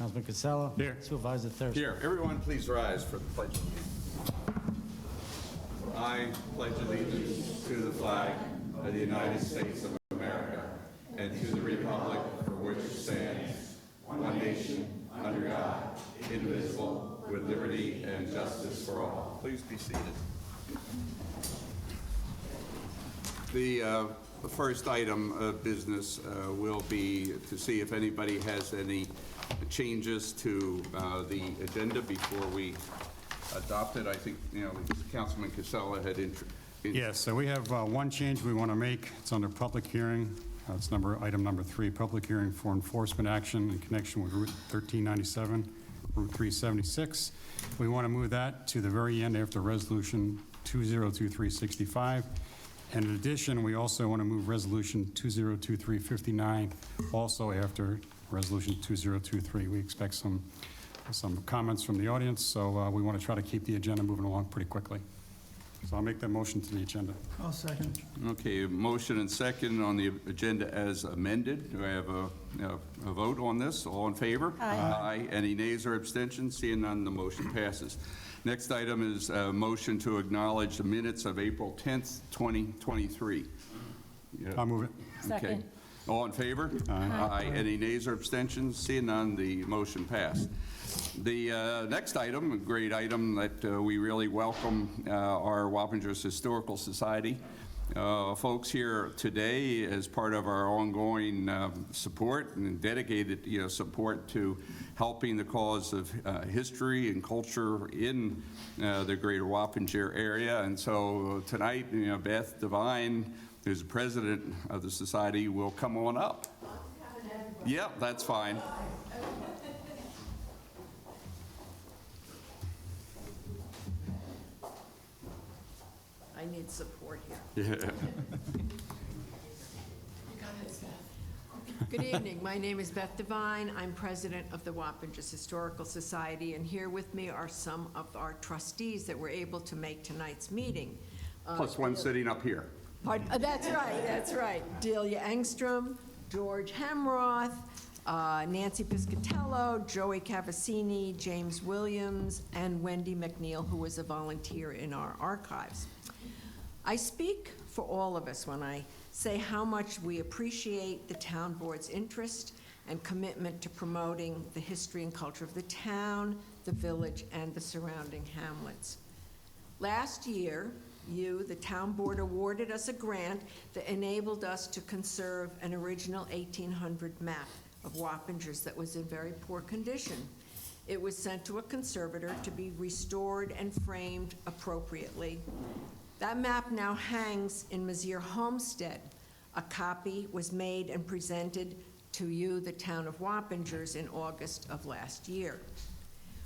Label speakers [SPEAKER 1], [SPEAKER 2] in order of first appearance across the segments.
[SPEAKER 1] Councilman Casella.
[SPEAKER 2] Here.
[SPEAKER 1] Supervisor Thurston.
[SPEAKER 3] Here, everyone please rise for the pledge of allegiance. I pledge allegiance to the flag of the United States of America and to the republic for which it stands, one nation, under God, indivisible, with liberty and justice for all. Please be seated. The first item of business will be to see if anybody has any changes to the agenda before we adopt it. I think, Councilman Casella had
[SPEAKER 2] Yes, so we have one change we want to make. It's under public hearing. It's item number 3, public hearing for enforcement action in connection with Route 1397, Route 376. We want to move that to the very end after Resolution 202365. And in addition, we also want to move Resolution 202359 also after Resolution 2023. We expect some comments from the audience, so we want to try to keep the agenda moving along pretty quickly. So I'll make that motion to the agenda.
[SPEAKER 1] I'll second.
[SPEAKER 3] Okay, motion and second on the agenda as amended. Do I have a vote on this? All in favor?
[SPEAKER 4] Aye.
[SPEAKER 3] Aye. Any nays or abstentions? Seeing none, the motion passes. Next item is a motion to acknowledge the minutes of April 10th, 2023. Yeah.
[SPEAKER 2] I'll move it.
[SPEAKER 4] Second.
[SPEAKER 3] Okay. All in favor? Aye. Any nays or abstentions? Seeing none, the motion passed. The next item, a great item that we really welcome our Wappingers Historical Society folks here today as part of our ongoing support and dedicated support to helping the cause of history and culture in the greater Wappinger area. And so tonight, Beth Devine, who's the president of the society, will come on up. Yeah, that's fine.
[SPEAKER 4] I need support here.
[SPEAKER 3] Yeah.
[SPEAKER 4] Good evening. My name is Beth Devine. I'm president of the Wappingers Historical Society, and here with me are some of our trustees that were able to make tonight's meeting.
[SPEAKER 3] Plus one sitting up here.
[SPEAKER 4] That's right, that's right. Delia Engstrom, George Hemroth, Nancy Piscatello, Joey Cavassini, James Williams, and Wendy McNeil, who was a volunteer in our archives. I speak for all of us when I say how much we appreciate the town board's interest and commitment to promoting the history and culture of the town, the village, and the surrounding hamlets. Last year, you, the town board, awarded us a grant that enabled us to conserve an original 1800 map of Wappingers that was in very poor condition. It was sent to a conservator to be restored and framed appropriately. That map now hangs in Messier Homestead. A copy was made and presented to you, the town of Wappingers, in August of last year.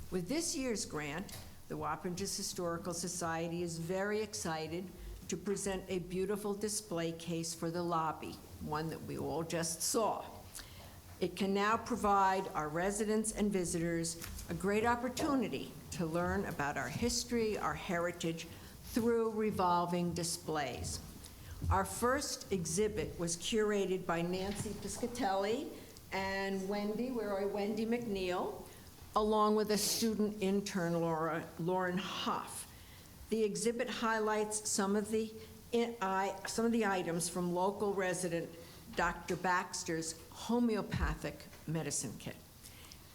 [SPEAKER 4] With this year's grant, the Wappingers Historical Society is very excited to present a beautiful display case for the lobby, one that we all just saw. It can now provide our residents and visitors a great opportunity to learn about our history, our heritage, through revolving displays. Our first exhibit was curated by Nancy Piscatelli and Wendy McNeil, along with a student intern, Lauren Huff. The exhibit highlights some of the items from local resident Dr. Baxter's homeopathic medicine kit.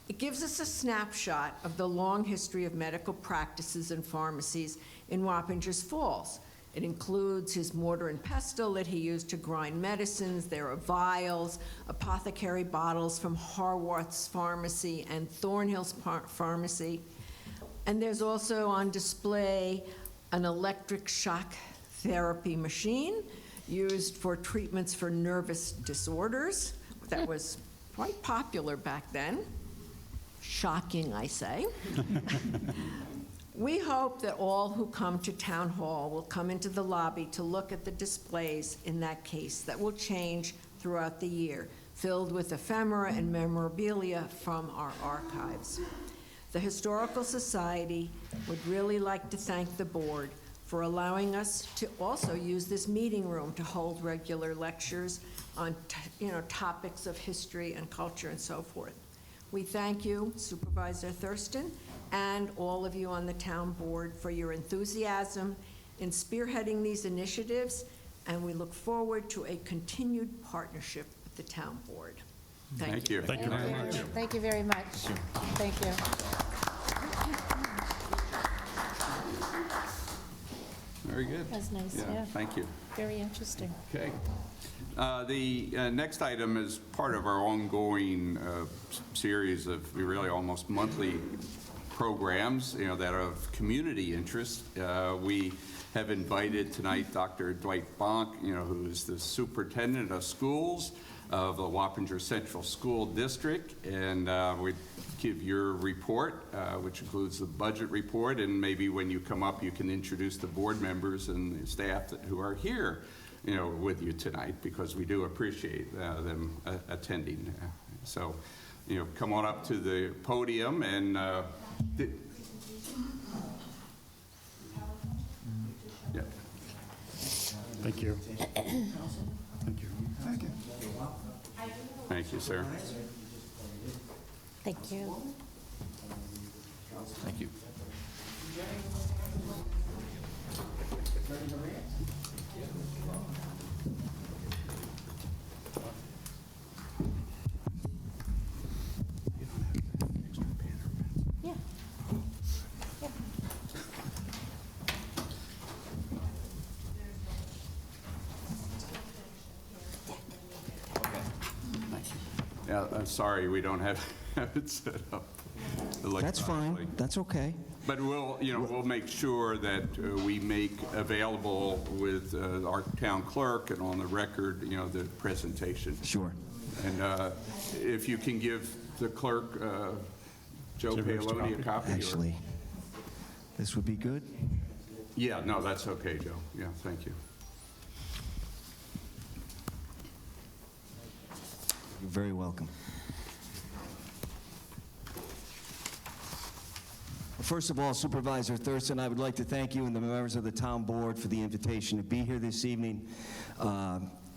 [SPEAKER 4] It gives us a snapshot of the long history of medical practices and pharmacies in Wappingers Falls. It includes his mortar and pestle that he used to grind medicines. There are vials, apothecary bottles from Harworth's Pharmacy and Thornhill's Pharmacy. And there's also on display an electric shock therapy machine used for treatments for nervous disorders. That was quite popular back then. Shocking, I say. We hope that all who come to Town Hall will come into the lobby to look at the displays in that case that will change throughout the year, filled with ephemera and memorabilia from our archives. The Historical Society would really like to thank the board for allowing us to also use this meeting room to hold regular lectures on topics of history and culture and so forth. We thank you, Supervisor Thurston, and all of you on the town board for your enthusiasm in spearheading these initiatives, and we look forward to a continued partnership with the town board.
[SPEAKER 3] Thank you.
[SPEAKER 2] Thank you very much.
[SPEAKER 1] Thank you very much. Thank you.
[SPEAKER 3] Very good.
[SPEAKER 1] That's nice, yeah.
[SPEAKER 3] Thank you.
[SPEAKER 1] Very interesting.
[SPEAKER 3] Okay. The next item is part of our ongoing series of really almost monthly programs, that are of community interest. We have invited tonight Dr. Dwight Bonk, who is the superintendent of schools of the Wappinger Central School District, and we give your report, which includes the budget report, and maybe when you come up, you can introduce the board members and the staff who are here, with you tonight, because we do appreciate them attending. So, come on up to the podium and. Yeah.
[SPEAKER 2] Thank you. Thank you. Thank you.
[SPEAKER 3] Thank you, sir.
[SPEAKER 1] Thank you.
[SPEAKER 3] Thank you.
[SPEAKER 1] Yeah. Yeah.
[SPEAKER 3] Thank you. Yeah, I'm sorry we don't have it set up electronically.
[SPEAKER 5] That's fine, that's okay.
[SPEAKER 3] But we'll make sure that we make available with our town clerk and on the record, the presentation.
[SPEAKER 5] Sure.
[SPEAKER 3] And if you can give the clerk, Joe
[SPEAKER 2] Give her a
[SPEAKER 3] Paoloni, a copy. or-
[SPEAKER 5] Actually, this would be good.
[SPEAKER 3] Yeah, no, that's okay, Joe. Yeah, thank you.
[SPEAKER 5] You're very welcome. First of all, Supervisor Thurston, I would like to thank you and the members of the town board for the invitation to be here this evening.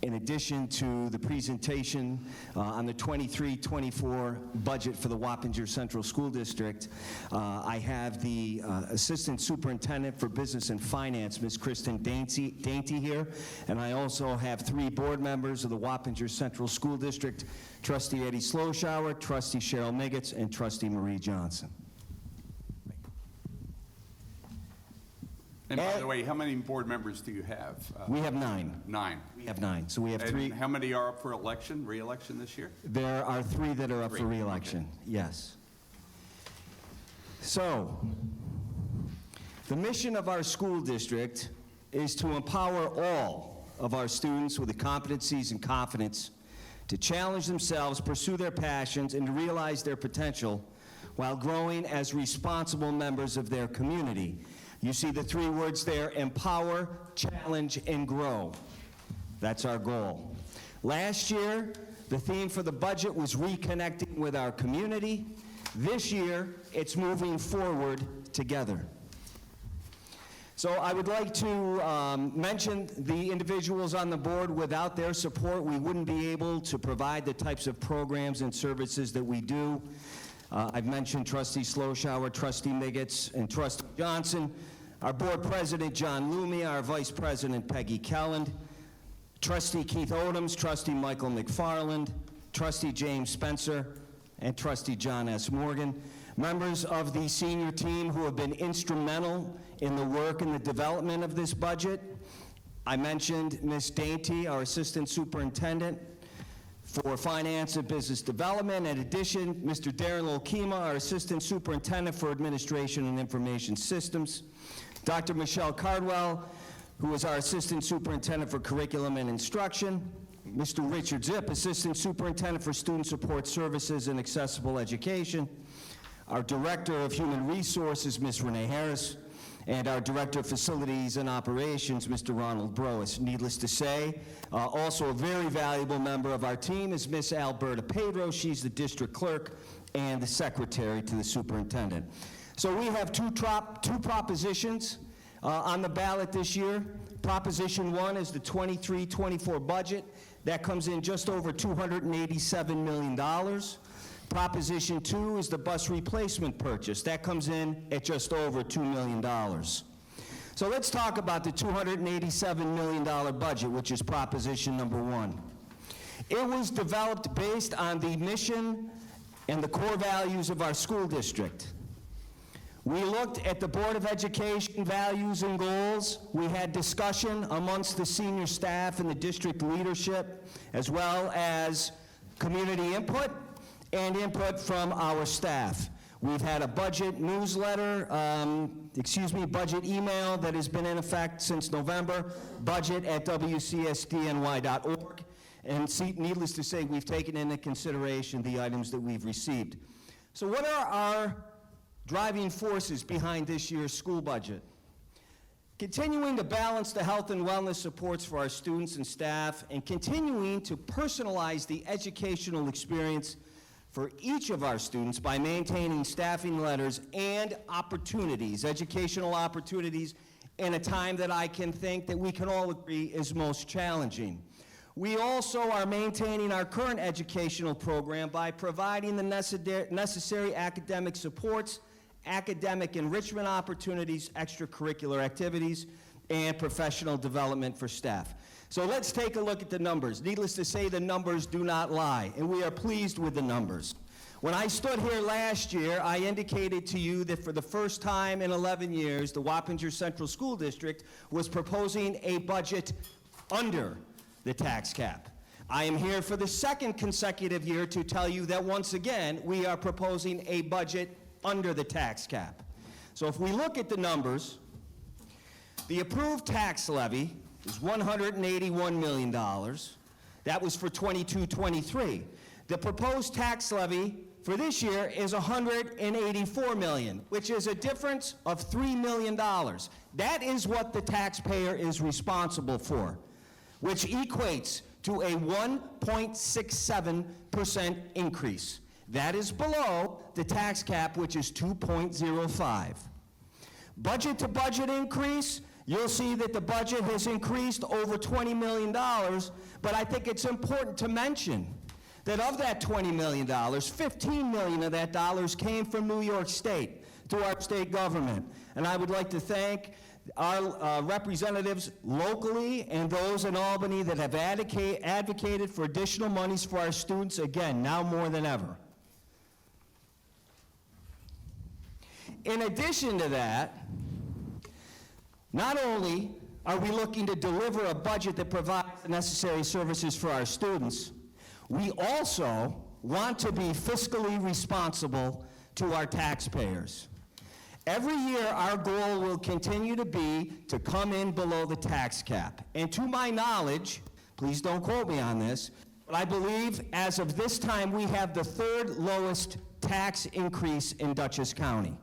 [SPEAKER 5] In addition to the presentation on the 23-24 budget for the Wappinger Central School District, I have the Assistant Superintendent for Business and Finance, Ms. Kristen Dainty here, and I also have 3 board members of the Wappinger Central School District, Trustee Eddie Sloshower, Trustee Cheryl Miggets, and Trustee Marie Johnson.
[SPEAKER 3] And by the way, how many board members do you have?
[SPEAKER 5] We have 9.
[SPEAKER 3] 9.
[SPEAKER 5] We have 9. So we have 3.
[SPEAKER 3] And how many are up for re-election this year?
[SPEAKER 5] There are 3 that are up for
[SPEAKER 3] 3,
[SPEAKER 5] re-election, yes. So, the mission of our school district is to empower all of our students with the competencies and confidence to challenge themselves, pursue their passions, and to realize their potential while growing as responsible members of their community. You see the 3 words there: empower, challenge, and grow. That's our goal. Last year, the theme for the budget was reconnecting with our community. This year, it's moving forward together. So I would like to mention the individuals on the board. Without their support, we wouldn't be able to provide the types of programs and services that we do. I've mentioned Trustee Sloshower, Trustee Miggets, and Trustee Johnson, our board president, John Lumia, our vice president, Peggy Kelland, Trustee Keith Odoms, Trustee Michael McFarland, Trustee James Spencer, and Trustee John S. Morgan, members of the senior team who have been instrumental in the work and the development of this budget. I mentioned Ms. Dainty, our assistant superintendent for Finance and Business Development. In addition, Mr. Darren Lolkema, our Assistant Superintendent for Administration and Information Systems. Dr. Michelle Cardwell, who is our Assistant Superintendent for Curriculum and Instruction. Mr. Richard Zipp, Assistant Superintendent for Student Support Services and Accessible Education. Our Director of Human Resources, Ms. Renee Harris. And our Director of Facilities and Operations, Mr. Ronald Brois. Needless to say, also a very valuable member of our team is Ms. Alberta Pedro. She's the district clerk and the secretary to the superintendent. So we have two propositions on the ballot this year. Proposition 1 is the 23-24 budget. That comes in just over $287 million. Proposition 2 is the bus replacement purchase. That comes in at just over $2 million. So let's talk about the $287 million budget, which is proposition number 1. It was developed based on the mission and the core values of our school district. We looked at the Board of Education values and goals. We had discussion amongst the senior staff and the district leadership, as well as community input and input from our staff. We've had a budget newsletter, budget email that has been in effect since November, budget@wcsdny.org. And needless to say, we've taken into consideration the items that we've received. So what are our driving forces behind this year's school budget? Continuing to balance the health and wellness supports for our students and staff, and continuing to personalize the educational experience for each of our students by maintaining staffing letters and opportunities, educational opportunities, in a time that I can think that we can all agree is most challenging. We also are maintaining our current educational program by providing the necessary academic supports, academic enrichment opportunities, extracurricular activities, and professional development for staff. So let's take a look at the numbers. Needless to say, the numbers do not lie, and we are pleased with the numbers. When I stood here last year, I indicated to you that for the first time in 11 years, the Wappinger Central School District was proposing a budget under the tax cap. I am here for the second consecutive year to tell you that once again, we are proposing a budget under the tax cap. So if we look at the numbers, the approved tax levy is $181 million. That was for 22-23. The proposed tax levy for this year is $184 million, which is a difference of $3 million. That is what the taxpayer is responsible for, which equates to a 1.67% increase. That is below the tax cap, which is 2.05. Budget to budget increase, you'll see that the budget has increased over $20 million, but I think it's important to mention that of that $20 million, $15 million of that dollars came from New York State to our state government. And I would like to thank our representatives locally and those in Albany that have advocated for additional monies for our students, again, now more than ever. In addition to that, not only are we looking to deliver a budget that provides the necessary services for our students, we also want to be fiscally responsible to our taxpayers. Every year, our goal will continue to be to come in below the tax cap. And to my knowledge, please don't quote me on this, but I believe as of this time, we have the third lowest tax increase in Dutchess County.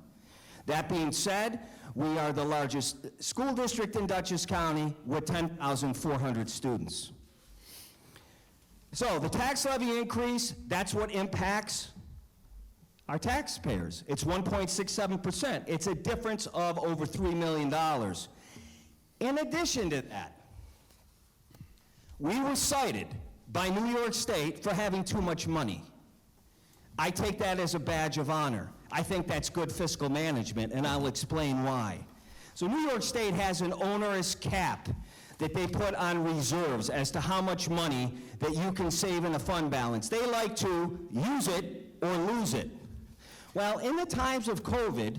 [SPEAKER 5] That being said, we are the largest school district in Dutchess County with 10,400 students. So the tax levy increase, that's what impacts our taxpayers. It's 1.67%. It's a difference of over $3 million. In addition to that, we were cited by New York State for having too much money. I take that as a badge of honor. I think that's good fiscal management, and I'll explain why. So New York State has an onerous cap that they put on reserves as to how much money that you can save in a fund balance. They like to use it or lose it. Well, in the times of COVID,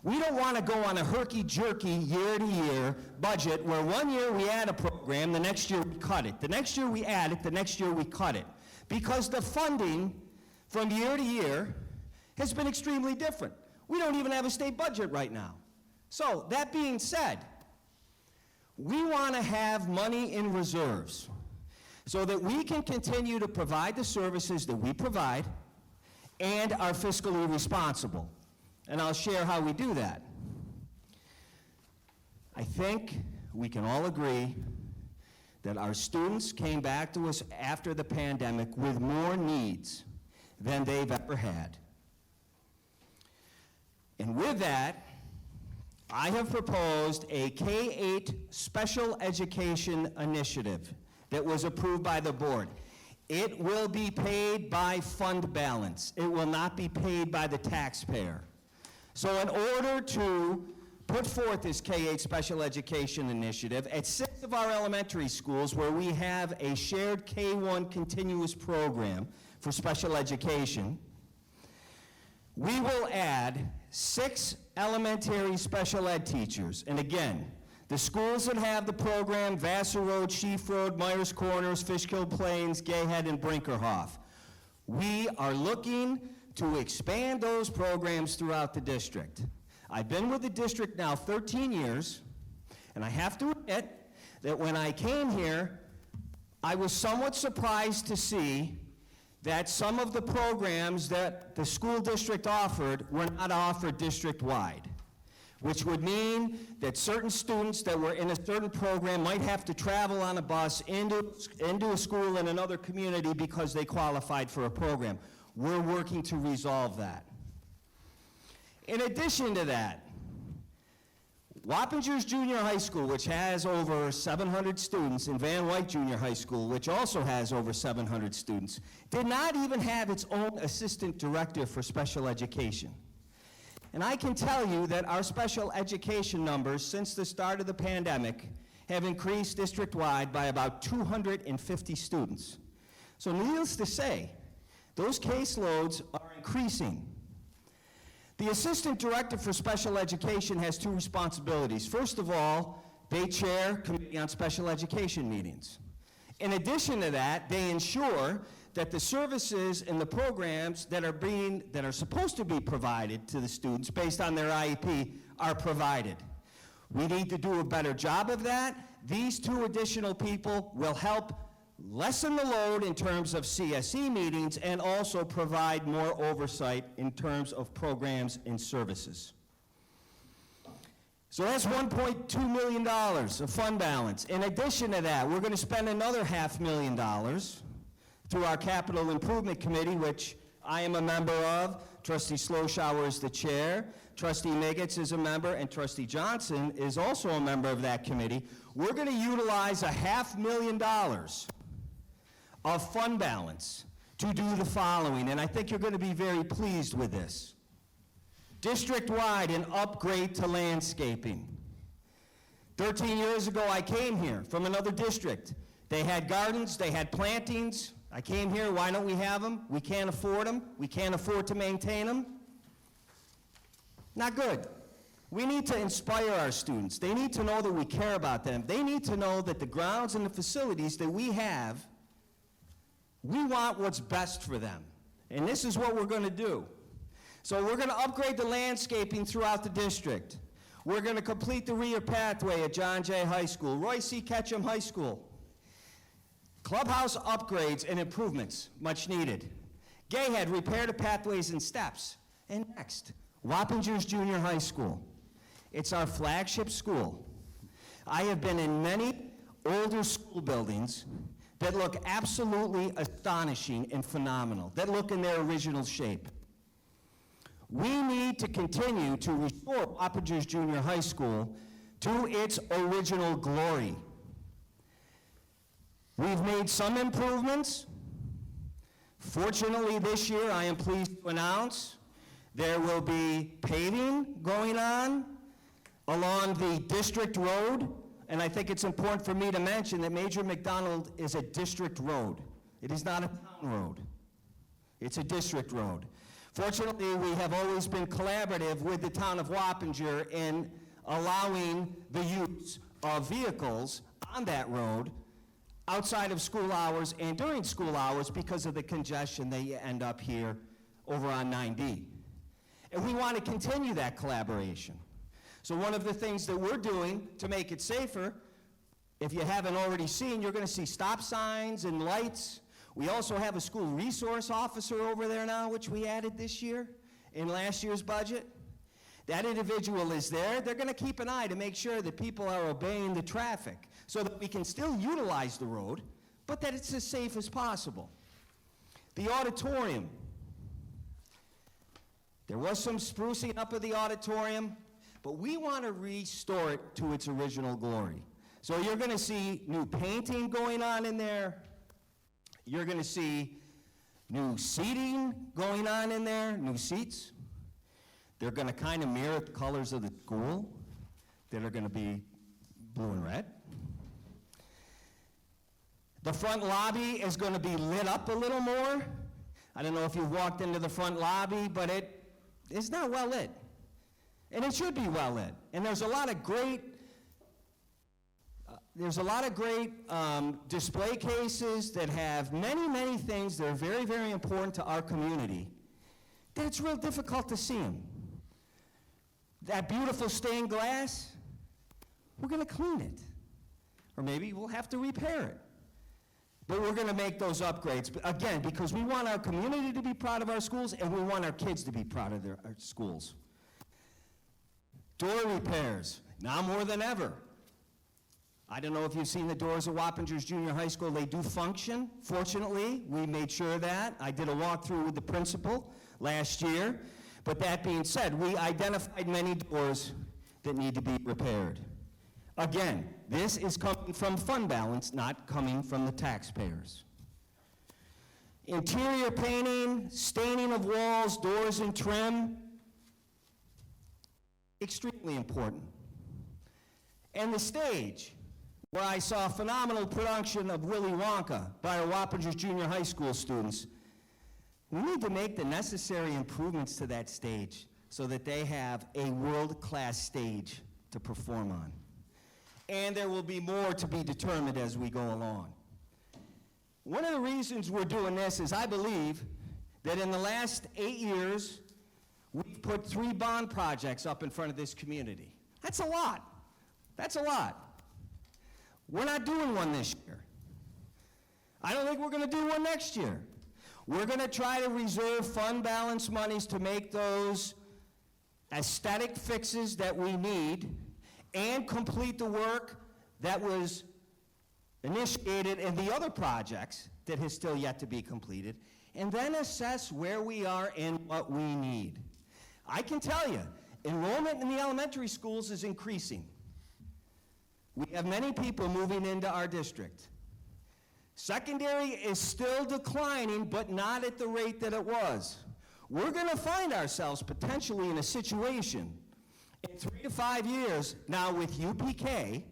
[SPEAKER 5] we don't want to go on a herky-jerky year-to-year budget where one year we add a program, the next year we cut it. The next year we add it, the next year we cut it. Because the funding from year to year has been extremely different. We don't even have a state budget right now. So, that being said, we want to have money in reserves so that we can continue to provide the services that we provide and are fiscally responsible. And I'll share how we do that. I think we can all agree that our students came back to us after the pandemic with more needs than they've ever had. And with that, I have proposed a K-8 special education initiative that was approved by the board. It will be paid by fund balance. It will not be paid by the taxpayer. So in order to put forth this K-8 special education initiative at 6 of our elementary schools where we have a shared K-1 continuous program for special education, we will add 6 elementary special ed teachers. And again, the schools that have the program, Vassar Road, Sheaf Road, Myers Corners, Fishkill Plains, Gayhead, and Brinkerhoff. We are looking to expand those programs throughout the district. I've been with the district now 13 years, and I have to admit that when I came here, I was somewhat surprised to see that some of the programs that the school district offered were not offered district-wide, which would mean that certain students that were in a certain program might have to travel on a bus into a school in another community because they qualified for a program. We're working to resolve that. In addition to that, Wappingers Junior High School, which has over 700 students, and Van Wyck Junior High School, which also has over 700 students, did not even have its own assistant director for special education. And I can tell you that our special education numbers since the start of the pandemic have increased district-wide by about 250 students. So needless to say, those caseloads are increasing. The Assistant Director for Special Education has 2 responsibilities. First of all, they chair Committee on Special Education meetings. In addition to that, they ensure that the services and the programs that are supposed to be provided to the students based on their IEP are provided. We need to do a better job of that. These 2 additional people will help lessen the load in terms of CSE meetings and also provide more oversight in terms of programs and services. So that's $1.2 million of fund balance. In addition to that, we're going to spend another $500,000 through our Capital Improvement Committee, which I am a member of. Trustee Sloshower is the chair. Trustee Miggets is a member, and Trustee Johnson is also a member of that committee. We're going to utilize $500,000 of fund balance to do the following, and I think you're going to be very pleased with this. District-wide, an upgrade to landscaping. 13 years ago, I came here from another district. They had gardens, they had plantings. I came here, why don't we have them? We can't afford them. We can't afford to maintain them. Not good. We need to inspire our students. They need to know that we care about them. They need to know that the grounds and the facilities that we have, we want what's best for them. And this is what we're going to do. So we're going to upgrade the landscaping throughout the district. We're going to complete the rear pathway at John Jay High School, Roy C. Ketchum High School. Clubhouse upgrades and improvements, much needed. Gayhead, repair the pathways and steps. And next, Wappingers Junior High School. It's our flagship school. I have been in many older school buildings that look absolutely astonishing and phenomenal, that look in their original shape. We need to continue to restore Wappingers Junior High School to its original glory. We've made some improvements. Fortunately, this year, I am pleased to announce there will be paving going on along the district road, and I think it's important for me to mention that Major McDonald is a district road. It is not a town road. It's a district road. Fortunately, we have always been collaborative with the town of Wappinger in allowing the use of vehicles on that road outside of school hours and during school hours because of the congestion that you end up here over on 9D. And we want to continue that collaboration. So one of the things that we're doing to make it safer, if you haven't already seen, you're going to see stop signs and lights. We also have a school resource officer over there now, which we added this year in last year's budget. That individual is there. They're going to keep an eye to make sure that people are obeying the traffic so that we can still utilize the road, but that it's as safe as possible. The auditorium. There was some sprucing up of the auditorium, but we want to restore it to its original glory. So you're going to see new painting going on in there. You're going to see new seating going on in there, new seats. They're going to kind of mirror the colors of the school that are going to be blue and red. The front lobby is going to be lit up a little more. I don't know if you've walked into the front lobby, but it's not well lit. And it should be well lit. And there's a lot of great display cases that have many, many things that are very, very important to our community, that it's real difficult to see them. That beautiful stained glass, we're going to clean it. Or maybe we'll have to repair it. But we're going to make those upgrades, again, because we want our community to be proud of our schools, and we want our kids to be proud of our schools. Door repairs, now more than ever. I don't know if you've seen the doors at Wappingers Junior High School. They do function. Fortunately, we made sure of that. I did a walkthrough with the principal last year. But that being said, we identified many doors that need to be repaired. Again, this is coming from fund balance, not coming from the taxpayers. Interior painting, staining of walls, doors, and trim, extremely important. And the stage, where I saw a phenomenal production of Willy Wonka by our Wappingers Junior High School students. We need to make the necessary improvements to that stage so that they have a world-class stage to perform on. And there will be more to be determined as we go along. One of the reasons we're doing this is I believe that in the last 8 years, we've put 3 bond projects up in front of this community. That's a lot. That's a lot. We're not doing one this year. I don't think we're going to do one next year. We're going to try to reserve fund balance monies to make those aesthetic fixes that we need and complete the work that was initiated in the other projects that has still yet to be completed, and then assess where we are and what we need. I can tell you, enrollment in the elementary schools is increasing. We have many people moving into our district. Secondary is still declining, but not at the rate that it was. We're going to find ourselves potentially in a situation in 3 to 5 years now with UPK,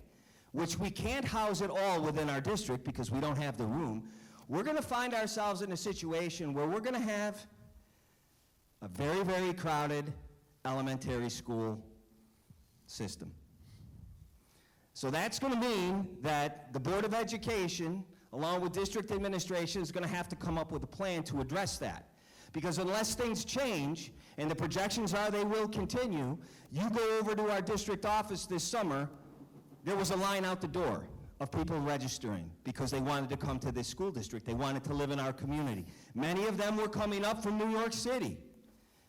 [SPEAKER 5] which we can't house it all within our district because we don't have the room. We're going to find ourselves in a situation where we're going to have a very, very crowded elementary school system. So that's going to mean that the Board of Education, along with district administration, is going to have to come up with a plan to address that. Because unless things change, and the projections are they will continue, you go over to our district office this summer, there was a line out the door of people registering because they wanted to come to this school district. They wanted to live in our community. Many of them were coming up from New York City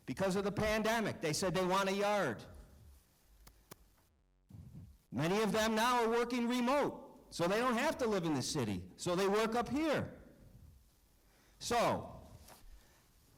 [SPEAKER 5] because of the pandemic. They said they want a yard. Many of them now are working remote, so they don't have to live in the city, so they work up here. So,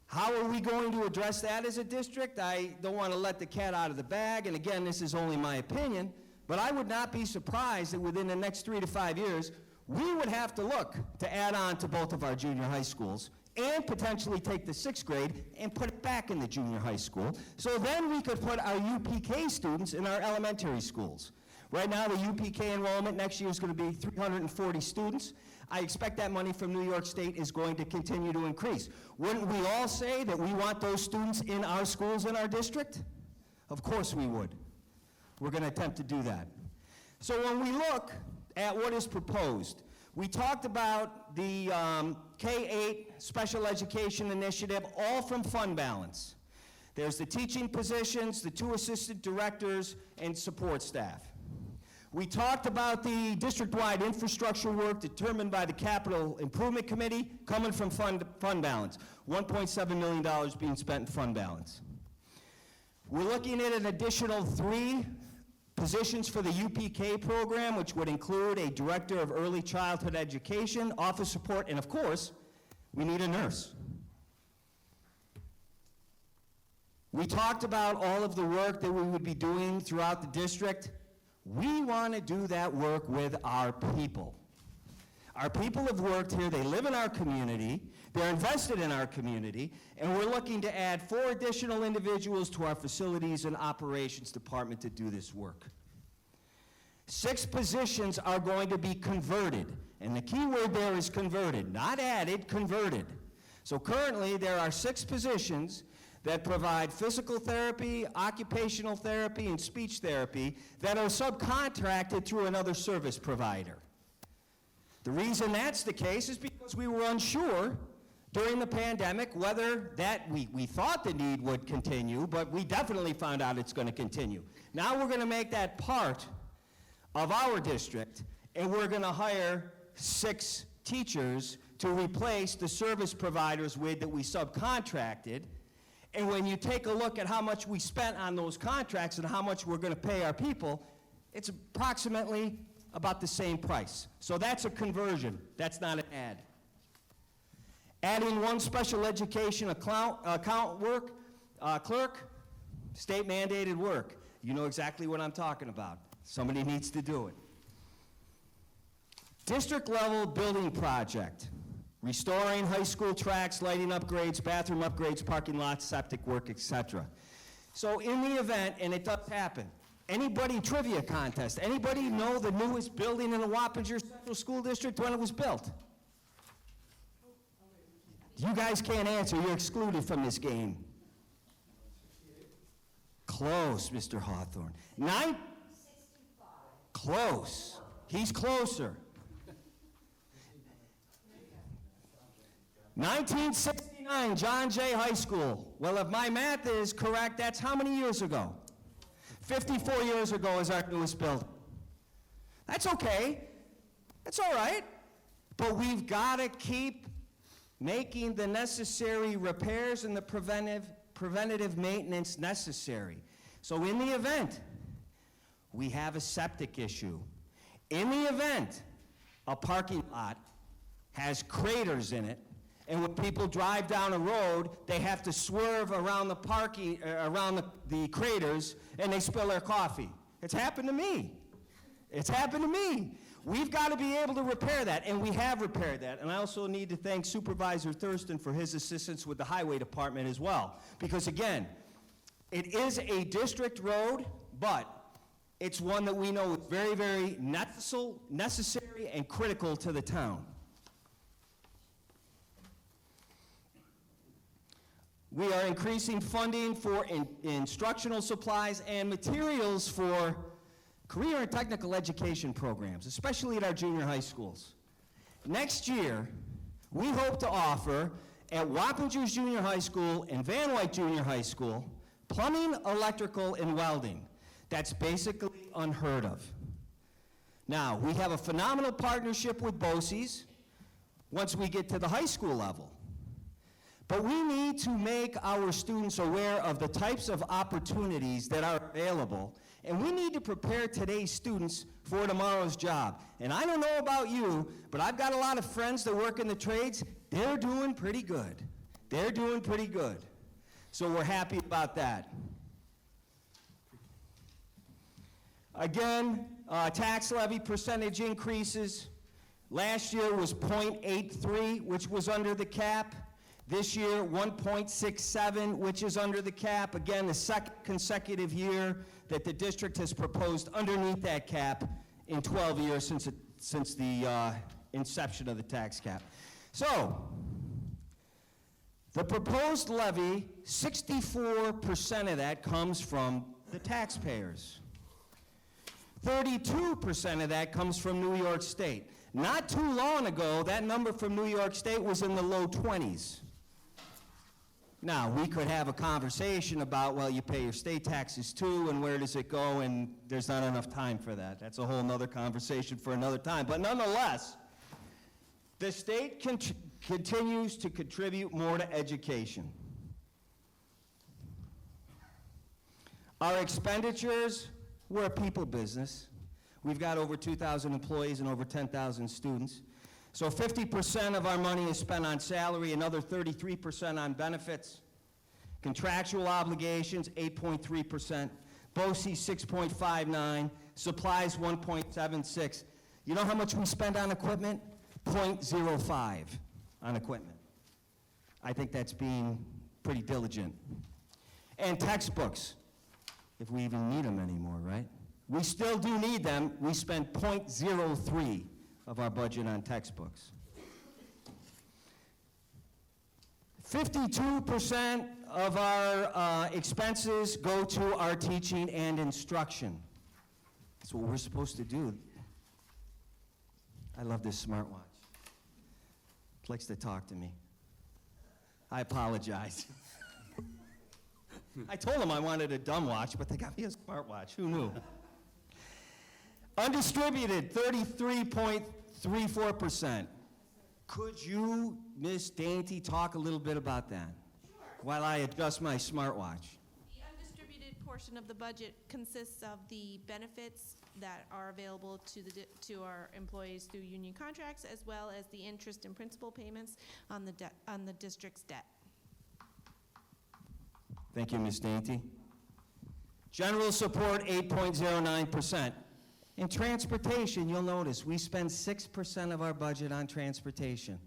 [SPEAKER 5] how are we going to address that as a district? I don't want to let the cat out of the bag, and again, this is only my opinion, but I would not be surprised that within the next 3 to 5 years, we would have to look to add on to both of our junior high schools and potentially take the 6th grade and put it back in the junior high school. So then we could put our UPK students in our elementary schools. Right now, the UPK enrollment next year is going to be 340 students. I expect that money from New York State is going to continue to increase. Wouldn't we all say that we want those students in our schools in our district? Of course we would. We're going to attempt to do that. So when we look at what is proposed, we talked about the K-8 special education initiative, all from fund balance. There's the teaching positions, the 2 assistant directors, and support staff. We talked about the district-wide infrastructure work determined by the Capital Improvement Committee coming from fund balance, $1.7 million being spent in fund balance. We're looking at an additional 3 positions for the UPK program, which would include a director of early childhood education, office support, and of course, we need a nurse. We talked about all of the work that we would be doing throughout the district. We want to do that work with our people. Our people have worked here, they live in our community, they're invested in our community, and we're looking to add 4 additional individuals to our Facilities and Operations Department to do this work. 6 positions are going to be converted, and the key word there is converted, not added, converted. So currently, there are 6 positions that provide physical therapy, occupational therapy, and speech therapy that are subcontracted through another service provider. The reason that's the case is because we were unsure during the pandemic whether that we thought the need would continue, but we definitely found out it's going to continue. Now we're going to make that part of our district, and we're going to hire 6 teachers to replace the service providers with that we subcontracted. And when you take a look at how much we spent on those contracts and how much we're going to pay our people, it's approximately about the same price. So that's a conversion. That's not an add. Adding 1 special education clerk, state mandated work. You know exactly what I'm talking about. Somebody needs to do it. District level building project. Restoring high school tracks, lighting upgrades, bathroom upgrades, parking lots, septic work, etc. So in the event, and it does happen, anybody trivia contest, anybody know the newest building in the Wappinger Central School District when it was built? You guys can't answer, you're excluded from this game. Close, Mr. Hawthorne. 965. Close. He's closer. 1969, John Jay High School. Well, if my math is correct, that's how many years ago? 54 years ago is our newest building. That's okay. That's all right. But we've got to keep making the necessary repairs and the preventative maintenance necessary. So in the event we have a septic issue, in the event a parking lot has craters in it, and when people drive down a road, they have to swerve around the craters, and they spill their coffee. It's happened to me. It's happened to me. We've got to be able to repair that, and we have repaired that. And I also need to thank Supervisor Thurston for his assistance with the Highway Department as well. Because again, it is a district road, but it's one that we know is very, very necessary and critical to the town. We are increasing funding for instructional supplies and materials for career and technical education programs, especially at our junior high schools. Next year, we hope to offer at Wappingers Junior High School and Van Wyck Junior High School plumbing, electrical, and welding. That's basically unheard of. Now, we have a phenomenal partnership with BOCES once we get to the high school level. But we need to make our students aware of the types of opportunities that are available, and we need to prepare today's students for tomorrow's job. And I don't know about you, but I've got a lot of friends that work in the trades. They're doing pretty good. They're doing pretty good. So we're happy about that. Again, tax levy percentage increases. Last year was 0.83, which was under the cap. This year, 1.67, which is under the cap. Again, the second consecutive year that the district has proposed underneath that cap in 12 years since the inception of the tax cap. So, the proposed levy, 64% of that comes from the taxpayers. 32% of that comes from New York State. Not too long ago, that number from New York State was in the low 20s. Now, we could have a conversation about, well, you pay your state taxes too, and where does it go, and there's not enough time for that. That's a whole other conversation for another time. But nonetheless, the state continues to contribute more to education. Our expenditures, we're a people business. We've got over 2,000 employees and over 10,000 students. So 50% of our money is spent on salary, another 33% on benefits. Contractual obligations, 8.3%. BOCES, 6.59. Supplies, 1.76. You know how much we spend on equipment? .05 on equipment. I think that's being pretty diligent. And textbooks, if we even need them anymore, right? We still do need them. We spend .03 of our budget on textbooks. 52% of our expenses go to our teaching and instruction. That's what we're supposed to do. I love this smartwatch. It likes to talk to me. I apologize. I told them I wanted a dumb watch, but they got me a smartwatch. Who knew? Undistributed, 33.34%. Could you, Ms. Dainty, talk a little bit about that?
[SPEAKER 6] Sure.
[SPEAKER 5] While I adjust my smartwatch.
[SPEAKER 6] The undistributed portion of the budget consists of the benefits that are available to our employees through union contracts, as well as the interest and principal payments on the district's debt.
[SPEAKER 5] Thank you, Ms. Dainty. General support, 8.09%. In transportation, you'll notice we spend 6% of our budget on transportation.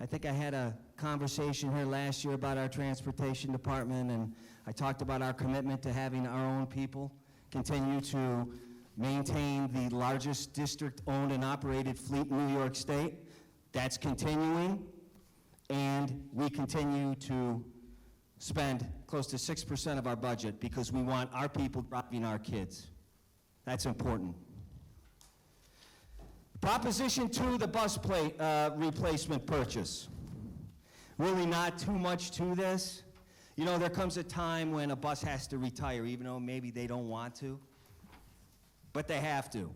[SPEAKER 5] I think I had a conversation here last year about our transportation department, and I talked about our commitment to having our own people continue to maintain the largest district-owned and operated fleet in New York State. That's continuing, and we continue to spend close to 6% of our budget because we want our people driving our kids. That's important. Proposition 2, the bus replacement purchase. Really not too much to this. You know, there comes a time when a bus has to retire, even though maybe they don't want to, but they have to.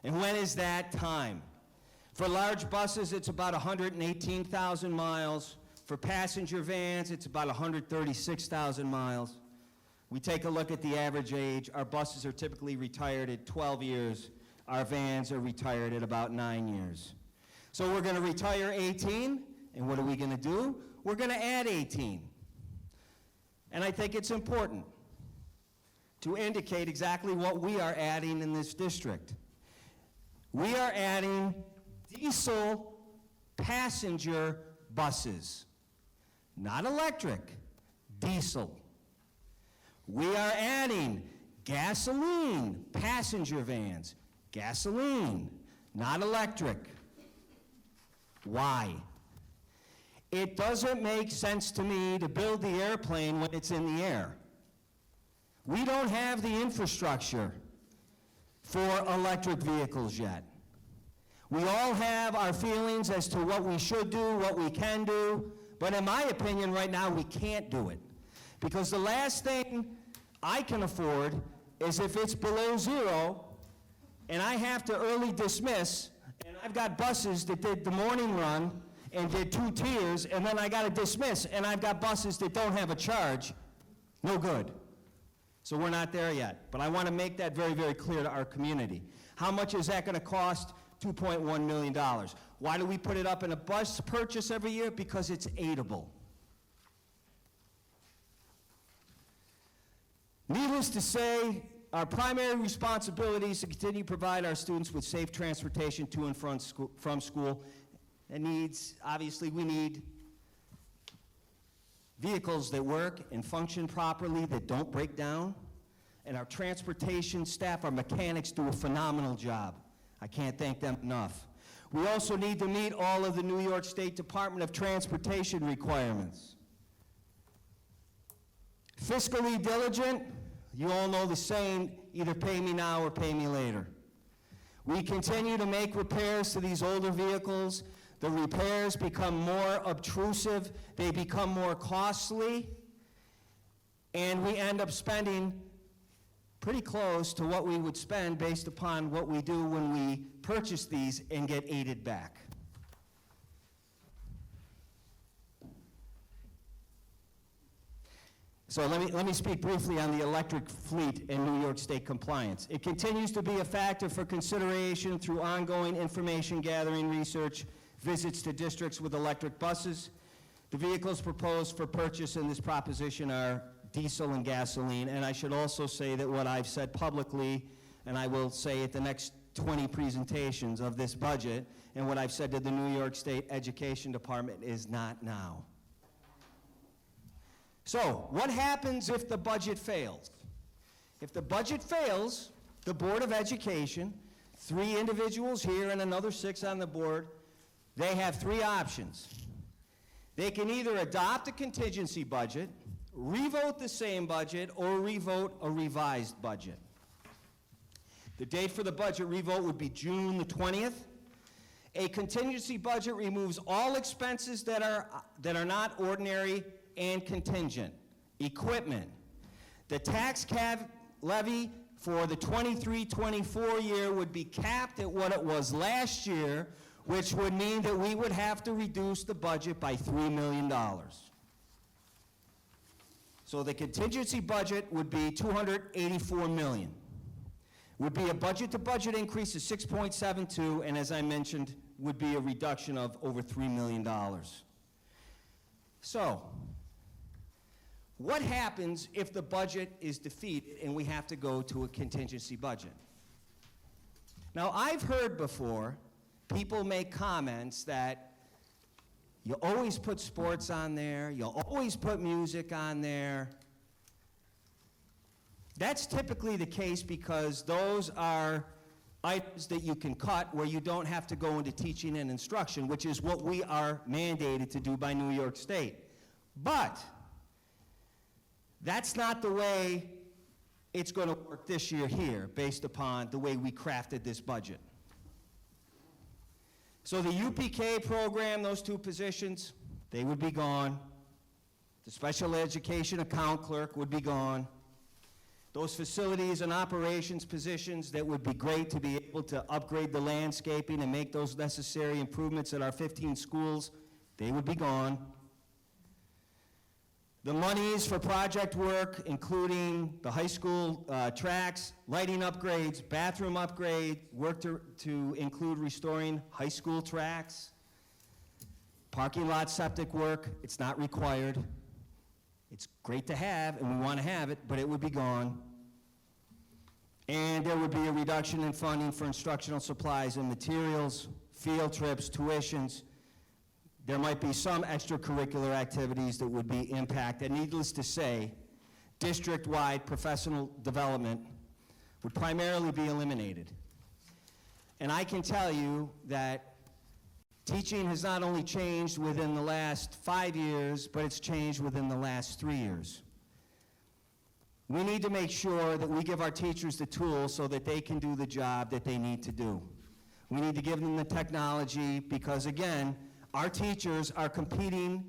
[SPEAKER 5] And when is that time? For large buses, it's about 118,000 miles. For passenger vans, it's about 136,000 miles. We take a look at the average age. Our buses are typically retired at 12 years. Our vans are retired at about 9 years. So we're going to retire 18, and what are we going to do? We're going to add 18. And I think it's important to indicate exactly what we are adding in this district. We are adding diesel passenger buses, not electric, diesel. We are adding gasoline passenger vans, gasoline, not electric. Why? It doesn't make sense to me to build the airplane when it's in the air. We don't have the infrastructure for electric vehicles yet. We all have our feelings as to what we should do, what we can do, but in my opinion right now we can't do it. Because the last thing I can afford is if it's below zero and I have to early dismiss, and I've got buses that did the morning run and did 2 tiers, and then I got to dismiss, and I've got buses that don't have a charge. No good. So we're not there yet. But I want to make that very, very clear to our community. How much is that going to cost? $2.1 million. Why do we put it up in a bus purchase every year? Because it's aidable. Needless to say, our primary responsibility is to continue to provide our students with safe transportation to and from school. It needs, obviously, we need vehicles that work and function properly, that don't break down. And our transportation staff, our mechanics, do a phenomenal job. I can't thank them enough. We also need to meet all of the New York State Department of Transportation requirements. Fiscally diligent, you all know the saying, either pay me now or pay me later. We continue to make repairs to these older vehicles. The repairs become more obtrusive, they become more costly, and we end up spending pretty close to what we would spend based upon what we do when we purchase these and get aided back. So let me speak briefly on the electric fleet and New York State compliance. It continues to be a factor for consideration through ongoing information gathering research, visits to districts with electric buses. The vehicles proposed for purchase in this proposition are diesel and gasoline, and I should also say that what I've said publicly, and I will say at the next 20 presentations of this budget, and what I've said to the New York State Education Department is not now. So, what happens if the budget fails? If the budget fails, the Board of Education, 3 individuals here and another 6 on the board, they have 3 options. They can either adopt a contingency budget, revote the same budget, or revote a revised budget. The date for the budget revote would be June the 20th. A contingency budget removes all expenses that are not ordinary and contingent. Equipment. The tax cap levy for the 23-24 year would be capped at what it was last year, which would mean that we would have to reduce the budget by $3 million. So the contingency budget would be $284 million. Would be a budget-to-budget increase of 6.72, and as I mentioned, would be a reduction of over $3 million. So, what happens if the budget is defeated and we have to go to a contingency budget? Now, I've heard before people make comments that you always put sports on there, you always put music on there. That's typically the case because those are items that you can cut where you don't have to go into teaching and instruction, which is what we are mandated to do by New York State. But that's not the way it's going to work this year here, based upon the way we crafted this budget. So the UPK program, those 2 positions, they would be gone. The special education account clerk would be gone. Those facilities and operations positions that would be great to be able to upgrade the landscaping and make those necessary improvements at our 15 schools, they would be gone. The monies for project work, including the high school tracks, lighting upgrades, bathroom upgrade, work to include restoring high school tracks, parking lot septic work, it's not required. It's great to have, and we want to have it, but it would be gone. And there would be a reduction in funding for instructional supplies and materials, field trips, tuitions. There might be some extracurricular activities that would be impacted. Needless to say, district-wide professional development would primarily be eliminated. And I can tell you that teaching has not only changed within the last 5 years, but it's changed within the last 3 years. We need to make sure that we give our teachers the tools so that they can do the job that they need to do. We need to give them the technology because, again, our teachers are competing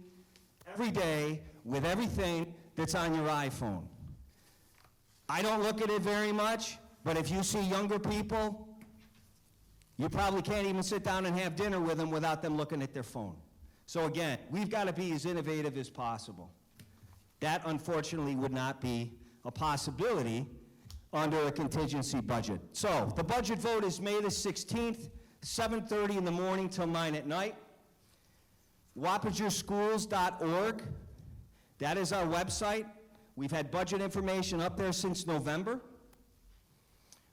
[SPEAKER 5] every day with everything that's on your iPhone. I don't look at it very much, but if you see younger people, you probably can't even sit down and have dinner with them without them looking at their phone. So again, we've got to be as innovative as possible. That, unfortunately, would not be a possibility under a contingency budget. So the budget vote is May the 16th, 7:30 in the morning till 9 at night. WapagerSchools.org, that is our website. We've had budget information up there since November.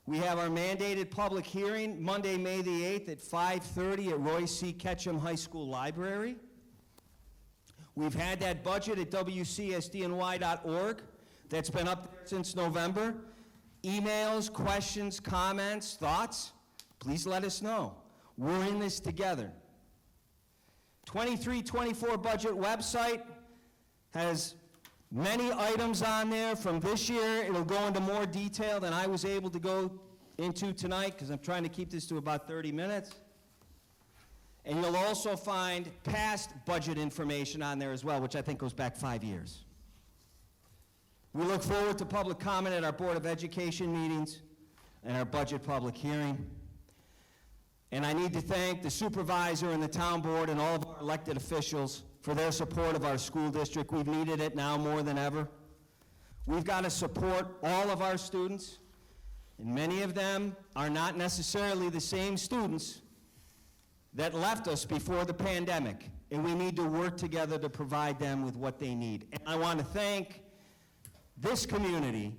[SPEAKER 5] We have our mandated public hearing Monday, May the 8th at 5:30 at Roy C. Ketchum High School Library. We've had that budget at WCSDNY.org that's been up there since November. Emails, questions, comments, thoughts, please let us know. We're in this together. 23-24 budget website has many items on there from this year. It'll go into more detail than I was able to go into tonight because I'm trying to keep this to about 30 minutes. And you'll also find past budget information on there as well, which I think goes back 5 years. We look forward to public comment at our Board of Education meetings and our budget public hearing. And I need to thank the supervisor and the town board and all of our elected officials for their support of our school district. We've needed it now more than ever. We've got to support all of our students, and many of them are not necessarily the same students that left us before the pandemic, and we need to work together to provide them with what they need. And I want to thank this community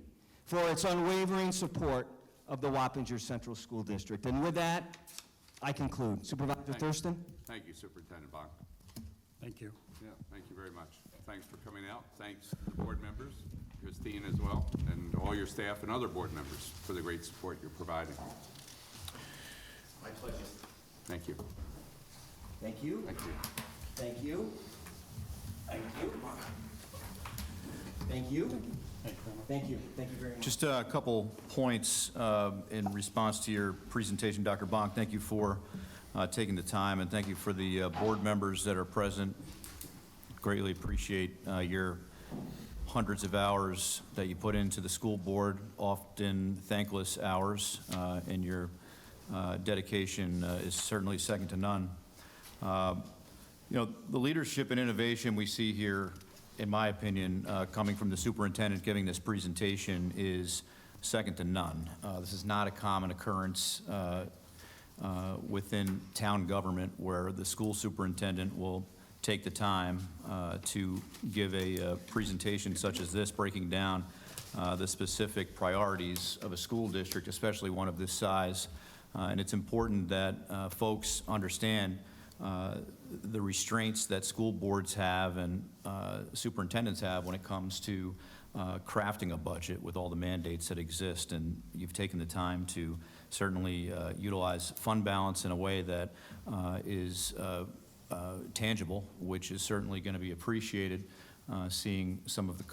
[SPEAKER 5] for its unwavering support of the Wappinger Central School District. And with that, I conclude. Supervisor
[SPEAKER 3] Thank you.
[SPEAKER 5] Thurston?
[SPEAKER 3] Thank you, Superintendent Bach.
[SPEAKER 2] Thank you.
[SPEAKER 3] Yeah, thank you very much. Thanks for coming out. Thanks to the board members, Christine as well, and all your staff and other board members for the great support you're providing.
[SPEAKER 5] My pleasure.
[SPEAKER 3] Thank you.
[SPEAKER 5] Thank you.
[SPEAKER 3] Thank you.
[SPEAKER 5] Thank you. Thank you. Thank you. Thank you. Thank you very much.
[SPEAKER 7] Just a couple points in response to your presentation, Dr. Bonk. Thank you for taking the time, and thank you for the board members that are present. Greatly appreciate your hundreds of hours that you put into the school board, often thankless hours, and your dedication is certainly second to none. You know, the leadership and innovation we see here, in my opinion, coming from the superintendent giving this presentation is second to none. This is not a common occurrence within town government where the school superintendent will take the time to give a presentation such as this, breaking down the specific priorities of a school district, especially one of this size. And it's important that folks understand the restraints that school boards have and superintendents have when it comes to crafting a budget with all the mandates that exist. And you've taken the time to certainly utilize fund balance in a way that is tangible, which is certainly going to be appreciated, seeing some of the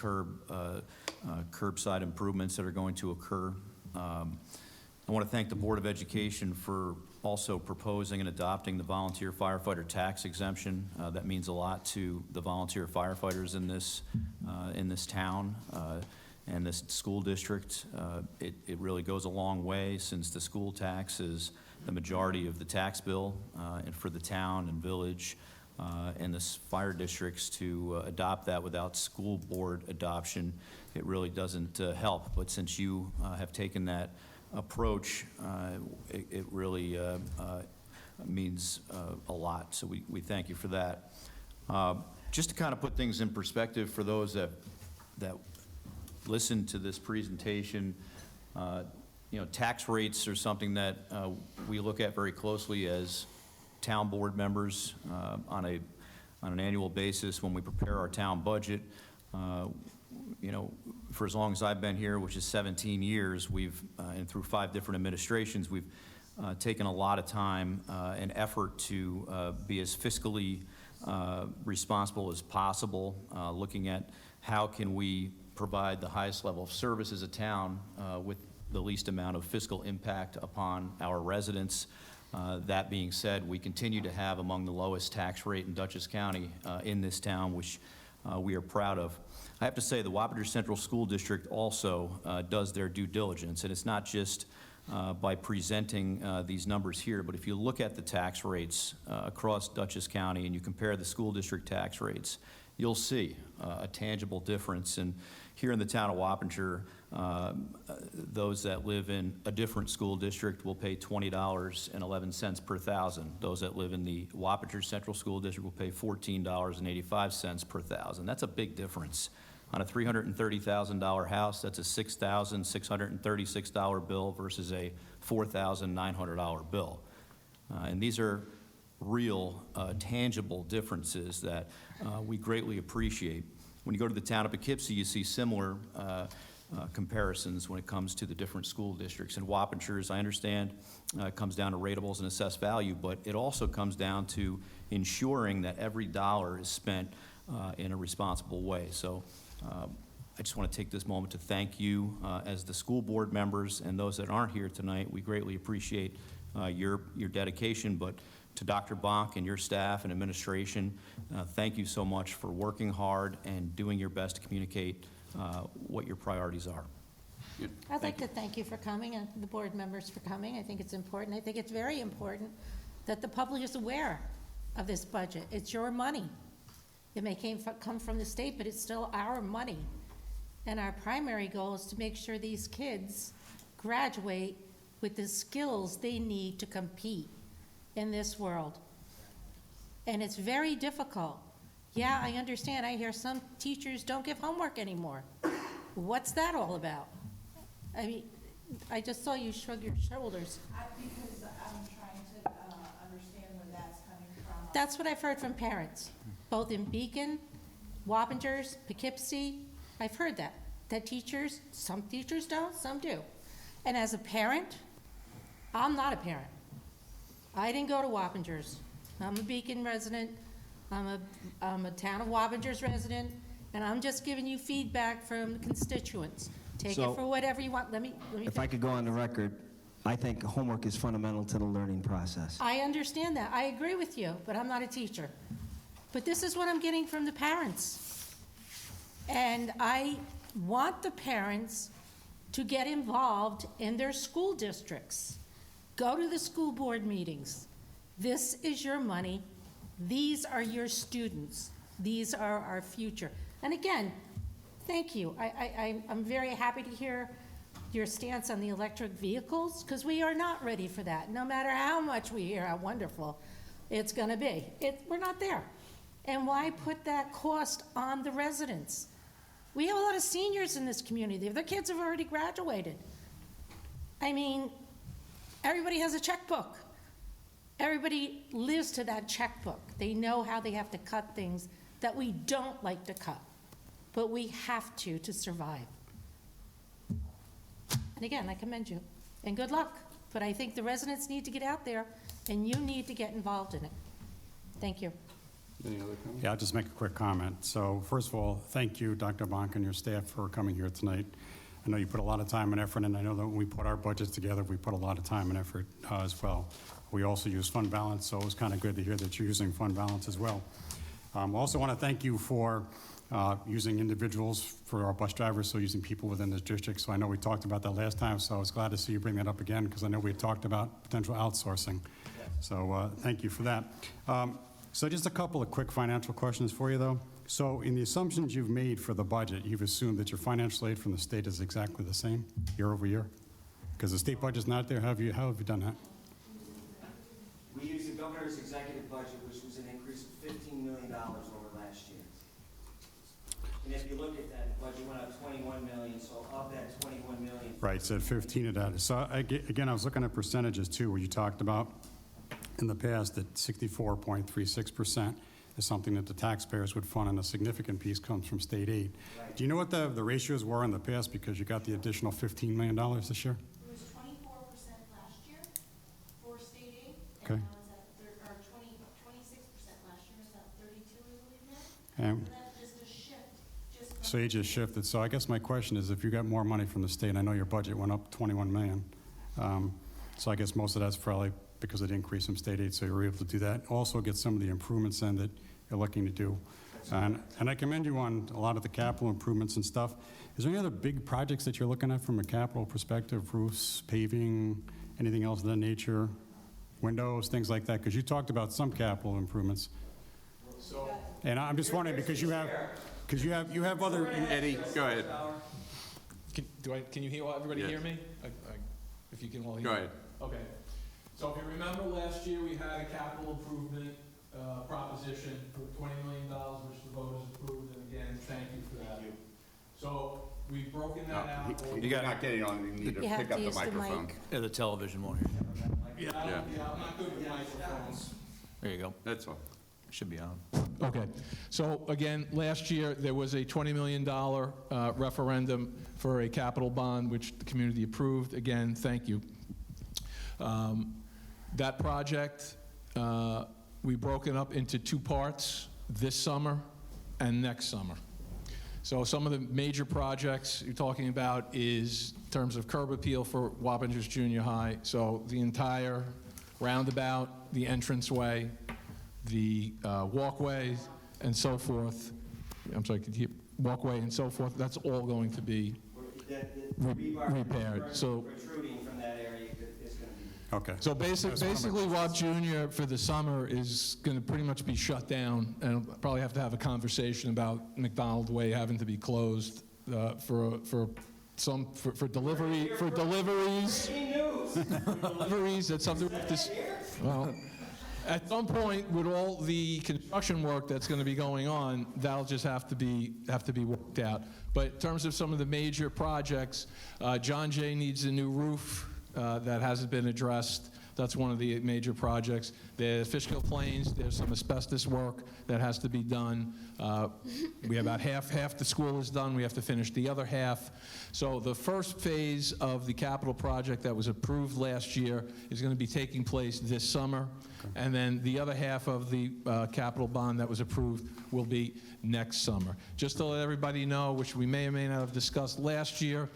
[SPEAKER 7] curbside improvements that are going to occur. I want to thank the Board of Education for also proposing and adopting the volunteer firefighter tax exemption. That means a lot to the volunteer firefighters in this town and this school district. It really goes a long way, since the school tax is the majority of the tax bill, and for the town and village and the fire districts to adopt that without school board adoption, it really doesn't help. But since you have taken that approach, it really means a lot. So we thank you for that. Just to kind of put things in perspective for those that listen to this presentation, you know, tax rates are something that we look at very closely as town board members on an annual basis when we prepare our town budget. You know, for as long as I've been here, which is 17 years, we've, and through 5 different administrations, we've taken a lot of time and effort to be as fiscally responsible as possible, looking at how can we provide the highest level of service as a town with the least amount of fiscal impact upon our residents. That being said, we continue to have among the lowest tax rate in Dutchess County in this town, which we are proud of. I have to say the Wappinger Central School District also does their due diligence, and it's not just by presenting these numbers here, but if you look at the tax rates across Dutchess County and you compare the school district tax rates, you'll see a tangible difference. And here in the town of Wappinger, those that live in a different school district will pay $20.11 per thousand. Those that live in the Wappinger Central School District will pay $14.85 per thousand. That's a big difference. On a $330,000 house, that's a $6,636 bill versus a $4,900 bill. And these are real, tangible differences that we greatly appreciate. When you go to the town of Poughkeepsie, you see similar comparisons when it comes to the different school districts. And Wappinger, as I understand, comes down to ratables and assessed value, but it also comes down to ensuring that every dollar is spent in a responsible way. So I just want to take this moment to thank you as the school board members and those that aren't here tonight. We greatly appreciate your dedication, but to Dr. Bonk and your staff and administration, thank you so much for working hard and doing your best to communicate what your priorities are.
[SPEAKER 1] I'd like to thank you for coming and the board members for coming. I think it's important. I think it's very important that the public is aware of this budget. It's your money. It may come from the state, but it's still our money. And our primary goal is to make sure these kids graduate with the skills they need to compete in this world. And it's very difficult. Yeah, I understand. I hear some teachers don't give homework anymore. What's that all about? I mean, I just saw you shrug your shoulders.
[SPEAKER 8] Because I'm trying to understand where that's coming from.
[SPEAKER 1] That's what I've heard from parents, both in Beacon, Wappingers, Poughkeepsie. I've heard that teachers, some teachers don't, some do. And as a parent, I'm not a parent. I didn't go to Wappingers. I'm a Beacon resident, I'm a Town of Wappingers resident, and I'm just giving you feedback from constituents. Take it
[SPEAKER 5] So-
[SPEAKER 1] for whatever you want. Let me
[SPEAKER 5] If I could go on the record, I think homework is fundamental to the learning process.
[SPEAKER 1] I understand that. I agree with you, but I'm not a teacher. But this is what I'm getting from the parents. And I want the parents to get involved in their school districts. Go to the school board meetings. This is your money. These are your students. These are our future. And again, thank you. I'm very happy to hear your stance on the electric vehicles, because we are not ready for that. No matter how much we hear how wonderful it's going to be, we're not there. And why put that cost on the residents? We have a lot of seniors in this community. Their kids have already graduated. I mean, everybody has a checkbook. Everybody lives to that checkbook. They know how they have to cut things that we don't like to cut, but we have to survive. And again, I commend you, and good luck. But I think the residents need to get out there, and you need to get involved in it. Thank you.
[SPEAKER 3] Any other comments?
[SPEAKER 2] Yeah, I'll just make a quick comment. So first of all, thank you, Dr. Bonk, and your staff for coming here tonight. I know you put a lot of time and effort, and I know that when we put our budgets together, we put a lot of time and effort as well. We also use fund balance, so it was kind of good to hear that you're using fund balance as well. Also want to thank you for using individuals for our bus drivers, so using people within this district. So I know we talked about that last time, so I was glad to see you bring that up again, because I know we had talked about potential outsourcing. So thank you for that. So just a couple of quick financial questions for you, though. So in the assumptions you've made for the budget, you've assumed that your financial aid from the state is exactly the same year over year? Because the state budget's not there. How have you done that?
[SPEAKER 5] We used the governor's executive budget, which was an increase of $15 million over last year. And if you look at that, the budget went up $21 million, so of that $21 million...
[SPEAKER 2] Right, said 15 of that. So again, I was looking at percentages too, where you talked about in the past that 64.36% is something that the taxpayers would fund, and a significant piece comes from state aid.
[SPEAKER 5] Right.
[SPEAKER 2] Do you know what the ratios were in the past, because you got the additional $15 million this year?
[SPEAKER 8] It was 24% last year for state aid.
[SPEAKER 2] Okay.
[SPEAKER 8] And now it's at, 26% last year, it's at 32, I believe now.
[SPEAKER 2] And
[SPEAKER 8] So that's just a shift,
[SPEAKER 2] so you just shifted. So I guess my question is, if you got more money from the state, I know your budget went up 21 million. So I guess most of that's probably because of the increase in state aid, so you were able to do that. Also get some of the improvements in that you're looking to do. And I commend you on a lot of the capital improvements and stuff. Is there any other big projects that you're looking at from a capital perspective, roofs, paving, anything else of that nature, windows, things like that? Because you talked about some capital improvements. And I'm just wondering, because you have other,
[SPEAKER 3] Eddie, go ahead.
[SPEAKER 9] Can you hear, everybody
[SPEAKER 3] Yes.
[SPEAKER 9] hear me? If you can all hear
[SPEAKER 3] Go
[SPEAKER 9] me.
[SPEAKER 3] ahead.
[SPEAKER 9] Okay. So if you remember last year, we had a capital improvement proposition for $20 million, which the voters approved, and again, thank you for that. So we've broken that out.
[SPEAKER 3] You're not getting on, you need to
[SPEAKER 1] You have
[SPEAKER 3] pick
[SPEAKER 1] to
[SPEAKER 3] up the
[SPEAKER 1] use the
[SPEAKER 3] microphone.
[SPEAKER 1] mic.
[SPEAKER 7] Yeah, the television won't hear you.
[SPEAKER 9] Yeah, I'm not good with microphones.
[SPEAKER 7] There you go.
[SPEAKER 3] That's all.
[SPEAKER 7] Should be on.
[SPEAKER 9] Okay. So again, last year, there was a $20 million referendum for a capital bond, which the community approved. Again, thank you. That project, we broke it up into two parts, this summer and next summer. So some of the major projects you're talking about is in terms of curb appeal for Wappingers Junior High. So the entire roundabout, the entranceway, the walkway, and so forth. I'm sorry, could you, walkway and so forth, that's all going to be repaired. So
[SPEAKER 5] Protruding from that area is going to be...
[SPEAKER 2] okay.
[SPEAKER 9] So basically, Watt Junior for the summer is going to pretty much be shut down, and we'll probably have to have a conversation about McDonald Way having to be closed for deliveries. Deliveries. That's something. Well, At some point, with all the construction work that's going to be going on, that'll just have to be worked out. But in terms of some of the major projects, John Jay needs a new roof that hasn't been addressed. That's one of the major projects. The Fishkill Plains, there's some asbestos work that has to be done. We have about half the school is done. We have to finish the other half. So the first phase of the capital project that was approved last year is going to be taking place this summer. And then the other half of the capital bond that was approved will be next summer. Just to let everybody know, which we may or may not have discussed last year,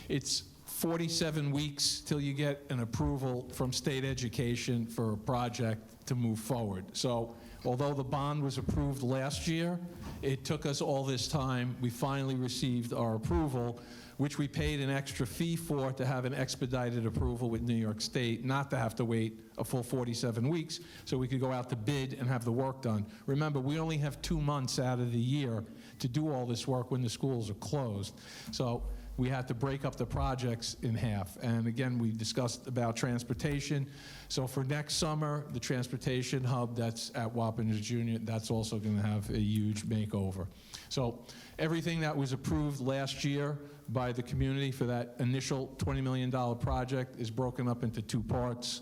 [SPEAKER 9] it's 47 weeks till you get an approval from state education for a project to move forward. So although the bond was approved last year, it took us all this time. We finally received our approval, which we paid an extra fee for to have an expedited approval with New York State, not to have to wait a full 47 weeks so we could go out to bid and have the work done. Remember, we only have 2 months out of the year to do all this work when the schools are closed. So we had to break up the projects in half. And again, we discussed about transportation. So for next summer, the transportation hub that's at Wappingers Junior, that's also going to have a huge makeover. So everything that was approved last year by the community for that initial $20 million project is broken up into 2 parts,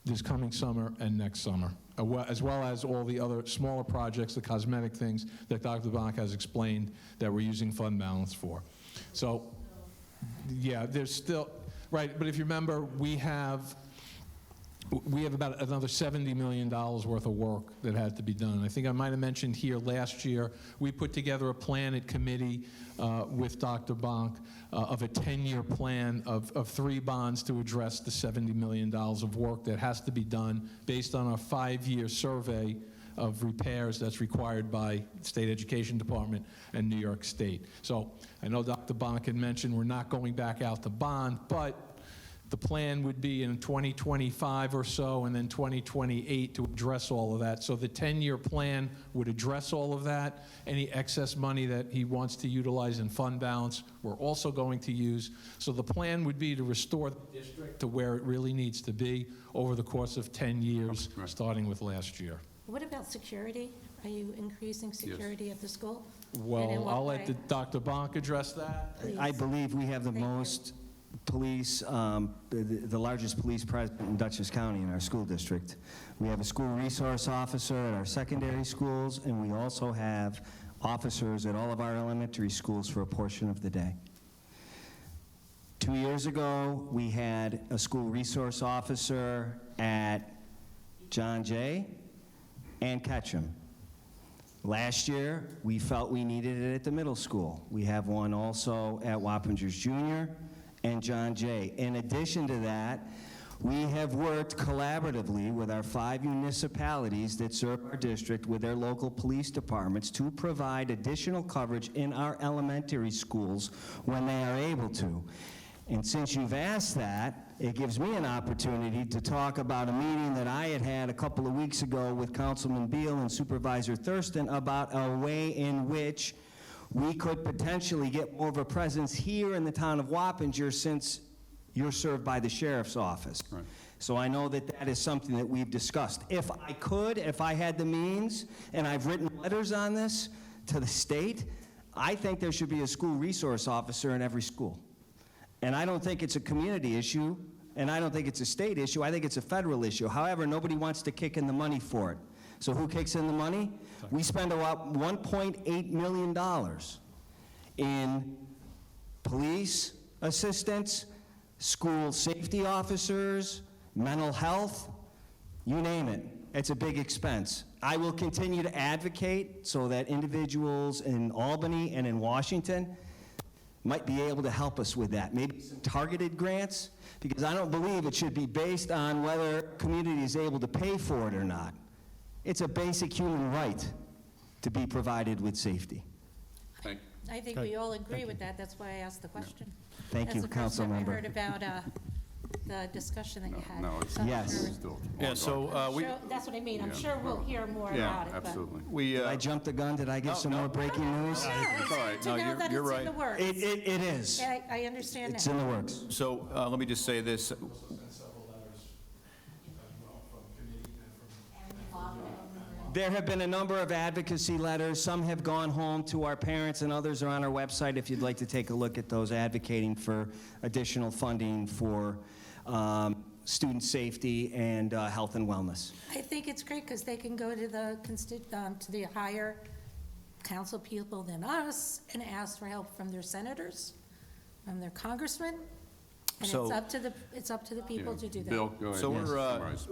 [SPEAKER 9] this coming summer and next summer, as well as all the other smaller projects, the cosmetic things that Dr. Bonk has explained that we're using fund balance for. So, yeah, there's still, right, but if you remember, we have about another $70 million worth of work that had to be done. I think I might have mentioned here last year, we put together a plan at committee with Dr. Bonk of a 10-year plan of 3 bonds to address the $70 million of work that has to be done based on our 5-year survey of repairs that's required by State Education Department and New York State. So I know Dr. Bonk had mentioned we're not going back out to bond, but the plan would be in 2025 or so, and then 2028 to address all of that. So the 10-year plan would address all of that. Any excess money that he wants to utilize in fund balance, we're also going to use. So the plan would be to restore the district to where it really needs to be over the course of 10 years, starting with last year.
[SPEAKER 1] What about security? Are you increasing security at the school? And in
[SPEAKER 9] Well,
[SPEAKER 1] what
[SPEAKER 9] I'll
[SPEAKER 1] way?
[SPEAKER 9] let Dr. Bonk address that.
[SPEAKER 5] I believe we have the
[SPEAKER 1] Thank you.
[SPEAKER 5] most police, the largest police presence in Dutchess County in our school district. We have a school resource officer at our secondary schools, and we also have officers at all of our elementary schools for a portion of the day. 2 years ago, we had a school resource officer at John Jay and Ketchum. Last year, we felt we needed it at the middle school. We have one also at Wappingers Junior and John Jay. In addition to that, we have worked collaboratively with our 5 municipalities that serve our district with their local police departments to provide additional coverage in our elementary schools when they are able to. And since you've asked that, it gives me an opportunity to talk about a meeting that I had a couple of weeks ago with Councilman Beal and Supervisor Thurston about a way in which we could potentially get more of a presence here in the town of Wappinger, since you're served by the sheriff's office.
[SPEAKER 2] Right.
[SPEAKER 5] So I know that that is something that we've discussed. If I had the means, and I've written letters on this to the state, I think there should be a school resource officer in every school. And I don't think it's a community issue, and I don't think it's a state issue. I think it's a federal issue. However, nobody wants to kick in the money for it. So who kicks in the money? We spend about $1.8 million in police assistants, school safety officers, mental health, you name it. It's a big expense. I will continue to advocate so that individuals in Albany and in Washington might be able to help us with that. Maybe some targeted grants, because I don't believe it should be based on whether community is able to pay for it or not. It's a basic human right to be provided with safety.
[SPEAKER 3] Thank
[SPEAKER 1] I think we all agree with that. That's why I asked the question.
[SPEAKER 5] Thank you,
[SPEAKER 1] That's the first time I
[SPEAKER 5] Councilmember.
[SPEAKER 1] heard about the discussion that you had.
[SPEAKER 3] No, it's
[SPEAKER 1] So I'm
[SPEAKER 5] Yes.
[SPEAKER 1] sure-
[SPEAKER 3] still
[SPEAKER 7] Yeah, so
[SPEAKER 1] I'm
[SPEAKER 7] we,
[SPEAKER 1] sure- That's what I mean. I'm
[SPEAKER 3] Yeah.
[SPEAKER 1] sure we'll hear more
[SPEAKER 3] Yeah,
[SPEAKER 1] about it. but-
[SPEAKER 3] absolutely.
[SPEAKER 5] Did I jump the gun? Did I give some more breaking news?
[SPEAKER 1] No, it's
[SPEAKER 3] all right.
[SPEAKER 1] good to
[SPEAKER 7] No,
[SPEAKER 1] know
[SPEAKER 7] you're-
[SPEAKER 1] that
[SPEAKER 7] you're
[SPEAKER 1] it's in
[SPEAKER 7] right.
[SPEAKER 1] the works.
[SPEAKER 5] It is.
[SPEAKER 1] Yeah, I understand
[SPEAKER 5] It's
[SPEAKER 1] that.
[SPEAKER 5] in the works.
[SPEAKER 7] so let me just say this.
[SPEAKER 5] There have been a number of advocacy letters. Some have gone home to our parents, and others are on our website if you'd like to take a look at those, advocating for additional funding for student safety and health and wellness.
[SPEAKER 1] I think it's great because they can go to the higher council people than us and ask for help from their senators, from their congressmen. And
[SPEAKER 7] So-
[SPEAKER 1] it's up to the people to do that.
[SPEAKER 3] Bill, go ahead.
[SPEAKER 7] So
[SPEAKER 3] Summarize.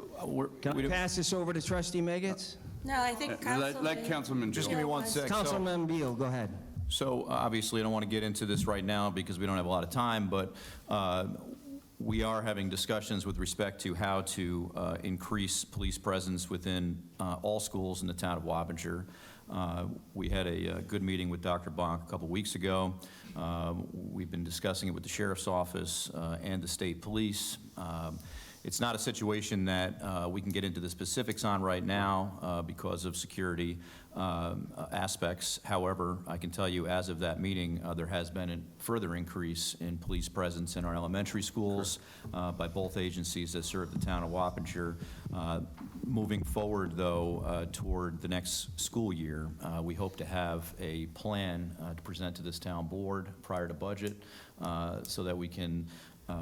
[SPEAKER 5] Can I pass this over to Trustee Meggetts?
[SPEAKER 1] No, I think
[SPEAKER 3] Let Councilman
[SPEAKER 7] Just
[SPEAKER 3] Bill.
[SPEAKER 7] give me one sec.
[SPEAKER 5] Councilman Beal, go ahead.
[SPEAKER 7] So obviously, I don't want to get into this right now because we don't have a lot of time, but we are having discussions with respect to how to increase police presence within all schools in the town of Wappinger. We had a good meeting with Dr. Bonk a couple weeks ago. We've been discussing it with the sheriff's office and the state police. It's not a situation that we can get into the specifics on right now because of security aspects. However, I can tell you as of that meeting, there has been a further increase in police presence in our elementary schools by both agencies that serve the town of Wappinger. Moving forward, though, toward the next school year, we hope to have a plan to present to this town board prior to budget so that we can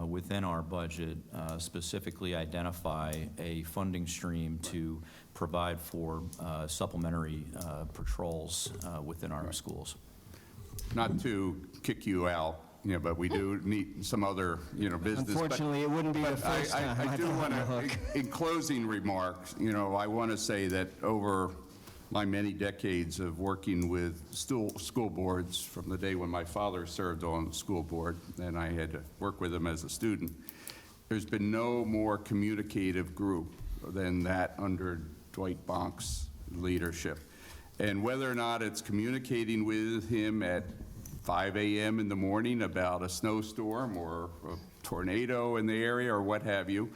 [SPEAKER 7] within our budget, specifically identify a funding stream to provide for supplementary patrols within our schools.
[SPEAKER 3] Not to kick you out, but we do need some other, business. But-
[SPEAKER 5] Unfortunately, it wouldn't be the first time
[SPEAKER 3] I
[SPEAKER 5] I've
[SPEAKER 3] do
[SPEAKER 5] been on
[SPEAKER 3] want
[SPEAKER 5] the hook.
[SPEAKER 3] to, in closing remarks, I want to say that over my many decades of working with school boards, from the day when my father served on the school board and I had to work with him as a student, there's been no more communicative group than that under Dwight Bonk's leadership. And whether or not it's communicating with him at 5 a.m. in the morning about a snowstorm or a tornado in the area or what have you,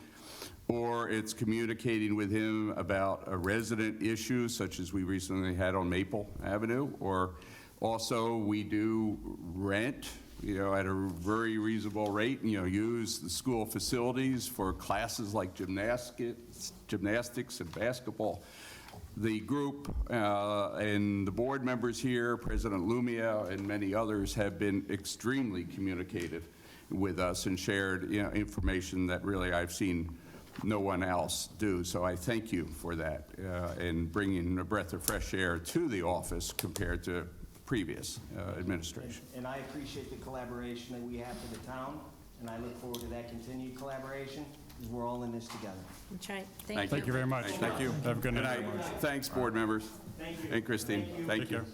[SPEAKER 3] or it's communicating with him about a resident issue such as we recently had on Maple Avenue, or also we do rent, at a very reasonable rate, use the school facilities for classes like gymnastics and basketball. The group and the board members here, President Lumia and many others, have been extremely communicative with us and shared information that really I've seen no one else do. So I thank you for that and bringing a breath of fresh air to the office compared to previous administration.
[SPEAKER 5] And I appreciate the collaboration that we have for the town, and I look forward to that continued collaboration, because we're all in this together.
[SPEAKER 1] That's right.
[SPEAKER 2] Thank you very much.
[SPEAKER 3] Thank you.
[SPEAKER 2] Have a good night.
[SPEAKER 3] Thanks, board members.
[SPEAKER 5] Thank you.
[SPEAKER 3] And Christine. Thank
[SPEAKER 2] Take
[SPEAKER 3] you.
[SPEAKER 2] care.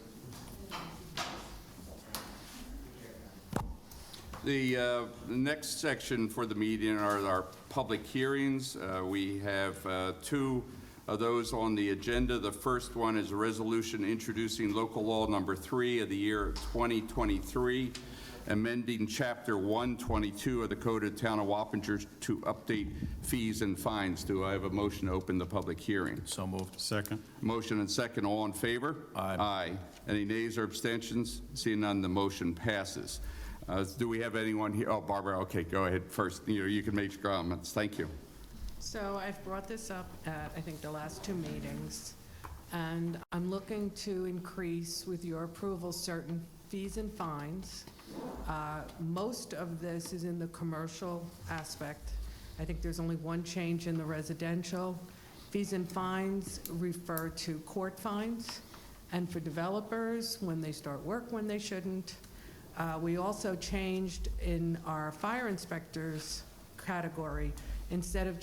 [SPEAKER 3] The next section for the meeting are our public hearings. We have two of those on the agenda. The first one is a resolution introducing local law number 3 of the year 2023, amending Chapter 122 of the Code of the Town of Wappinger to update fees and fines. Do I have a motion to open the public hearing?
[SPEAKER 7] So moved.
[SPEAKER 2] Second.
[SPEAKER 3] Motion and second, all in favor?
[SPEAKER 7] Aye.
[SPEAKER 3] Aye. Any nays or abstentions? Seeing none, the motion passes. Do we have anyone here? Oh, Barbara, okay, go ahead first. You can make your comments. Thank you.
[SPEAKER 10] So I've brought this up at, I think, the last 2 meetings, and I'm looking to increase, with your approval, certain fees and fines. Most of this is in the commercial aspect. I think there's only one change in the residential. Fees and fines refer to court fines, and for developers, when they start work when they shouldn't. We also changed in our fire inspectors category. Instead of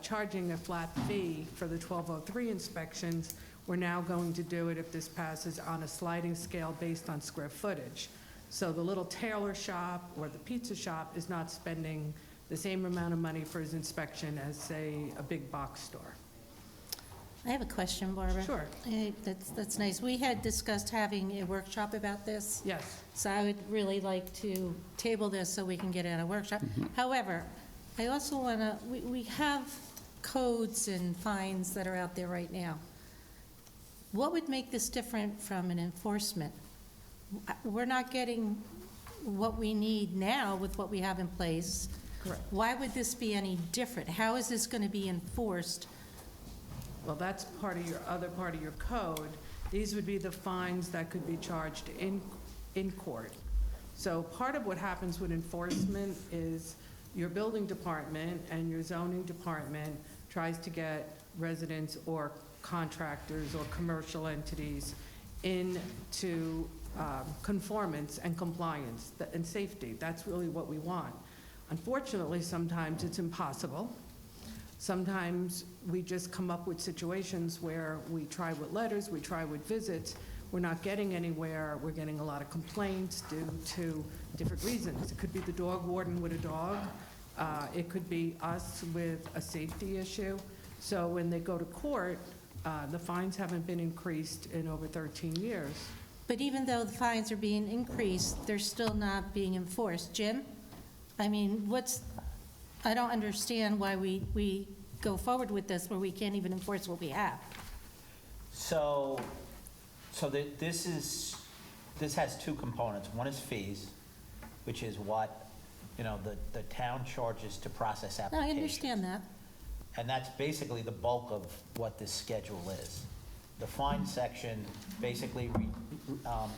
[SPEAKER 10] charging a flat fee for the 1203 inspections, we're now going to do it, if this passes, on a sliding scale based on square footage. So the little tailor shop or the pizza shop is not spending the same amount of money for his inspection as, say, a big box store.
[SPEAKER 1] I have a question, Barbara.
[SPEAKER 10] Sure.
[SPEAKER 1] That's nice. We had discussed having a workshop about this.
[SPEAKER 10] Yes.
[SPEAKER 1] So I would really like to table this so we can get it in a workshop. However, I also want to, we have codes and fines that are out there right now. What would make this different from an enforcement? We're not getting what we need now with what we have in place.
[SPEAKER 10] Correct.
[SPEAKER 1] Why would this be any different? How is this going to be enforced
[SPEAKER 10] Well, that's other part of your code. These would be the fines that could be charged in court. So part of what happens with enforcement is your building department and your zoning department tries to get residents or contractors or commercial entities into conformance and compliance and safety. That's really what we want. Unfortunately, sometimes it's impossible. Sometimes we just come up with situations where we try with letters, we try with visits, we're not getting anywhere, we're getting a lot of complaints due to different reasons. It could be the dog warden with a dog, it could be us with a safety issue. So when they go to court, the fines haven't been increased in over 13 years.
[SPEAKER 1] But even though the fines are being increased, they're still not being enforced. Jim? I mean, I don't understand why we go forward with this where we can't even enforce what we have.
[SPEAKER 11] So this has two components. One is fees, which is what, the town charges to process
[SPEAKER 1] No,
[SPEAKER 11] applications.
[SPEAKER 1] I understand that.
[SPEAKER 11] And that's basically the bulk of what this schedule is. The fine section basically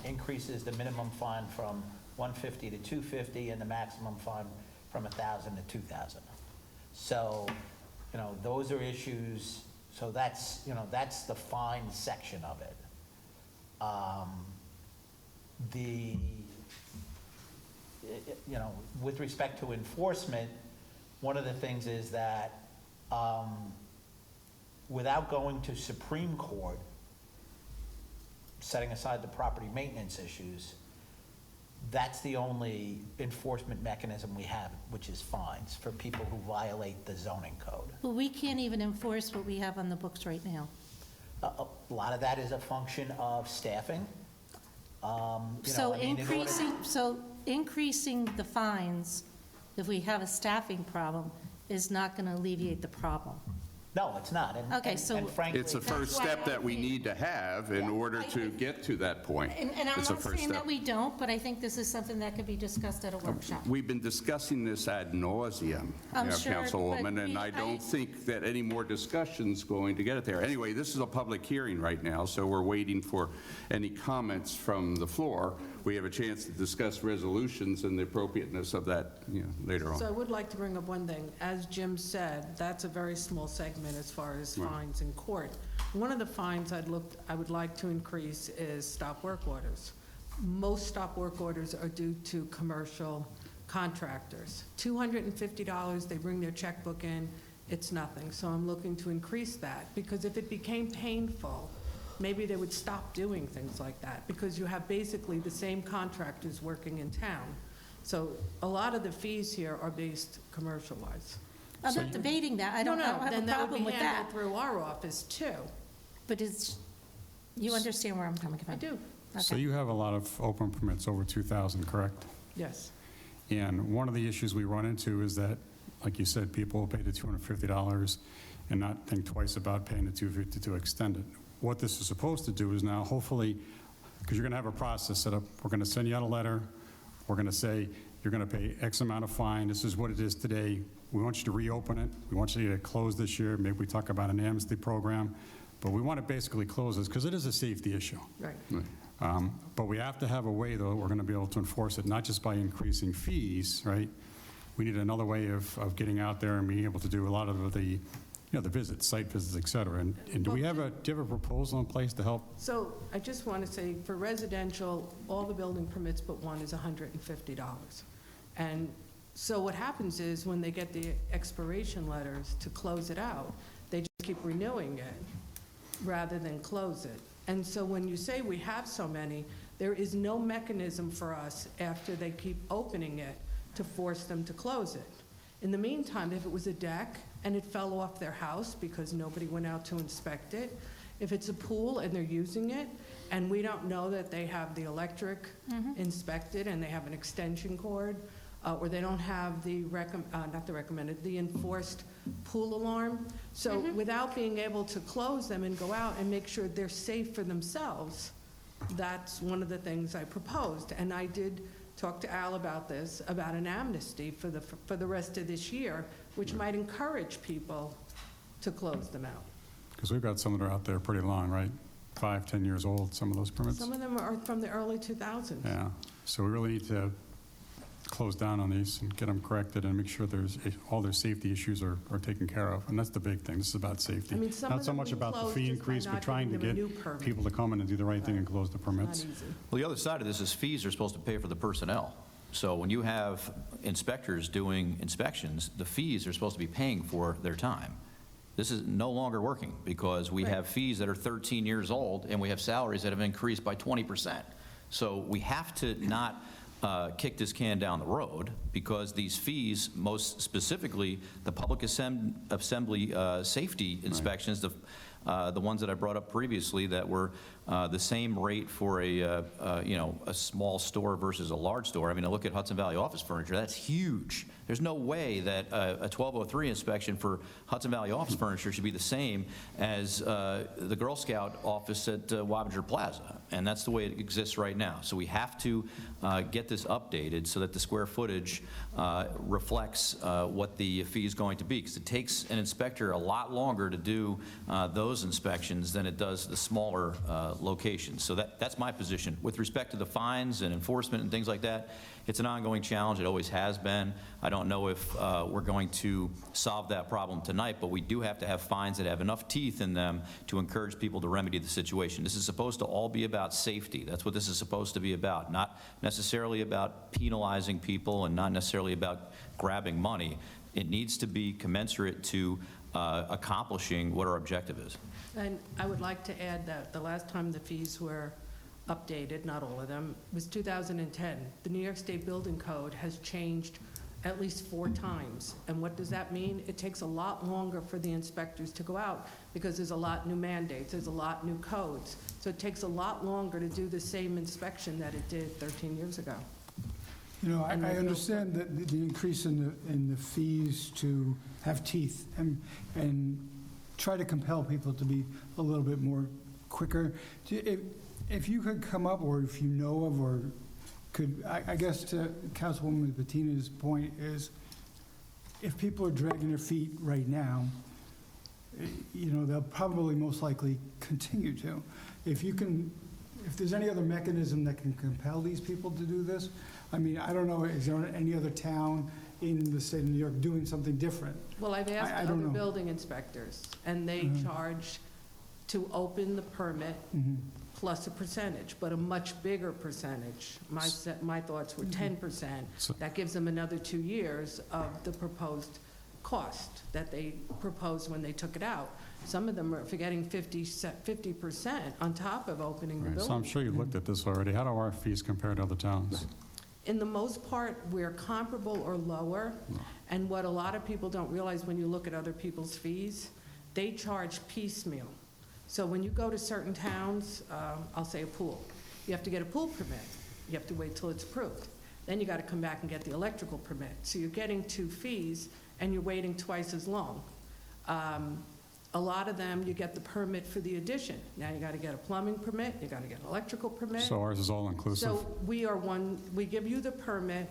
[SPEAKER 11] increases the minimum fine from $150 to $250 and the maximum fine from $1,000 to $2,000. So, those are issues, so that's the fine section of it. With respect to enforcement, one of the things is that without going to Supreme Court, setting aside the property maintenance issues, that's the only enforcement mechanism we have, which is fines for people who violate the zoning code.
[SPEAKER 1] But we can't even enforce what we have on the books right now.
[SPEAKER 11] A lot of that is a function of staffing.
[SPEAKER 1] So increasing the fines, if we have a staffing problem, is not going to alleviate the problem.
[SPEAKER 11] No, it's not.
[SPEAKER 1] Okay, so-
[SPEAKER 11] and frankly,
[SPEAKER 3] It's a first
[SPEAKER 1] That's why
[SPEAKER 3] step that we need to have in order to get to that point.
[SPEAKER 1] And I'm
[SPEAKER 3] It's a
[SPEAKER 1] not
[SPEAKER 3] first
[SPEAKER 1] saying that
[SPEAKER 3] step.
[SPEAKER 1] we don't, but I think this is something that could be discussed at a workshop.
[SPEAKER 3] We've been discussing this ad nauseum,
[SPEAKER 1] I'm sure, but
[SPEAKER 3] Councilwoman, and I don't think that any more discussion's going to get it there. Anyway, this is a public hearing right now, so we're waiting for any comments from the floor. We have a chance to discuss resolutions and the appropriateness of that, later on.
[SPEAKER 10] So I would like to bring up one thing. As Jim said, that's a very small segment as far as fines in court. One of the fines I would like to increase is stop work orders. Most stop work orders are due to commercial contractors. $250, they bring their checkbook in, it's nothing. So I'm looking to increase that, because if it became painful, maybe they would stop doing things like that, because you have basically the same contractors working in town. So a lot of the fees here are based commercial-wise.
[SPEAKER 1] I'm not debating that. I don't have a
[SPEAKER 10] Then that would
[SPEAKER 1] problem
[SPEAKER 10] be
[SPEAKER 1] with that.
[SPEAKER 10] handled through our office, too.
[SPEAKER 1] But you understand where I'm coming from?
[SPEAKER 10] I do,
[SPEAKER 2] So
[SPEAKER 1] Okay.
[SPEAKER 2] you have a lot of open permits over 2,000, correct?
[SPEAKER 10] yes.
[SPEAKER 2] And one of the issues we run into is that, like you said, people will pay the $250 and not think twice about paying the $250 to extend it. What this is supposed to do is now, hopefully, because you're going to have a process set up, we're going to send you out a letter, we're going to say, you're going to pay X amount of fine, this is what it is today, we want you to reopen it, we want you to close this year, maybe we talk about an amnesty program, but we want to basically close this, because it is a safety issue.
[SPEAKER 10] Right.
[SPEAKER 2] But we have to have a way, though, we're going to be able to enforce it, not just by increasing fees, right? We need another way of getting out there and being able to do a lot of the, the visits, site visits, et cetera. And do you have a proposal in place to help?
[SPEAKER 10] So I just want to say, for residential, all the building permits but one is $150. And so what happens is, when they get the expiration letters to close it out, they just keep renewing it rather than close it. And so when you say we have so many, there is no mechanism for us, after they keep opening it, to force them to close it. In the meantime, if it was a deck and it fell off their house because nobody went out to inspect it, if it's a pool and they're using it, and we don't know that they have the electric inspected and they have an extension cord, or they don't have the the enforced pool alarm. So without being able to close them and go out and make sure they're safe for themselves, that's one of the things I proposed. And I did talk to Al about this, about an amnesty for the rest of this year, which might encourage people to close them out.
[SPEAKER 2] Because we've got some that are out there pretty long, right? 5, 10 years old, some of those permits.
[SPEAKER 10] Some of them are from the early 2000s.
[SPEAKER 2] Yeah, so we really need to close down on these and get them corrected and make sure all their safety issues are taken care of. And that's the big thing, this is about safety.
[SPEAKER 10] I mean, some
[SPEAKER 2] Not
[SPEAKER 10] of
[SPEAKER 2] so
[SPEAKER 10] them
[SPEAKER 2] much
[SPEAKER 10] we
[SPEAKER 2] about the
[SPEAKER 10] closed
[SPEAKER 2] fee
[SPEAKER 10] just by
[SPEAKER 2] increase, but
[SPEAKER 10] not
[SPEAKER 2] trying to
[SPEAKER 10] giving them
[SPEAKER 2] get
[SPEAKER 10] a new permit.
[SPEAKER 2] people to come in and do the right thing and close the permits.
[SPEAKER 10] Not easy.
[SPEAKER 7] Well, the other side of this is fees are supposed to pay for the personnel. So when you have inspectors doing inspections, the fees are supposed to be paying for their time. This is no longer working because we have fees that are 13 years old and we have salaries that have increased by 20%. So we have to not kick this can down the road because these fees, most specifically the public assembly safety inspections, the ones that I brought up previously that were the same rate for a small store versus a large store. I mean, I look at Hudson Valley Office Furniture, that's huge. There's no way that a 1203 inspection for Hudson Valley Office Furniture should be the same as the Girl Scout office at Wappinger Plaza, and that's the way it exists right now. So we have to get this updated so that the square footage reflects what the fee is going to be, because it takes an inspector a lot longer to do those inspections than it does the smaller locations. So that's my position. With respect to the fines and enforcement and things like that, it's an ongoing challenge. It always has been. I don't know if we're going to solve that problem tonight, but we do have to have fines that have enough teeth in them to encourage people to remedy the situation. This is supposed to all be about safety. That's what this is supposed to be about, not necessarily about penalizing people and not necessarily about grabbing money. It needs to be commensurate to accomplishing what our objective is.
[SPEAKER 10] And I would like to add that the last time the fees were updated, not all of them, was 2010. The New York State Building Code has changed at least 4 times. And what does that mean? It takes a lot longer for the inspectors to go out because there's a lot new mandates, there's a lot new codes. So it takes a lot longer to do the same inspection that it did 13 years ago.
[SPEAKER 12] You know, I understand that the increase in the fees to have teeth and try to compel people to be a little bit more quicker. If you could come up, or if you know of, or could, I guess to Councilwoman Bettina's point is, if people are dragging their feet right now, you know, they'll probably most likely continue to. If there's any other mechanism that can compel these people to do this, I mean, I don't know, is there any other town in the state of New York doing something different?
[SPEAKER 10] Well, I've asked
[SPEAKER 12] I
[SPEAKER 10] other
[SPEAKER 12] don't know.
[SPEAKER 10] building inspectors, and they charge to open the permit plus a percentage, but a much bigger percentage. My thoughts were 10%. That gives them another 2 years of the proposed cost that they proposed when they took it out. Some of them are forgetting 50% on top of opening the
[SPEAKER 2] Right,
[SPEAKER 10] building.
[SPEAKER 2] so I'm sure you looked at this already. How do our fees compare to other towns?
[SPEAKER 10] In the most part, we're comparable or lower, and what a lot of people don't realize when you look at other people's fees, they charge piecemeal. So when you go to certain towns, I'll say a pool, you have to get a pool permit. You have to wait till it's approved. Then you got to come back and get the electrical permit. So you're getting 2 fees, and you're waiting twice as long. A lot of them, you get the permit for the addition. Now you got to get a plumbing permit, you got to get an electrical permit.
[SPEAKER 2] So ours is all inclusive?
[SPEAKER 10] So we give you the permit,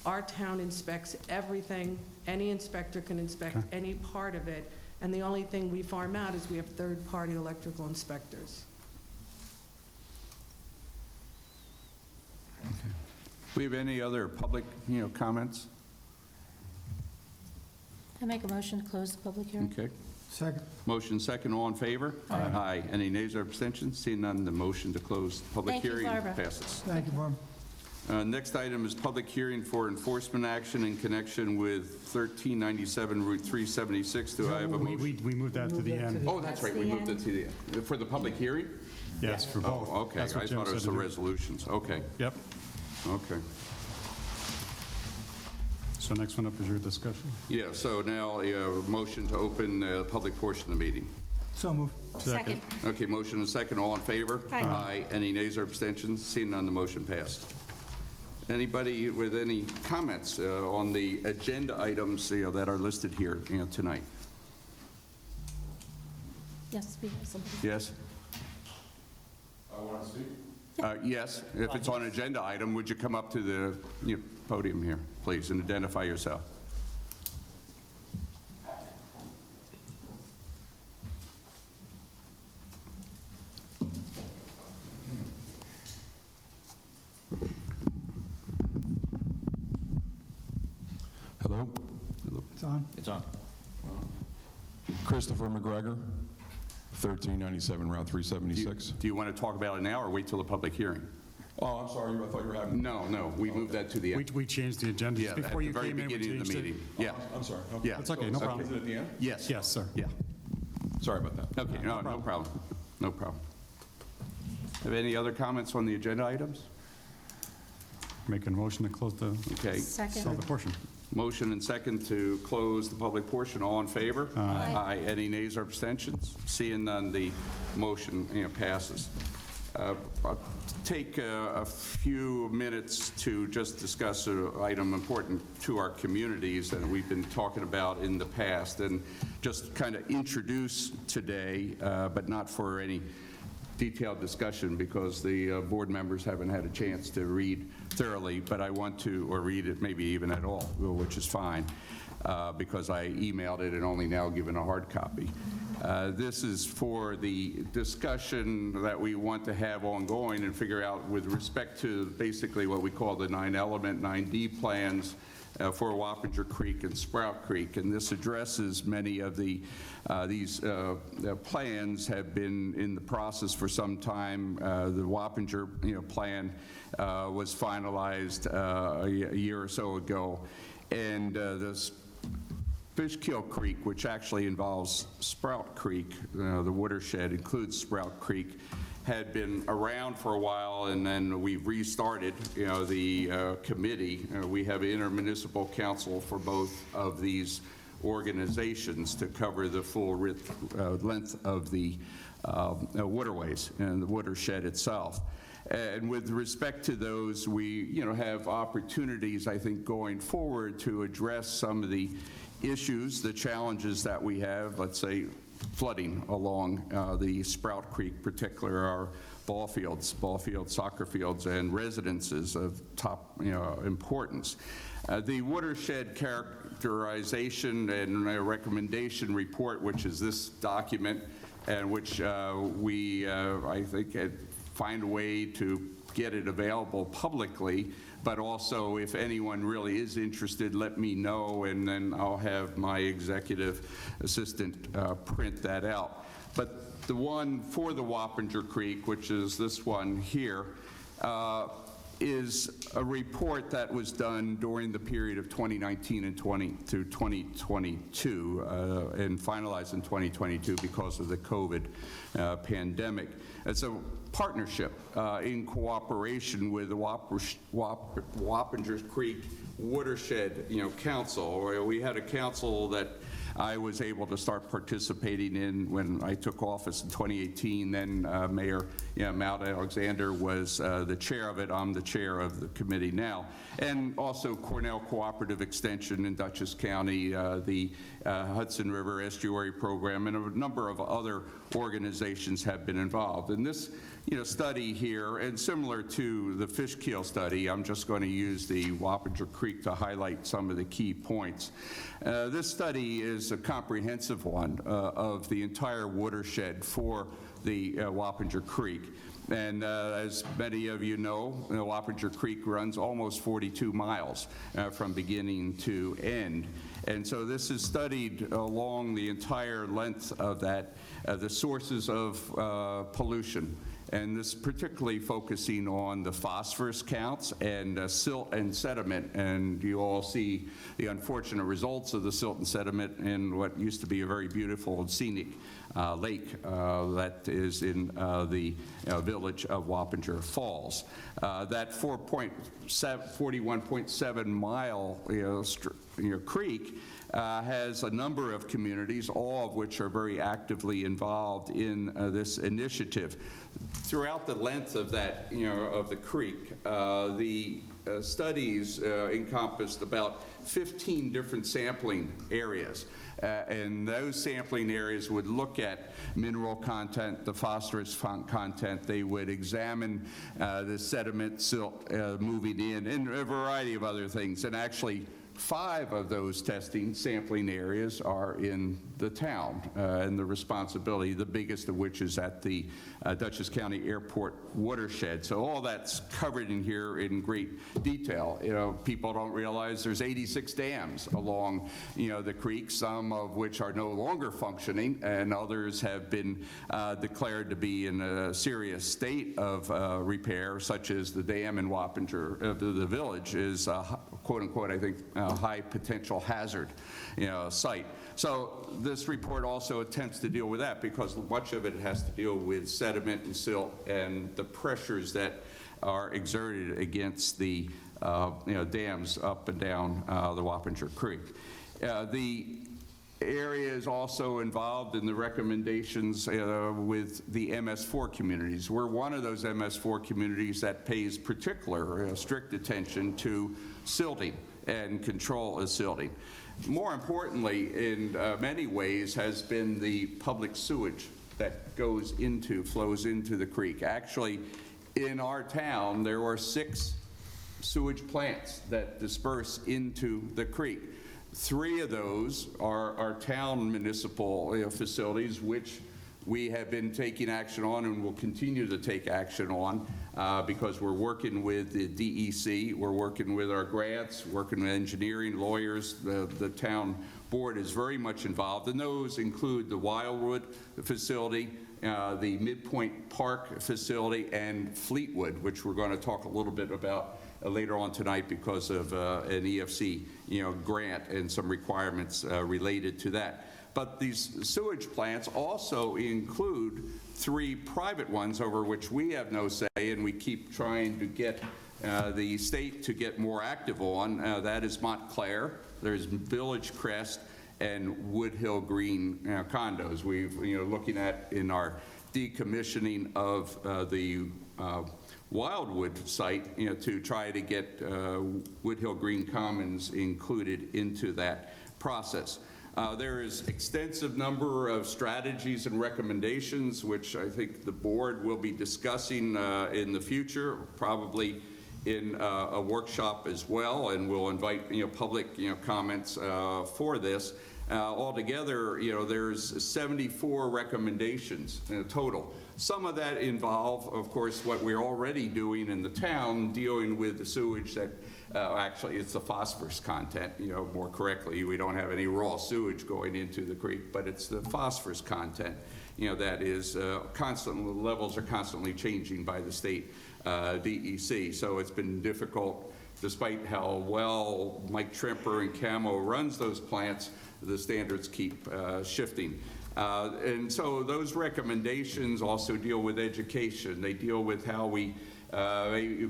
[SPEAKER 10] our town inspects everything, any inspector can inspect any part of it, and the only thing we farm out is we have third-party electrical inspectors.
[SPEAKER 3] We have any other public, comments?
[SPEAKER 1] I make a motion to close the public hearing.
[SPEAKER 3] Okay.
[SPEAKER 12] Second.
[SPEAKER 3] Motion second, all in favor? Aye. Any nays or abstentions? Seeing none, the motion to close the public
[SPEAKER 1] Thank you,
[SPEAKER 3] hearing
[SPEAKER 1] Barbara.
[SPEAKER 3] passes.
[SPEAKER 12] Thank you, Barb.
[SPEAKER 3] Next item is public hearing for enforcement action in connection with 1397 Route 376. Do I have a motion?
[SPEAKER 2] We moved that to the end.
[SPEAKER 3] Oh, that's right, we moved it to the end. For the public hearing?
[SPEAKER 2] Yes, for both.
[SPEAKER 3] Oh, okay, I
[SPEAKER 2] That's what Jim
[SPEAKER 3] thought it was
[SPEAKER 2] said
[SPEAKER 3] the
[SPEAKER 2] to do.
[SPEAKER 3] resolutions. Okay,
[SPEAKER 2] Yep.
[SPEAKER 3] okay.
[SPEAKER 2] So next one up is your discussion.
[SPEAKER 3] Yeah, so now a motion to open the public portion of the meeting.
[SPEAKER 12] So moved.
[SPEAKER 1] Second.
[SPEAKER 3] Okay, motion and second, all in favor?
[SPEAKER 1] Aye.
[SPEAKER 3] Any nays or abstentions? Seeing none, the motion passed. Anybody with any comments on the agenda items that are listed here tonight?
[SPEAKER 1] Yes, we have somebody.
[SPEAKER 3] Yes? I want to speak. Yes, if it's on agenda item, would you come up to the podium here, please, and identify yourself?
[SPEAKER 12] on.
[SPEAKER 7] It's on.
[SPEAKER 13] Christopher McGregor, 1397 Route 376.
[SPEAKER 3] Do you want to talk about it now or wait till the public hearing?
[SPEAKER 13] Oh, I'm sorry, I thought you were having...
[SPEAKER 3] No, we moved that to the end.
[SPEAKER 2] We changed the agenda.
[SPEAKER 3] Yeah,
[SPEAKER 2] Just
[SPEAKER 3] at
[SPEAKER 2] before
[SPEAKER 3] the
[SPEAKER 2] you
[SPEAKER 3] very
[SPEAKER 2] came in, we
[SPEAKER 3] beginning of
[SPEAKER 2] changed
[SPEAKER 3] the
[SPEAKER 2] it.
[SPEAKER 3] meeting. Yeah,
[SPEAKER 13] I'm sorry. Okay.
[SPEAKER 3] Yeah.
[SPEAKER 2] That's okay, no problem.
[SPEAKER 13] Is it at the end?
[SPEAKER 3] yes.
[SPEAKER 2] Yes, sir.
[SPEAKER 3] Yeah,
[SPEAKER 13] Sorry about that.
[SPEAKER 3] okay, no problem. No problem. Have any other comments on the agenda items?
[SPEAKER 2] Make a motion to close the
[SPEAKER 3] Okay.
[SPEAKER 1] Second.
[SPEAKER 2] public portion.
[SPEAKER 3] Motion and second to close the public portion. All in favor?
[SPEAKER 1] Aye.
[SPEAKER 3] Any nays or abstentions? Seeing none, the motion passes. I'll take a few minutes to just discuss an item important to our communities that we've been talking about in the past, and just kind of introduce today, but not for any detailed discussion because the board members haven't had a chance to read thoroughly, but I want to, or read it maybe even at all, which is fine, because I emailed it and only now given a hard copy. This is for the discussion that we want to have ongoing and figure out with respect to basically what we call the 9-element, 9D plans for Wappinger Creek and Sprout Creek. And this addresses many of these plans have been in the process for some time. The Wappinger plan was finalized a year or so ago. And this Fishkill Creek, which actually involves Sprout Creek, the watershed includes Sprout Creek, had been around for a while, and then we restarted, the committee. We have an intermunicipal council for both of these organizations to cover the full length of the waterways and the watershed itself. And with respect to those, we, have opportunities, I think, going forward to address some of the issues, the challenges that we have, let's say, flooding along the Sprout Creek, particularly our ball fields, soccer fields, and residences of top importance. The watershed characterization and recommendation report, which is this document, and which we, I think, find a way to get it available publicly, but also if anyone really is interested, let me know, and then I'll have my executive assistant print that out. But the one for the Wappinger Creek, which is this one here, is a report that was done during the period of 2019 and 2022, and finalized in 2022 because of the COVID pandemic. It's a partnership in cooperation with the Wappinger Creek Watershed Council. We had a council that I was able to start participating in when I took office in 2018. Then Mayor Matt Alexander was the chair of it. I'm the chair of the committee now. And also Cornell Cooperative Extension in Dutchess County, the Hudson River Estuary Program, and a number of other organizations have been involved. And this study here, and similar to the Fishkill study, I'm just going to use the Wappinger Creek to highlight some of the key points. This study is a comprehensive one of the entire watershed for the Wappinger Creek. And as many of you know, Wappinger Creek runs almost 42 miles from beginning to end. And so this is studied along the entire length of that, the sources of pollution. And this particularly focusing on the phosphorus counts and silt and sediment. And you all see the unfortunate results of the silt and sediment in what used to be a very beautiful and scenic lake that is in the village of Wappinger Falls. That 41.7 mile creek has a number of communities, all of which are very actively involved in this initiative. Throughout the length of that, of the creek, the studies encompassed about 15 different sampling areas. And those sampling areas would look at mineral content, the phosphorus content. They would examine the sediment, silt moving in, and a variety of other things, and actually 5 of those testing sampling areas are in the town, and the responsibility, the biggest of which is at the Dutchess County Airport watershed. So all that's covered in here in great detail. You know, people don't realize there's 86 dams along, you know, the creek, some of which are no longer functioning, and others have been declared to be in a serious state of repair, such as the dam in Wappinger, the village is quote unquote, I think, high potential hazard, you know, site. So this report also attempts to deal with that, because much of it has to deal with sediment and silt and the pressures that are exerted against the you know, dams up and down the Wappinger Creek. The area is also involved in the recommendations with the MS4 communities. We're one of those MS4 communities that pays particular strict attention to silting and control of silting. More importantly, in many ways, has been the public sewage that flows into the creek. Actually, in our town, there are 6 sewage plants that disperse into the creek. 3 of those are our town municipal facilities, which we have been taking action on and will continue to take action on because we're working with the DEC, we're working with our grants, working with engineering, lawyers. The town board is very much involved, and those include the Wildwood facility, the Midpoint Park facility, and Fleetwood, which we're going to talk a little bit about later on tonight because of an EFC grant and some requirements related to that. But these sewage plants also include 3 private ones over which we have no say, and we keep trying to get the state to get more active on. That is Montclair, there's Village Crest, and Woodhill Green condos. We've looking at in our decommissioning of the Wildwood site, to try to get Woodhill Green Commons included into that process. There is extensive number of strategies and recommendations, which I think the board will be discussing in the future, probably in a workshop as well, and we'll invite public comments for this. Altogether, there's 74 recommendations in total. Some of that involve, of course, what we're already doing in the town, dealing with the sewage that, actually it's the phosphorus content, more correctly. We don't have any raw sewage going into the creek, but it's the phosphorus content, that is constantly, the levels are constantly changing by the state DEC. So it's been difficult, despite how well Mike Trimper and Camo runs those plants, the standards keep shifting. And so those recommendations also deal with education. They deal with how we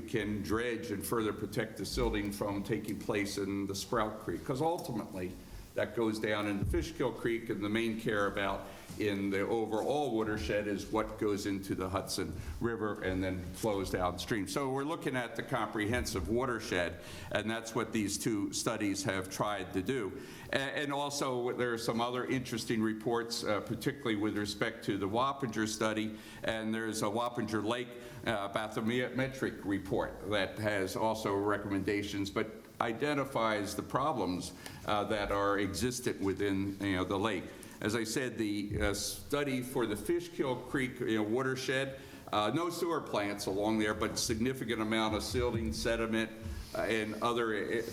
[SPEAKER 3] can dredge and further protect the silting from taking place in the Sprout Creek, because ultimately that goes down into Fishkill Creek, and the main care about in the overall watershed is what goes into the Hudson River and then flows downstream. So we're looking at the comprehensive watershed, and that's what these 2 studies have tried to do. And also there are some other interesting reports, particularly with respect to the Wappinger study, and there's a Wappinger Lake bathymetric report that has also recommendations, but identifies the problems that are existent within the lake. As I said, the study for the Fishkill Creek watershed, no sewer plants along there, but significant amount of silting, sediment, and other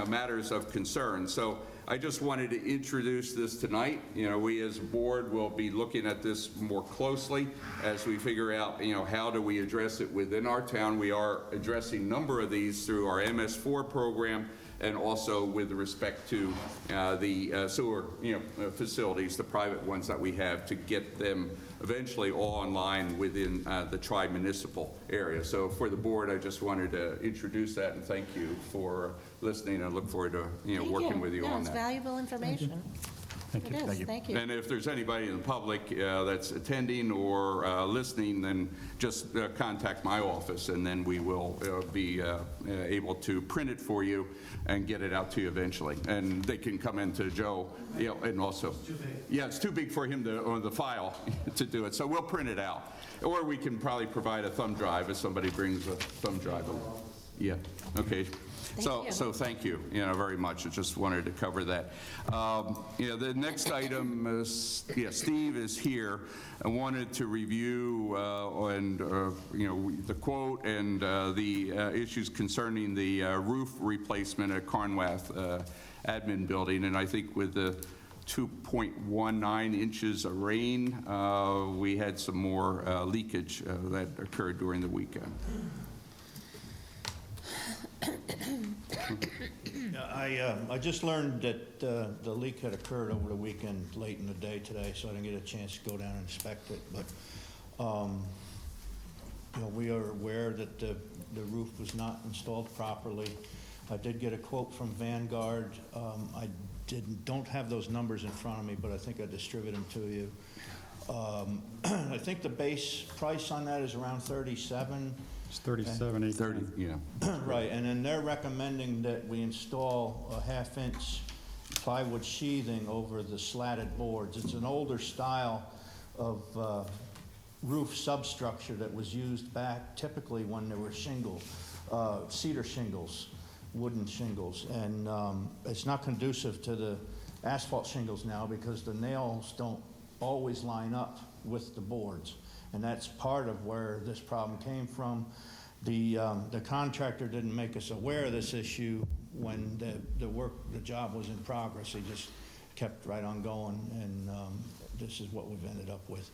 [SPEAKER 3] matters of concern. So I just wanted to introduce this tonight. We as a board will be looking at this more closely as we figure out, how do we address it within our town. We are addressing a number of these through our MS4 program, and also with respect to the sewer facilities, the private ones that we have, to get them eventually all online within the tri-municipal area. So for the board, I just wanted to introduce that and thank you for listening, and look forward to working with you on
[SPEAKER 1] It's
[SPEAKER 3] that.
[SPEAKER 1] valuable information. It is, thank you.
[SPEAKER 3] And if there's anybody in the public that's attending or listening, then just contact my office, and then we will be able to print it for you and get it out to you eventually. And they can come into Joe, and also, yeah, it's too big for him to, or the file, to do it. So we'll print it out, or we can probably provide a thumb drive if somebody brings a thumb drive. Yeah. Okay. So,
[SPEAKER 1] you.
[SPEAKER 3] so thank you, very much. I just wanted to cover that. The next item is, Steve is here. I wanted to review the quote and the issues concerning the roof replacement at Carnwath Admin Building. And I think with the 2.19 inches of rain, we had some more leakage that occurred during the weekend.
[SPEAKER 14] I just learned that the leak had occurred over the weekend, late in the day today, so I didn't get a chance to go down and inspect it. But, we are aware that the roof was not installed properly. I did get a quote from Vanguard. I don't have those numbers in front of me, but I think I distributed them to you. I think the base price on that is around 37.
[SPEAKER 2] It's 37,
[SPEAKER 3] 30, yeah.
[SPEAKER 14] Right, and then they're recommending that we install a half-inch plywood sheathing over the slatted boards. It's an older style of roof substructure that was used back typically when there were shingles, cedar shingles, wooden shingles. And it's not conducive to the asphalt shingles now because the nails don't always line up with the boards. And that's part of where this problem came from. The contractor didn't make us aware of this issue when the job was in progress. He just kept right on going, and this is what we've ended up with.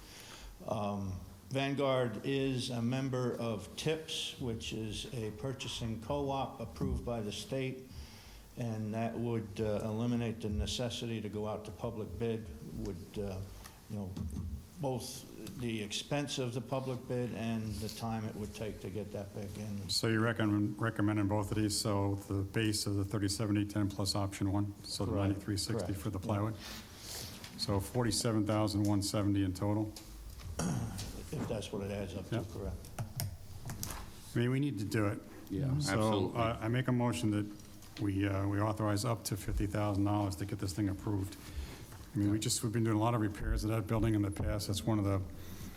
[SPEAKER 14] Vanguard is a member of TIPS, which is a purchasing co-op approved by the state, and that would eliminate the necessity to go out to public bid, would both the expense of the public bid and the time it would take to get that back in.
[SPEAKER 2] So you recommending both of these, so the base of the 37,810 plus option one, so the
[SPEAKER 14] Correct.
[SPEAKER 2] 9360 for the
[SPEAKER 14] Correct.
[SPEAKER 2] plywood? So 47,170 in total?
[SPEAKER 14] If that's what it adds up to,
[SPEAKER 2] Yep.
[SPEAKER 14] correct.
[SPEAKER 2] I mean, we need to do it.
[SPEAKER 3] Yeah,
[SPEAKER 2] So
[SPEAKER 3] absolutely.
[SPEAKER 2] I make a motion that we authorize up to $50,000 to get this thing approved. I mean, we've been doing a lot of repairs to that building in the past. That's one of the,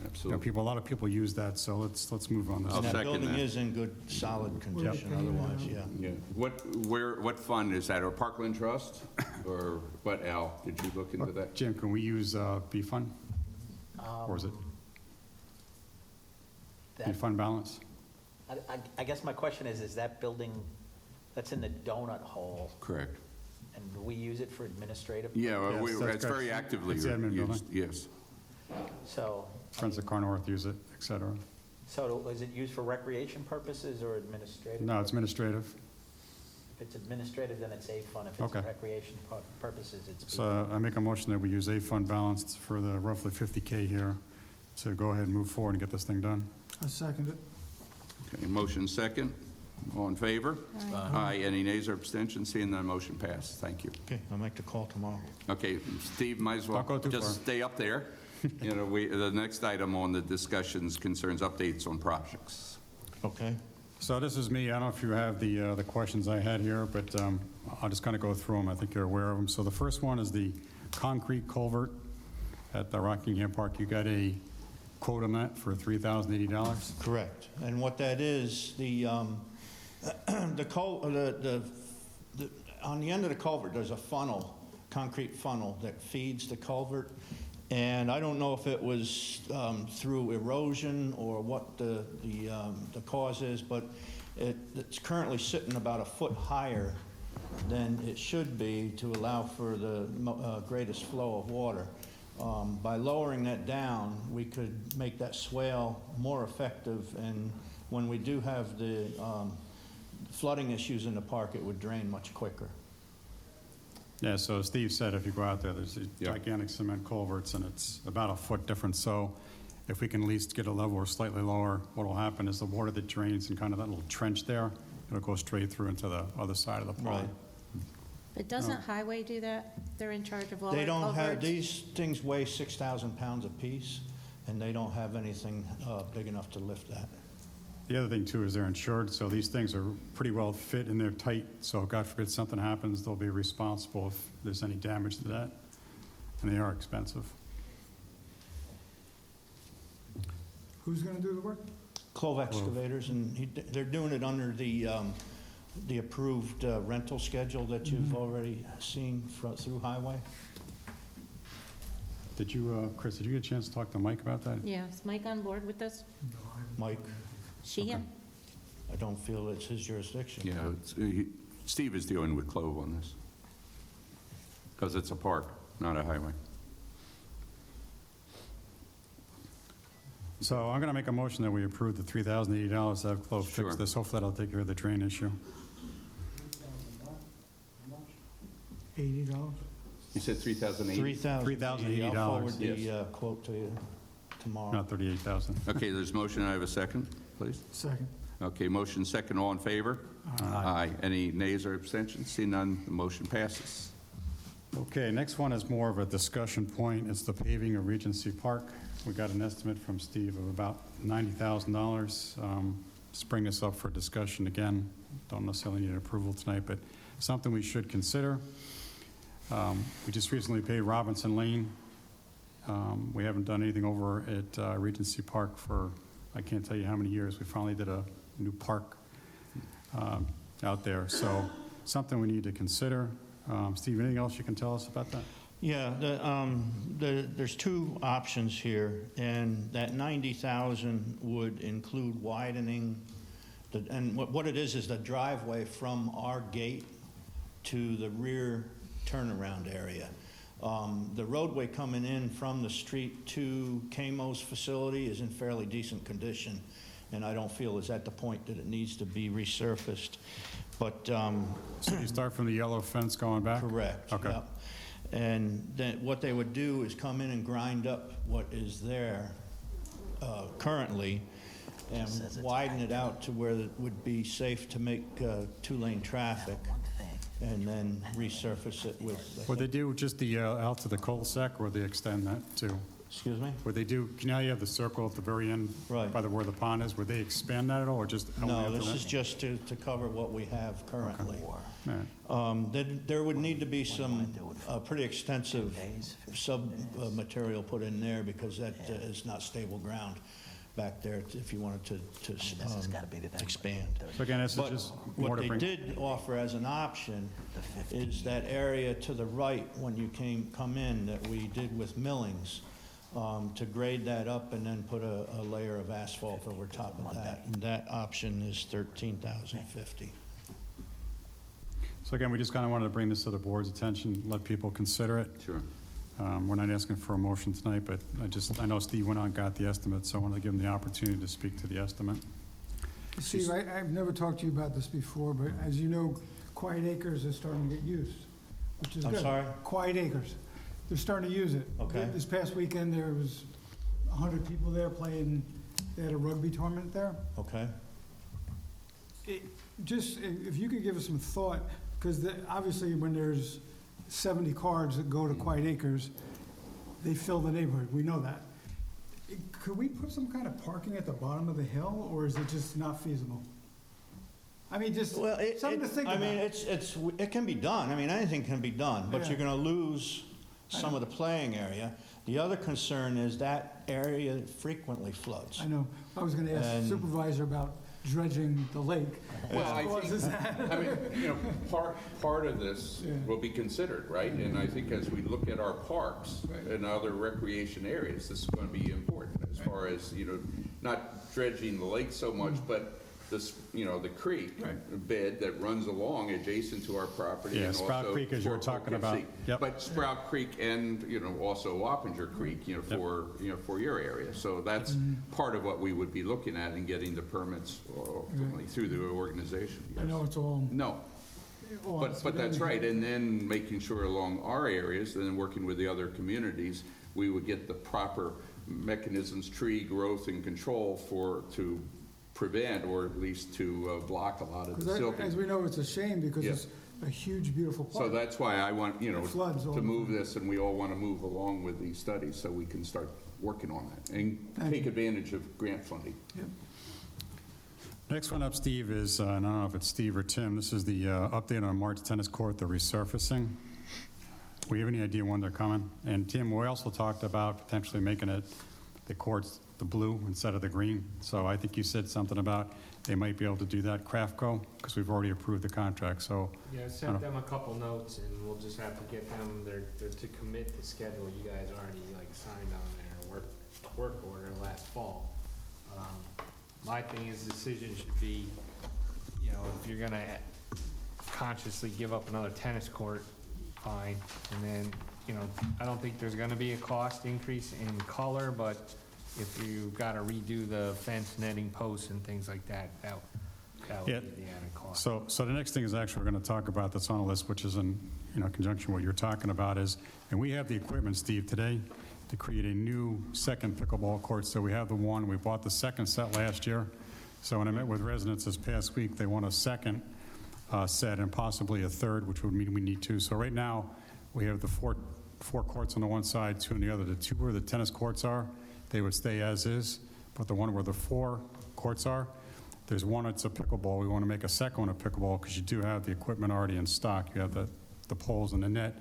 [SPEAKER 3] Absolutely.
[SPEAKER 2] a lot of people use that, so let's move on this.
[SPEAKER 3] I'll
[SPEAKER 14] And that
[SPEAKER 3] second
[SPEAKER 14] building
[SPEAKER 3] that.
[SPEAKER 14] is in good, solid condition otherwise, yeah.
[SPEAKER 3] Yeah. What fund is that, or Parkland Trust? Or what, Al? Did you look into that?
[SPEAKER 2] Jim, can we use B fund? Or is it B fund balance?
[SPEAKER 11] I guess my question is that building, that's in the donut hole,
[SPEAKER 3] Correct.
[SPEAKER 11] and do we use it for administrative?
[SPEAKER 3] Yeah, well,
[SPEAKER 2] Yes, that's
[SPEAKER 3] it's very
[SPEAKER 2] correct.
[SPEAKER 3] actively
[SPEAKER 2] It's the admin
[SPEAKER 3] used,
[SPEAKER 2] building.
[SPEAKER 3] yes.
[SPEAKER 11] So,
[SPEAKER 2] Friends of Carnorth use it, et cetera.
[SPEAKER 11] so is it used for recreation purposes or administrative?
[SPEAKER 2] No, it's administrative.
[SPEAKER 11] If it's administrative, then it's A fund. If it's
[SPEAKER 2] Okay.
[SPEAKER 11] recreation purposes, it's B.
[SPEAKER 2] So I make a motion that we use A fund balance for the roughly 50K here to go ahead and move forward and get this thing done.
[SPEAKER 12] I second it.
[SPEAKER 3] Okay, motion second. All in favor? Aye. Any nays or abstentions? Seeing none, motion passed. Thank you.
[SPEAKER 14] Okay, I'll make the call tomorrow.
[SPEAKER 3] Okay, Steve, might as well
[SPEAKER 2] Don't go too
[SPEAKER 3] just
[SPEAKER 2] far.
[SPEAKER 3] stay up there. The next item on the discussions concerns updates on projects.
[SPEAKER 14] Okay.
[SPEAKER 2] So this is me. I don't know if you have the questions I had here, but I'll just kind of go through them. I think you're aware of them. So the first one is the concrete culvert at the Rockingham Park. You got a quote on that for $3,080?
[SPEAKER 14] Correct. And what that is, on the end of the culvert, there's a funnel, concrete funnel that feeds the culvert. And I don't know if it was through erosion or what the cause is, but it's currently sitting about a foot higher than it should be to allow for the greatest flow of water. By lowering that down, we could make that swale more effective, and when we do have the flooding issues in the park, it would drain much quicker.
[SPEAKER 2] Yeah, so Steve said if you go out there, there's these
[SPEAKER 3] Yeah.
[SPEAKER 2] gigantic cement culverts, and it's about a foot difference. So if we can at least get a level or slightly lower, what will happen is the water that drains in kind of that little trench there, it'll go straight through into the other side of the pond.
[SPEAKER 14] Right.
[SPEAKER 1] But doesn't Highway do that? They're in charge of all our
[SPEAKER 14] They don't have,
[SPEAKER 1] culverts.
[SPEAKER 14] these things weigh 6,000 pounds apiece, and they don't have anything big enough to lift that.
[SPEAKER 2] The other thing, too, is they're insured, so these things are pretty well fit and they're tight, so God forbid something happens, they'll be responsible if there's any damage to that, and they are expensive.
[SPEAKER 12] Who's going to do the work?
[SPEAKER 14] Clove Excavators, and they're doing it under the the approved rental schedule that you've already seen through Highway?
[SPEAKER 2] Did you, Chris, did you get a chance to talk to Mike about that?
[SPEAKER 1] Yeah, is Mike on board with this?
[SPEAKER 14] Mike,
[SPEAKER 1] She, him?
[SPEAKER 14] I don't feel it's his jurisdiction.
[SPEAKER 3] Yeah, Steve is dealing with Clove on this, because it's a park, not a highway.
[SPEAKER 2] So I'm going to make a motion that we approve the $3,080 to have Clove
[SPEAKER 3] Sure.
[SPEAKER 2] fix this. Hopefully that'll take care of the drain issue.
[SPEAKER 12] $80?
[SPEAKER 3] You said 3,080?
[SPEAKER 14] $3,080. I'll forward the
[SPEAKER 3] Yes.
[SPEAKER 14] quote to you tomorrow.
[SPEAKER 2] Not 38,000.
[SPEAKER 3] Okay, there's a motion, I have a second, please.
[SPEAKER 12] Second.
[SPEAKER 3] Okay, motion second, all in favor? Aye. Any nays or abstentions? Seeing none, the motion passes.
[SPEAKER 2] Okay, next one is more of a discussion point. It's the paving of Regency Park. We got an estimate from Steve of about $90,000. Just bring this up for discussion again. Don't necessarily need approval tonight, but something we should consider. We just recently paved Robinson Lane. We haven't done anything over at Regency Park for, I can't tell you how many years. We finally did a new park out there. So something we need to consider. Steve, anything else you can tell us about that?
[SPEAKER 14] Yeah, there's two options here, and that 90,000 would include widening, and what it is the driveway from our gate to the rear turnaround area. The roadway coming in from the street to KMO's facility is in fairly decent condition, and I don't feel it's at the point that it needs to be resurfaced. But
[SPEAKER 2] So you start from the yellow fence going back?
[SPEAKER 14] correct.
[SPEAKER 2] Okay.
[SPEAKER 14] Yep. And then what they would do is come in and grind up what is there currently and widen it out to where it would be safe to make two-lane traffic, and then resurface it with.
[SPEAKER 2] Would they do just the out to the cul-de-sac, or would they extend that too?
[SPEAKER 14] Excuse me?
[SPEAKER 2] Would they do, now you have the circle at the very end
[SPEAKER 14] Right.
[SPEAKER 2] by where the pond is, would they expand that at all, or just? only
[SPEAKER 14] No,
[SPEAKER 2] up to
[SPEAKER 14] this
[SPEAKER 2] that?
[SPEAKER 14] is just to cover what we have currently.
[SPEAKER 2] All right.
[SPEAKER 14] There would need to be some pretty extensive sub-material put in there, because that is not stable ground back there if you wanted to expand.
[SPEAKER 2] So again, this is
[SPEAKER 14] But
[SPEAKER 2] just more
[SPEAKER 14] what
[SPEAKER 2] to
[SPEAKER 14] they
[SPEAKER 2] bring.
[SPEAKER 14] did offer as an option is that area to the right when you come in that we did with Millings, to grade that up and then put a layer of asphalt over top of that. And that option is $13,050.
[SPEAKER 2] So again, we just kind of wanted to bring this to the board's attention, let people consider it.
[SPEAKER 3] Sure.
[SPEAKER 2] We're not asking for a motion tonight, but I know Steve went out and got the estimate, so I wanted to give him the opportunity to speak to the estimate.
[SPEAKER 12] Steve, I've never talked to you about this before, but as you know, Quiet Acres is starting to get used, which is good.
[SPEAKER 14] I'm sorry?
[SPEAKER 12] Quiet Acres. They're starting to use it.
[SPEAKER 14] Okay.
[SPEAKER 12] This past weekend, there was 100 people there playing, they had a rugby tournament there.
[SPEAKER 14] Okay?
[SPEAKER 12] Just, if you could give us some thought, because obviously when there's 70 cars that go to Quiet Acres, they fill the neighborhood, we know that. Could we put some kind of parking at the bottom of the hill, or is it just not feasible? I mean, just
[SPEAKER 14] Well,
[SPEAKER 12] something to think about.
[SPEAKER 14] I mean, it can be done. I mean, anything can be done, but
[SPEAKER 12] Yeah.
[SPEAKER 14] you're going to lose some of the playing area. The other concern is that area frequently floods.
[SPEAKER 12] I know, I was gonna ask the
[SPEAKER 14] And-
[SPEAKER 12] supervisor about dredging the lake.
[SPEAKER 15] Well, I
[SPEAKER 12] Causes
[SPEAKER 15] think,
[SPEAKER 12] that.
[SPEAKER 15] I mean, part of this
[SPEAKER 12] Yeah.
[SPEAKER 15] will be considered, right? And I think as we look at our parks and other recreation areas, this is going to be important as far as, not dredging the lake so much, but this, the creek bed that runs along adjacent to our property.
[SPEAKER 2] Yeah,
[SPEAKER 15] and
[SPEAKER 2] Sprout
[SPEAKER 15] also
[SPEAKER 2] Creek, as you were
[SPEAKER 15] for
[SPEAKER 2] talking about.
[SPEAKER 15] Poughkeepsie.
[SPEAKER 2] Yep.
[SPEAKER 15] But Sprout Creek and, also Wappinger Creek, for your area. So that's part of what we would be looking at and getting the permits ultimately through the organization.
[SPEAKER 12] I know it's all.
[SPEAKER 15] No,
[SPEAKER 12] all
[SPEAKER 15] but that's right, and then making sure along our areas, and then working with the other communities, we would get the proper mechanisms, tree growth and control to prevent, or at least to block a lot of the
[SPEAKER 12] Because
[SPEAKER 15] silting.
[SPEAKER 12] as we know, it's a shame because
[SPEAKER 15] Yes.
[SPEAKER 12] it's a huge, beautiful park.
[SPEAKER 15] So that's why I want,
[SPEAKER 12] It floods all
[SPEAKER 15] to
[SPEAKER 12] the
[SPEAKER 15] move
[SPEAKER 12] time.
[SPEAKER 15] this, and we all want to move along with these studies so we can start working on that and
[SPEAKER 12] Thank
[SPEAKER 15] take
[SPEAKER 12] you.
[SPEAKER 15] advantage of grant funding.
[SPEAKER 2] Next one up, Steve, is, and I don't know if it's Steve or Tim, this is the update on March Tennis Court, the resurfacing. We have any idea when they're coming? And Tim, we also talked about potentially making it the courts the blue instead of the green. So I think you said something about they might be able to do that, Craftco, because we've already approved the contract, so.
[SPEAKER 16] Yeah, I sent them a couple notes, and we'll just have to get them, they're to commit the schedule you guys already, like, signed on their work order last fall. My thing is, decision should be, you know, if you're gonna consciously give up another tennis court, fine, and then, you know, I don't think there's gonna be a cost increase in color, but if you gotta redo the fence, netting, posts, and things like that, that would
[SPEAKER 2] Yeah.
[SPEAKER 16] be the added cost.
[SPEAKER 2] So the next thing is actually we're going to talk about that's on the list, which is in, conjunction with what you're talking about is, and we have the equipment, Steve, today to create a new second pickleball court. So we have the one, we bought the second set last year. So when I met with residents this past week, they want a second set and possibly a third, which would mean we need two. So right now, we have the four courts on the one side, two on the other. The two where the tennis courts are, they would stay as is, but the one where the 4 courts are, there's one that's a pickleball. We want to make a second one a pickleball because you do have the equipment already in stock. You have the poles and the net,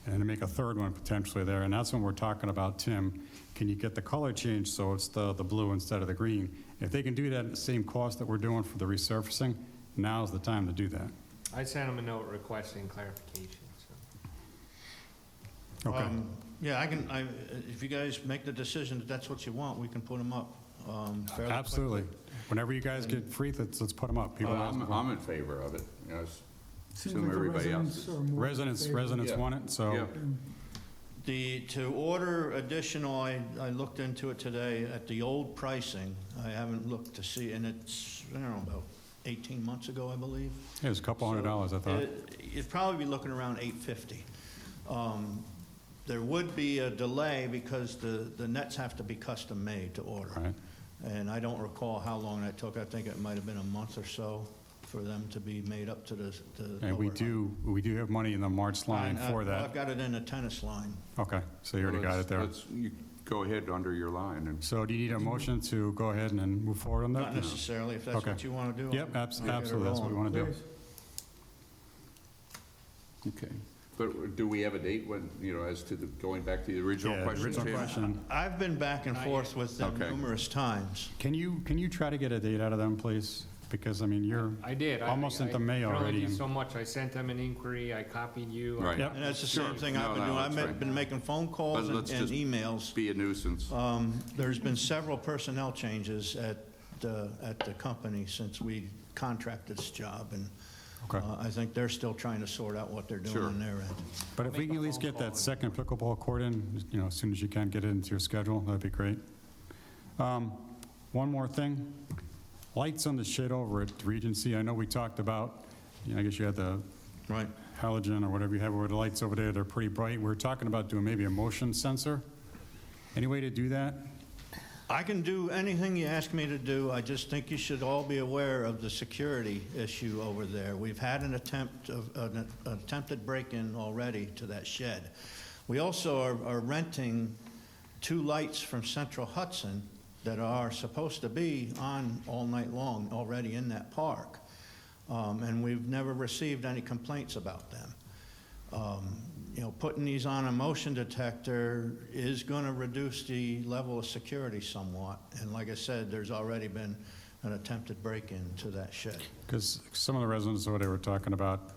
[SPEAKER 2] and then to make a third one potentially there. And that's when we're talking about, Tim, can you get the color changed so it's the blue instead of the green? If they can do that at the same cost that we're doing for the resurfacing, now's the time to do that.
[SPEAKER 16] I sent them a note requesting clarification, so.
[SPEAKER 2] Okay.
[SPEAKER 14] Yeah, if you guys make the decision that that's what you want, we can put them up fairly
[SPEAKER 2] Absolutely.
[SPEAKER 14] quickly.
[SPEAKER 2] Whenever you guys get free, let's put them up. People ask for them.
[SPEAKER 15] I'm in favor of it, you know,
[SPEAKER 12] Seems
[SPEAKER 15] assume
[SPEAKER 12] like the
[SPEAKER 15] everybody else
[SPEAKER 12] residents
[SPEAKER 15] is.
[SPEAKER 12] are more in favor.
[SPEAKER 2] Residents
[SPEAKER 15] Yeah.
[SPEAKER 2] want it, so.
[SPEAKER 15] Yeah.
[SPEAKER 14] To order additional, I looked into it today at the old pricing. I haven't looked to see, and it's, I don't know, about 18 months ago, I believe.
[SPEAKER 2] It was a couple $100, I thought.
[SPEAKER 14] You'd probably be looking around $850. There would be a delay because the nets have to be custom made to order.
[SPEAKER 2] Right.
[SPEAKER 14] And I don't recall how long that took. I think it might have been a month or so for them to be made up to the
[SPEAKER 2] And we
[SPEAKER 14] lower
[SPEAKER 2] do have money in the March line
[SPEAKER 14] height.
[SPEAKER 2] for
[SPEAKER 14] I've
[SPEAKER 2] that.
[SPEAKER 14] got it in a tennis line.
[SPEAKER 2] Okay, so you already got it there.
[SPEAKER 3] You go ahead under your line and.
[SPEAKER 2] So do you need a motion to go ahead and then move forward on that?
[SPEAKER 14] Not necessarily, if that's
[SPEAKER 2] Okay.
[SPEAKER 14] what you want to do.
[SPEAKER 2] Yep,
[SPEAKER 14] I'll get it
[SPEAKER 2] absolutely, that's what we
[SPEAKER 14] rolling.
[SPEAKER 2] want to do.
[SPEAKER 3] Okay. But do we have a date when, as to going back to the original
[SPEAKER 2] Yeah,
[SPEAKER 3] question?
[SPEAKER 2] original
[SPEAKER 3] Jim?
[SPEAKER 2] question.
[SPEAKER 14] I've been back and forth with them
[SPEAKER 3] Okay.
[SPEAKER 14] numerous times.
[SPEAKER 2] Can you try to get a date out of them, please? Because, I mean, you're
[SPEAKER 16] I did.
[SPEAKER 2] almost into May
[SPEAKER 16] I can only
[SPEAKER 2] already.
[SPEAKER 16] do
[SPEAKER 2] and-
[SPEAKER 16] so much. I sent them an inquiry, I copied you.
[SPEAKER 3] Right.
[SPEAKER 2] Yep.
[SPEAKER 14] And that's the
[SPEAKER 3] Sure.
[SPEAKER 14] same thing
[SPEAKER 3] No,
[SPEAKER 14] I've been
[SPEAKER 3] no,
[SPEAKER 14] doing.
[SPEAKER 3] that's
[SPEAKER 14] I've
[SPEAKER 3] right.
[SPEAKER 14] been making phone calls
[SPEAKER 3] But let's
[SPEAKER 14] and
[SPEAKER 3] just
[SPEAKER 14] emails.
[SPEAKER 3] Be a nuisance.
[SPEAKER 14] There's been several personnel changes at the company since we contracted this job, and
[SPEAKER 2] Okay.
[SPEAKER 14] I think they're still trying to sort out what they're doing
[SPEAKER 3] Sure.
[SPEAKER 14] on their end.
[SPEAKER 2] But if we can at least get that second pickleball court in, as soon as you can, get it into your schedule, that'd be great. One more thing. Lights on the shed over at Regency. I know we talked about, I guess you had the
[SPEAKER 14] Right.
[SPEAKER 2] halogen or whatever you have, where the lights over there, they're pretty bright. We're talking about doing maybe a motion sensor. Any way to do that?
[SPEAKER 14] I can do anything you ask me to do. I just think you should all be aware of the security issue over there. We've had an attempted break-in already to that shed. We also are renting 2 lights from Central Hudson that are supposed to be on all night long already in that park. And we've never received any complaints about them. Putting these on a motion detector is going to reduce the level of security somewhat. And like I said, there's already been an attempted break-in to that shed.
[SPEAKER 2] Because some of the residents over there were talking about,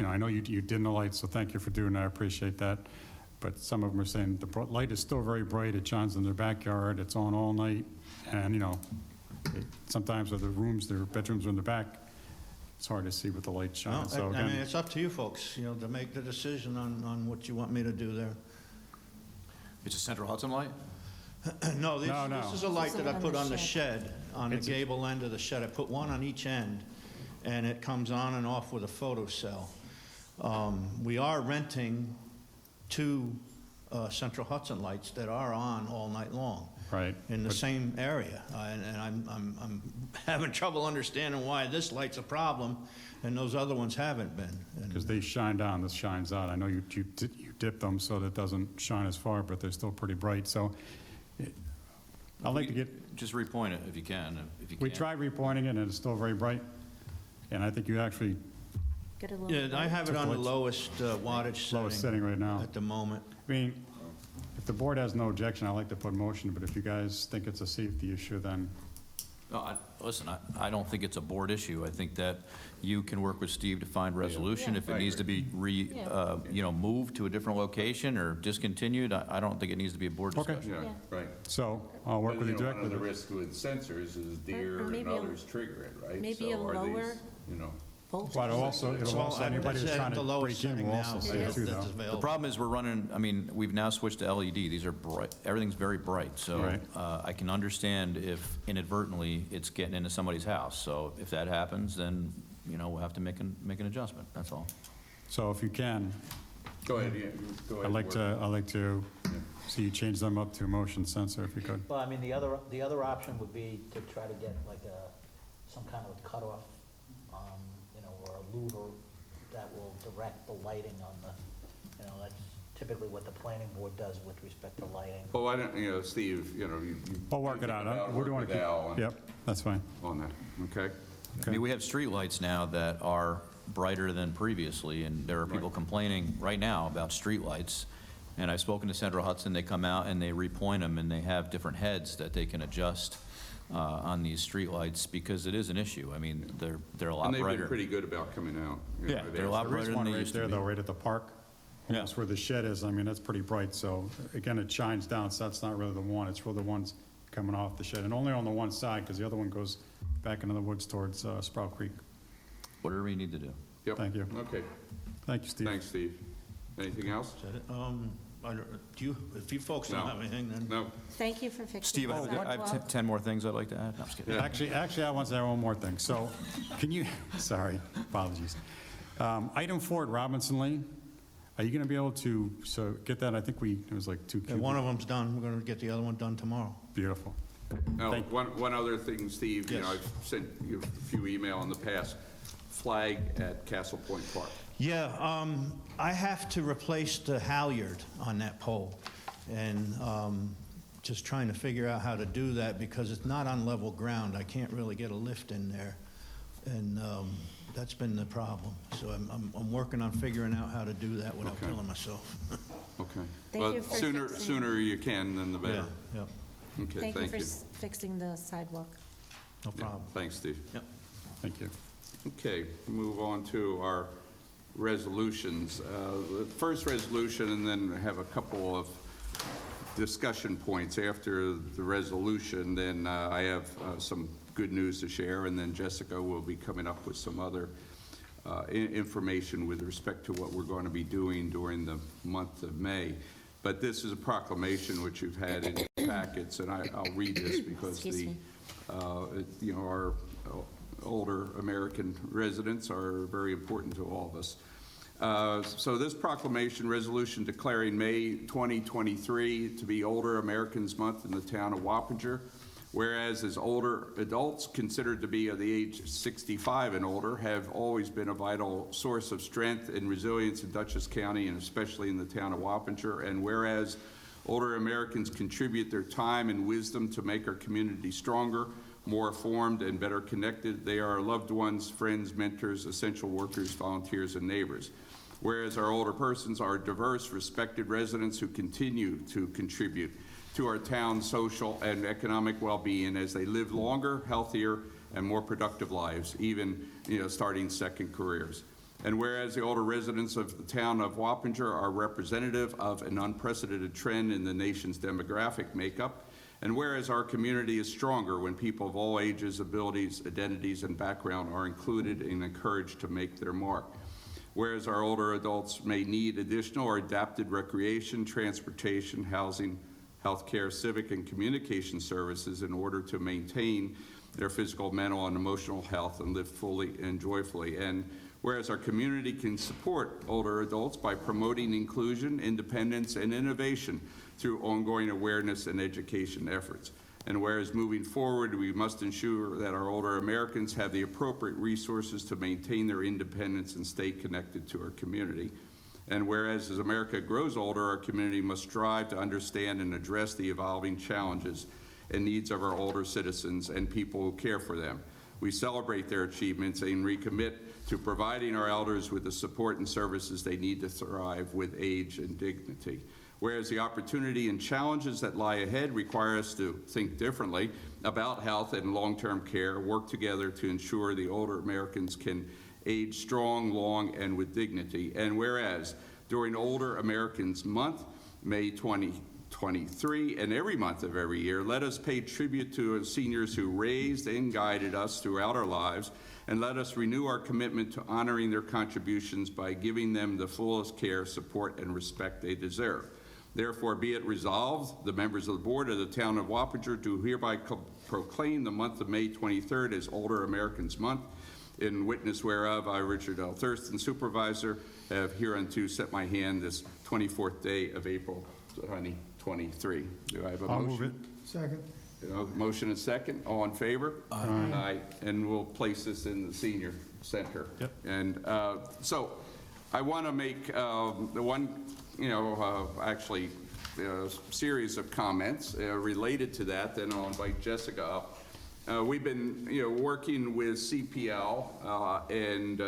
[SPEAKER 2] I know you dim the lights, so thank you for doing that, I appreciate that. But some of them are saying the light is still very bright, it shines in their backyard, it's on all night, and, sometimes with the rooms, their bedrooms are in the back, it's hard to see with the light shining,
[SPEAKER 14] Well,
[SPEAKER 2] so
[SPEAKER 14] I mean,
[SPEAKER 2] again,
[SPEAKER 14] it's up to you folks, to make the decision on what you want me to do there.
[SPEAKER 7] It's a Central Hudson light?
[SPEAKER 14] No, this is a light
[SPEAKER 1] This is
[SPEAKER 14] that I
[SPEAKER 1] on
[SPEAKER 14] put
[SPEAKER 1] the
[SPEAKER 14] on the
[SPEAKER 1] shed.
[SPEAKER 14] shed, on the gable end of the shed. I put one on each end, and it comes on and off with a photocell. We are renting 2 Central Hudson lights that are on all night long.
[SPEAKER 2] right.
[SPEAKER 14] In the
[SPEAKER 2] But-
[SPEAKER 14] same area, and I'm having trouble understanding why this light's a problem and those other ones haven't been. And-
[SPEAKER 2] Because they shine down, this shines out. I know you dip them so that it doesn't shine as far, but they're still pretty bright, so I'd like to get,
[SPEAKER 7] Just repoint it if you can,
[SPEAKER 2] we tried repointing it, and it's still very bright, and I think you actually,
[SPEAKER 1] Get a little.
[SPEAKER 14] Yeah, I have it on the lowest wattage
[SPEAKER 2] lowest
[SPEAKER 14] setting
[SPEAKER 2] setting right now.
[SPEAKER 14] at the moment.
[SPEAKER 2] I mean, If the board has no objection, I'd like to put motion, but if you guys think it's a safety issue, then,
[SPEAKER 7] No, listen, I don't think it's a board issue. I think that you can work with Steve to find resolution. If it needs to be moved to a different location or discontinued, I don't think it needs to be a board
[SPEAKER 2] Okay.
[SPEAKER 7] discussion.
[SPEAKER 15] Yeah, right.
[SPEAKER 2] so I'll work
[SPEAKER 15] But,
[SPEAKER 2] with you
[SPEAKER 15] you know, one
[SPEAKER 2] directly.
[SPEAKER 15] of the risks with sensors is deer and
[SPEAKER 1] maybe a-
[SPEAKER 15] others trigger it, right?
[SPEAKER 1] maybe a
[SPEAKER 15] So are these,
[SPEAKER 1] lower
[SPEAKER 15] you know,
[SPEAKER 1] voltage.
[SPEAKER 2] But it'll also, anybody who's trying to break in will also see it too, though.
[SPEAKER 7] The problem is we're running, I mean, we've now switched to LED. These are bright, everything's very bright. So
[SPEAKER 2] Right.
[SPEAKER 7] I can understand if inadvertently it's getting into somebody's house. So if that happens, then, we'll have to make an adjustment, that's all.
[SPEAKER 2] So if you can,
[SPEAKER 15] go ahead, yeah, go ahead.
[SPEAKER 2] I'd like to see you change them up to motion sensor if you could.
[SPEAKER 11] Well, I mean, the other option would be to try to get like some kind of a cutoff, or a louver that will direct the lighting on that's typically what the planning board does with respect to lighting.
[SPEAKER 15] Well, why don't, Steve, you.
[SPEAKER 2] I'll work it out. We're
[SPEAKER 15] Work
[SPEAKER 2] doing
[SPEAKER 15] with
[SPEAKER 2] it.
[SPEAKER 15] Al on-
[SPEAKER 2] Yep, that's fine.
[SPEAKER 15] On that, okay?
[SPEAKER 7] I mean, we have streetlights now that are brighter than previously, and there are people complaining right now about streetlights. And I've spoken to Central Hudson, they come out and they repoint them, and they have different heads that they can adjust on these streetlights, because it is an issue. I mean, they're a lot
[SPEAKER 15] And they've been
[SPEAKER 7] brighter.
[SPEAKER 15] pretty good about coming out.
[SPEAKER 7] Yeah, they're a lot
[SPEAKER 2] There is
[SPEAKER 7] brighter than
[SPEAKER 2] one
[SPEAKER 7] they
[SPEAKER 2] right
[SPEAKER 7] used to
[SPEAKER 2] there,
[SPEAKER 7] be.
[SPEAKER 2] though, right at the park. That's where the shed is. I mean, that's pretty bright, so again, it shines down, so that's not really the one. It's really the ones coming off the shed, and only on the one side, because the other one goes back into the woods towards Sprout Creek.
[SPEAKER 7] Whatever you need to do.
[SPEAKER 15] Yep.
[SPEAKER 2] Thank you.
[SPEAKER 15] Okay,
[SPEAKER 2] Thank you, Steve.
[SPEAKER 15] thanks, Steve. Anything else?
[SPEAKER 14] Is that it? Do you, if you folks don't
[SPEAKER 15] No.
[SPEAKER 14] have anything, then.
[SPEAKER 15] No?
[SPEAKER 1] Thank you for fixing
[SPEAKER 7] Steve, I
[SPEAKER 1] the
[SPEAKER 7] have
[SPEAKER 1] sidewalk.
[SPEAKER 7] 10 more things I'd like to add. No, I'm just kidding.
[SPEAKER 2] Actually, I want to say one more thing. So, can you, sorry, apologies. Item 4 at Robinson Lane, are you going to be able to, get that? I think it was like 2
[SPEAKER 14] And
[SPEAKER 2] cubic.
[SPEAKER 14] one of them's done, we're gonna get the other one done tomorrow.
[SPEAKER 2] Beautiful.
[SPEAKER 15] No,
[SPEAKER 2] Thank-
[SPEAKER 15] one other thing, Steve,
[SPEAKER 14] Yes.
[SPEAKER 15] I've sent you a few email in the past, flag at Castle Point Park.
[SPEAKER 14] Yeah, I have to replace the halyard on that pole, and just trying to figure out how to do that, because it's not on level ground. I can't really get a lift in there, and that's been the problem. So I'm working on figuring out how to do that without
[SPEAKER 15] Okay.
[SPEAKER 14] killing myself.
[SPEAKER 15] Okay.
[SPEAKER 1] Thank
[SPEAKER 15] Well,
[SPEAKER 1] you for
[SPEAKER 15] sooner
[SPEAKER 1] fixing-
[SPEAKER 15] you can, then the better.
[SPEAKER 14] Yeah,
[SPEAKER 15] Okay,
[SPEAKER 1] Thank you
[SPEAKER 15] thank
[SPEAKER 1] for
[SPEAKER 15] you.
[SPEAKER 1] fixing the sidewalk.
[SPEAKER 14] no
[SPEAKER 15] Yeah,
[SPEAKER 14] problem.
[SPEAKER 15] Thanks, Steve.
[SPEAKER 2] Thank you.
[SPEAKER 15] Okay, move on to our resolutions. The first resolution, and then have a couple of discussion points after the resolution. Then I have some good news to share, and then Jessica will be coming up with some other information with respect to what we're going to be doing during the month of May. But this is a proclamation which you've had in your packets, and I'll read this because
[SPEAKER 1] Excuse me.
[SPEAKER 15] our older American residents are very important to all of us. So this proclamation resolution declaring May 2023 to be Older Americans Month in the town of Wappinger, whereas as older adults considered to be of the age 65 and older have always been a vital source of strength and resilience in Dutchess County and especially in the town of Wappinger, and whereas older Americans contribute their time and wisdom to make our community stronger, more informed, and better connected. They are our loved ones, friends, mentors, essential workers, volunteers, and neighbors. Whereas our older persons are diverse, respected residents who continue to contribute to our town's social and economic well-being as they live longer, healthier, and more productive lives, even starting second careers. And whereas the older residents of the town of Wappinger are representative of an unprecedented trend in the nation's demographic makeup, and whereas our community is stronger when people of all ages, abilities, identities, and background are included and encouraged to make their mark. Whereas our older adults may need additional or adapted recreation, transportation, housing, healthcare, civic, and communication services in order to maintain their physical, mental, and emotional health and live fully and joyfully. And whereas our community can support older adults by promoting inclusion, independence, and innovation through ongoing awareness and education efforts. And whereas moving forward, we must ensure that our older Americans have the appropriate resources to maintain their independence and stay connected to our community. And whereas as America grows older, our community must strive to understand and address the evolving challenges and needs of our older citizens and people who care for them. We celebrate their achievements and recommit to providing our elders with the support and services they need to thrive with age and dignity.
[SPEAKER 3] Whereas the opportunity and challenges that lie ahead require us to think differently about health and long-term care, work together to ensure the older Americans can age strong, long, and with dignity. And whereas during Older Americans Month, May 2023, and every month of every year, let us pay tribute to seniors who raised and guided us throughout our lives, and let us renew our commitment to honoring their contributions by giving them the fullest care, support, and respect they deserve. Therefore, be it resolved, the members of the board of the town of Wappinger do hereby proclaim the month of May 23rd as Older Americans Month. In witness whereof, I, Richard L. Thurston, Supervisor, have hereunto set my hand this 24th day of April 2023. Do I have a motion?
[SPEAKER 2] I'll move it.
[SPEAKER 12] Second.
[SPEAKER 3] Motion and second. All in favor? Aye. And we'll place this in the senior center.
[SPEAKER 2] Yep.
[SPEAKER 3] And so I want to make the one, actually series of comments related to that. Then I'll invite Jessica up. We've been, working with CPL, and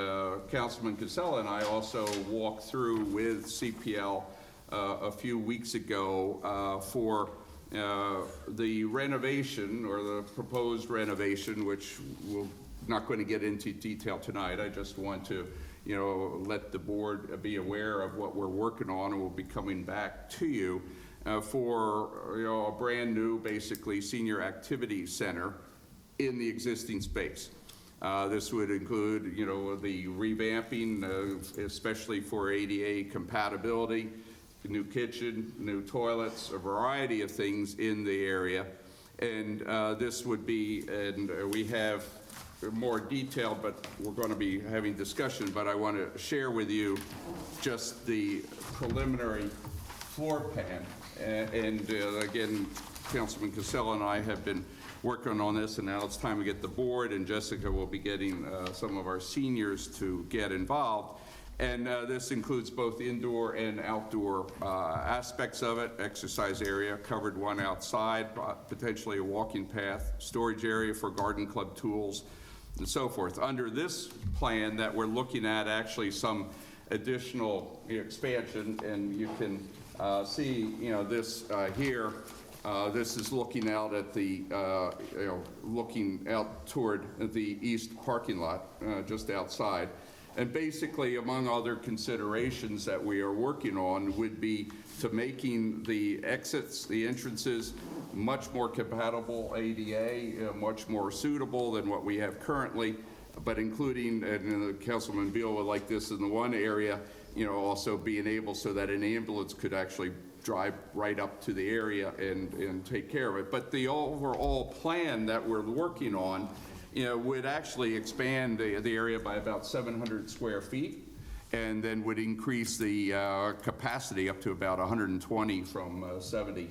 [SPEAKER 3] Councilman Casella and I also walked through with CPL a few weeks ago for the renovation, or the proposed renovation, which we're not going to get into detail tonight. I just want to, let the board be aware of what we're working on, and we'll be coming back to you for, a brand new, basically, senior activity center in the existing space. This would include, the revamping, especially for ADA compatibility, new kitchen, new toilets, a variety of things in the area. And this would be, and we have more detail, but we're going to be having discussion, but I want to share with you just the preliminary floor plan. And again, Councilman Casella and I have been working on this, and now it's time to get the board, and Jessica will be getting some of our seniors to get involved. And this includes both indoor and outdoor aspects of it: exercise area, covered one outside, potentially a walking path, storage area for garden club tools, and so forth. Under this plan that we're looking at, actually some additional expansion, and you can see, this here. This is looking out at the, looking out toward the east parking lot, just outside. And basically, among other considerations that we are working on, would be to making the exits, the entrances, much more compatible ADA, much more suitable than what we have currently, but including, and Councilman Beal would like this in the one area, also being able so that an ambulance could actually drive right up to the area and take care of it. But the overall plan that we're working on, would actually expand the area by about 700 square feet, and then would increase the capacity up to about 120 from 70.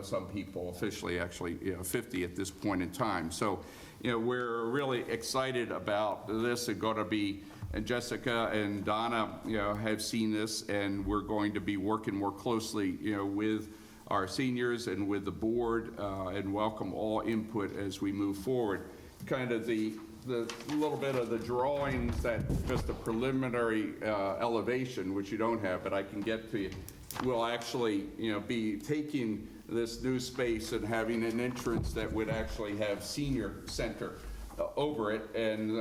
[SPEAKER 3] Some people officially actually 50 at this point in time. So, we're really excited about this. It's going to be, and Jessica and Donna, have seen this, and we're going to be working more closely, with our seniors and with the board, and welcome all input as we move forward. Kind of the little bit of the drawings, that just a preliminary elevation, which you don't have, but I can get to you, will actually, be taking this new space and having an entrance that would actually have senior center over it, and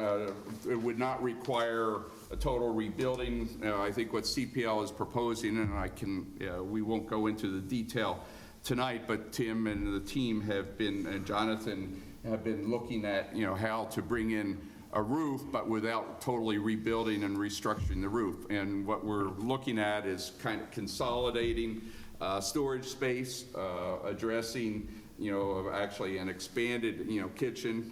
[SPEAKER 3] it would not require a total rebuilding. I think what CPL is proposing, and we won't go into the detail tonight, but Tim and the team have been, and Jonathan have been looking at, how to bring in a roof, but without totally rebuilding and restructuring the roof. And what we're looking at is kind of consolidating storage space, addressing, actually an expanded, kitchen,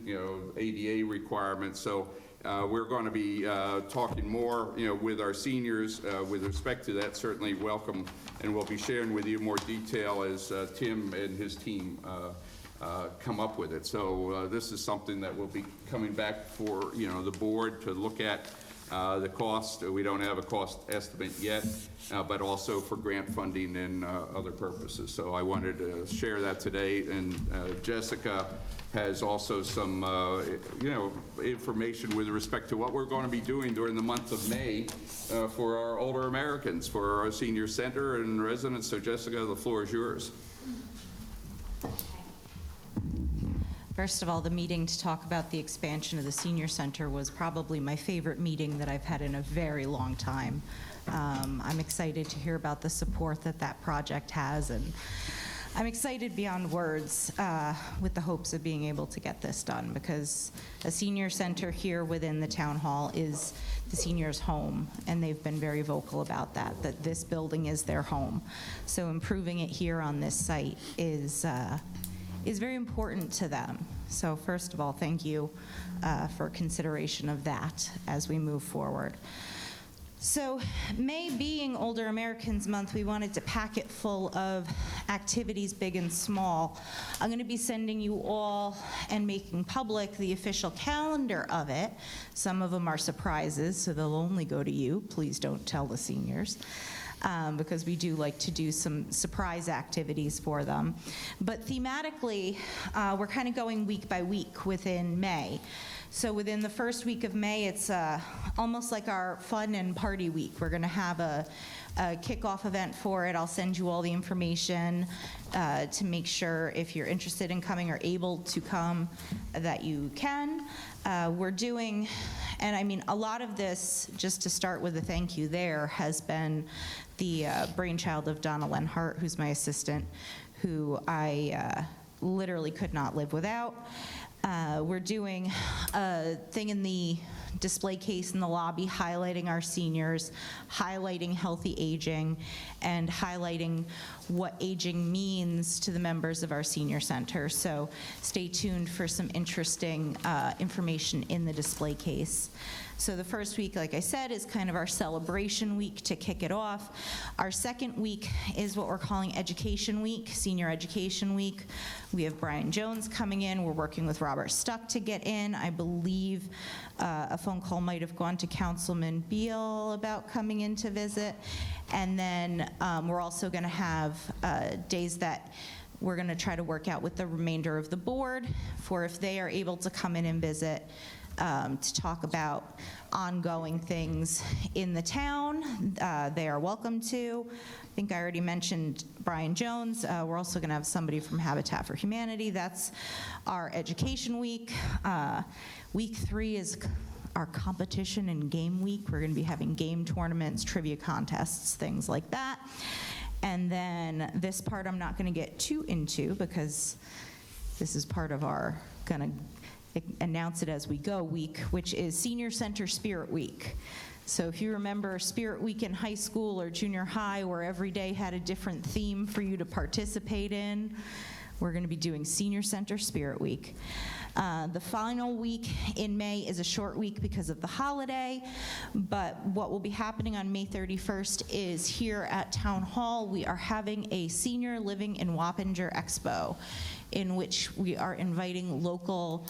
[SPEAKER 3] ADA requirements. So we're going to be talking more, with our seniors with respect to that. Certainly welcome, and we'll be sharing with you more detail as Tim and his team come up with it. So this is something that will be coming back for, the board to look at The cost, we don't have a cost estimate yet, but also for grant funding and other purposes. So I wanted to share that today, and Jessica has also some, information with respect to what we're going to be doing during the month of May for our older Americans, for our senior center and residents. So Jessica, the floor is yours.
[SPEAKER 17] First of all, the meeting to talk about the expansion of the senior center was probably my favorite meeting that I've had in a very long time. I'm excited to hear about the support that that project has, and I'm excited beyond words with the hopes of being able to get this done, because a senior center here within the town hall is the seniors' home, and they've been very vocal about that this building is their home. So improving it here on this site is very important to them. So first of all, thank you for consideration of that as we move forward. So May being Older Americans Month, we wanted to pack it full of activities big and small. I'm going to be sending you all and making public the official calendar of it. Some of them are surprises, so they'll only go to you. Please don't tell the seniors. Because we do like to do some surprise activities for them. But thematically, we're kind of going week by week within May. So within the first week of May, it's almost like our fun and party week. We're going to have a kickoff event for it. I'll send you all the information to make sure if you're interested in coming or able to come that you can. We're doing, and I mean, a lot of this, just to start with a thank you there, has been the brainchild of Donna Lenhart, who's my assistant, who I literally could not live without. We're doing a thing in the display case in the lobby highlighting our seniors, highlighting healthy aging, and highlighting what aging means to the members of our senior center. So stay tuned for some interesting information in the display case. So the first week, like I said, is kind of our celebration week to kick it off. Our second week is what we're calling Education Week, Senior Education Week. We have Brian Jones coming in. We're working with Robert Stuck to get in. I believe a phone call might have gone to Councilman Beal about coming in to visit. And then we're also going to have days that we're going to try to work out with the remainder of the board for if they are able to come in and visit to talk about ongoing things in the town. They are welcome to. I think I already mentioned Brian Jones. We're also going to have somebody from Habitat for Humanity. That's our education week. Week 3 is our competition and game week. We're going to be having game tournaments, trivia contests, things like that. And then this part I'm not going to get too into because this is part of our going to announce it as we go week, which is Senior Center Spirit Week. So if you remember Spirit Week in high school or junior high, where every day had a different theme for you to participate in, we're going to be doing Senior Center Spirit Week. The final week in May is a short week because of the holiday, but what will be happening on May 31st is here at Town Hall, we are having a Senior Living in Wappinger Expo, in which we are inviting local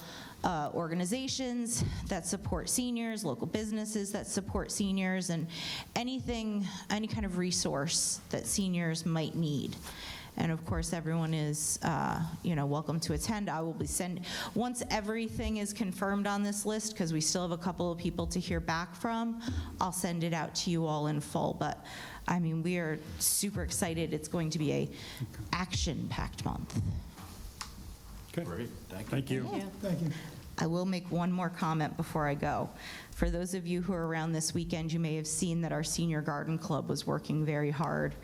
[SPEAKER 17] organizations that support seniors, local businesses that support seniors, and any kind of resource that seniors might need. And of course, everyone is, welcome to attend. I will be once everything is confirmed on this list, because we still have a couple of people to hear back from, I'll send it out to you all in full. But I mean, we are super excited. It's going to be a action-packed month.
[SPEAKER 2] Okay.
[SPEAKER 11] Great, thank you.
[SPEAKER 2] Thank you.
[SPEAKER 12] Thank you.
[SPEAKER 17] I will make one more comment before I go. For those of you who are around this weekend, you may have seen that our Senior Garden Club was working very hard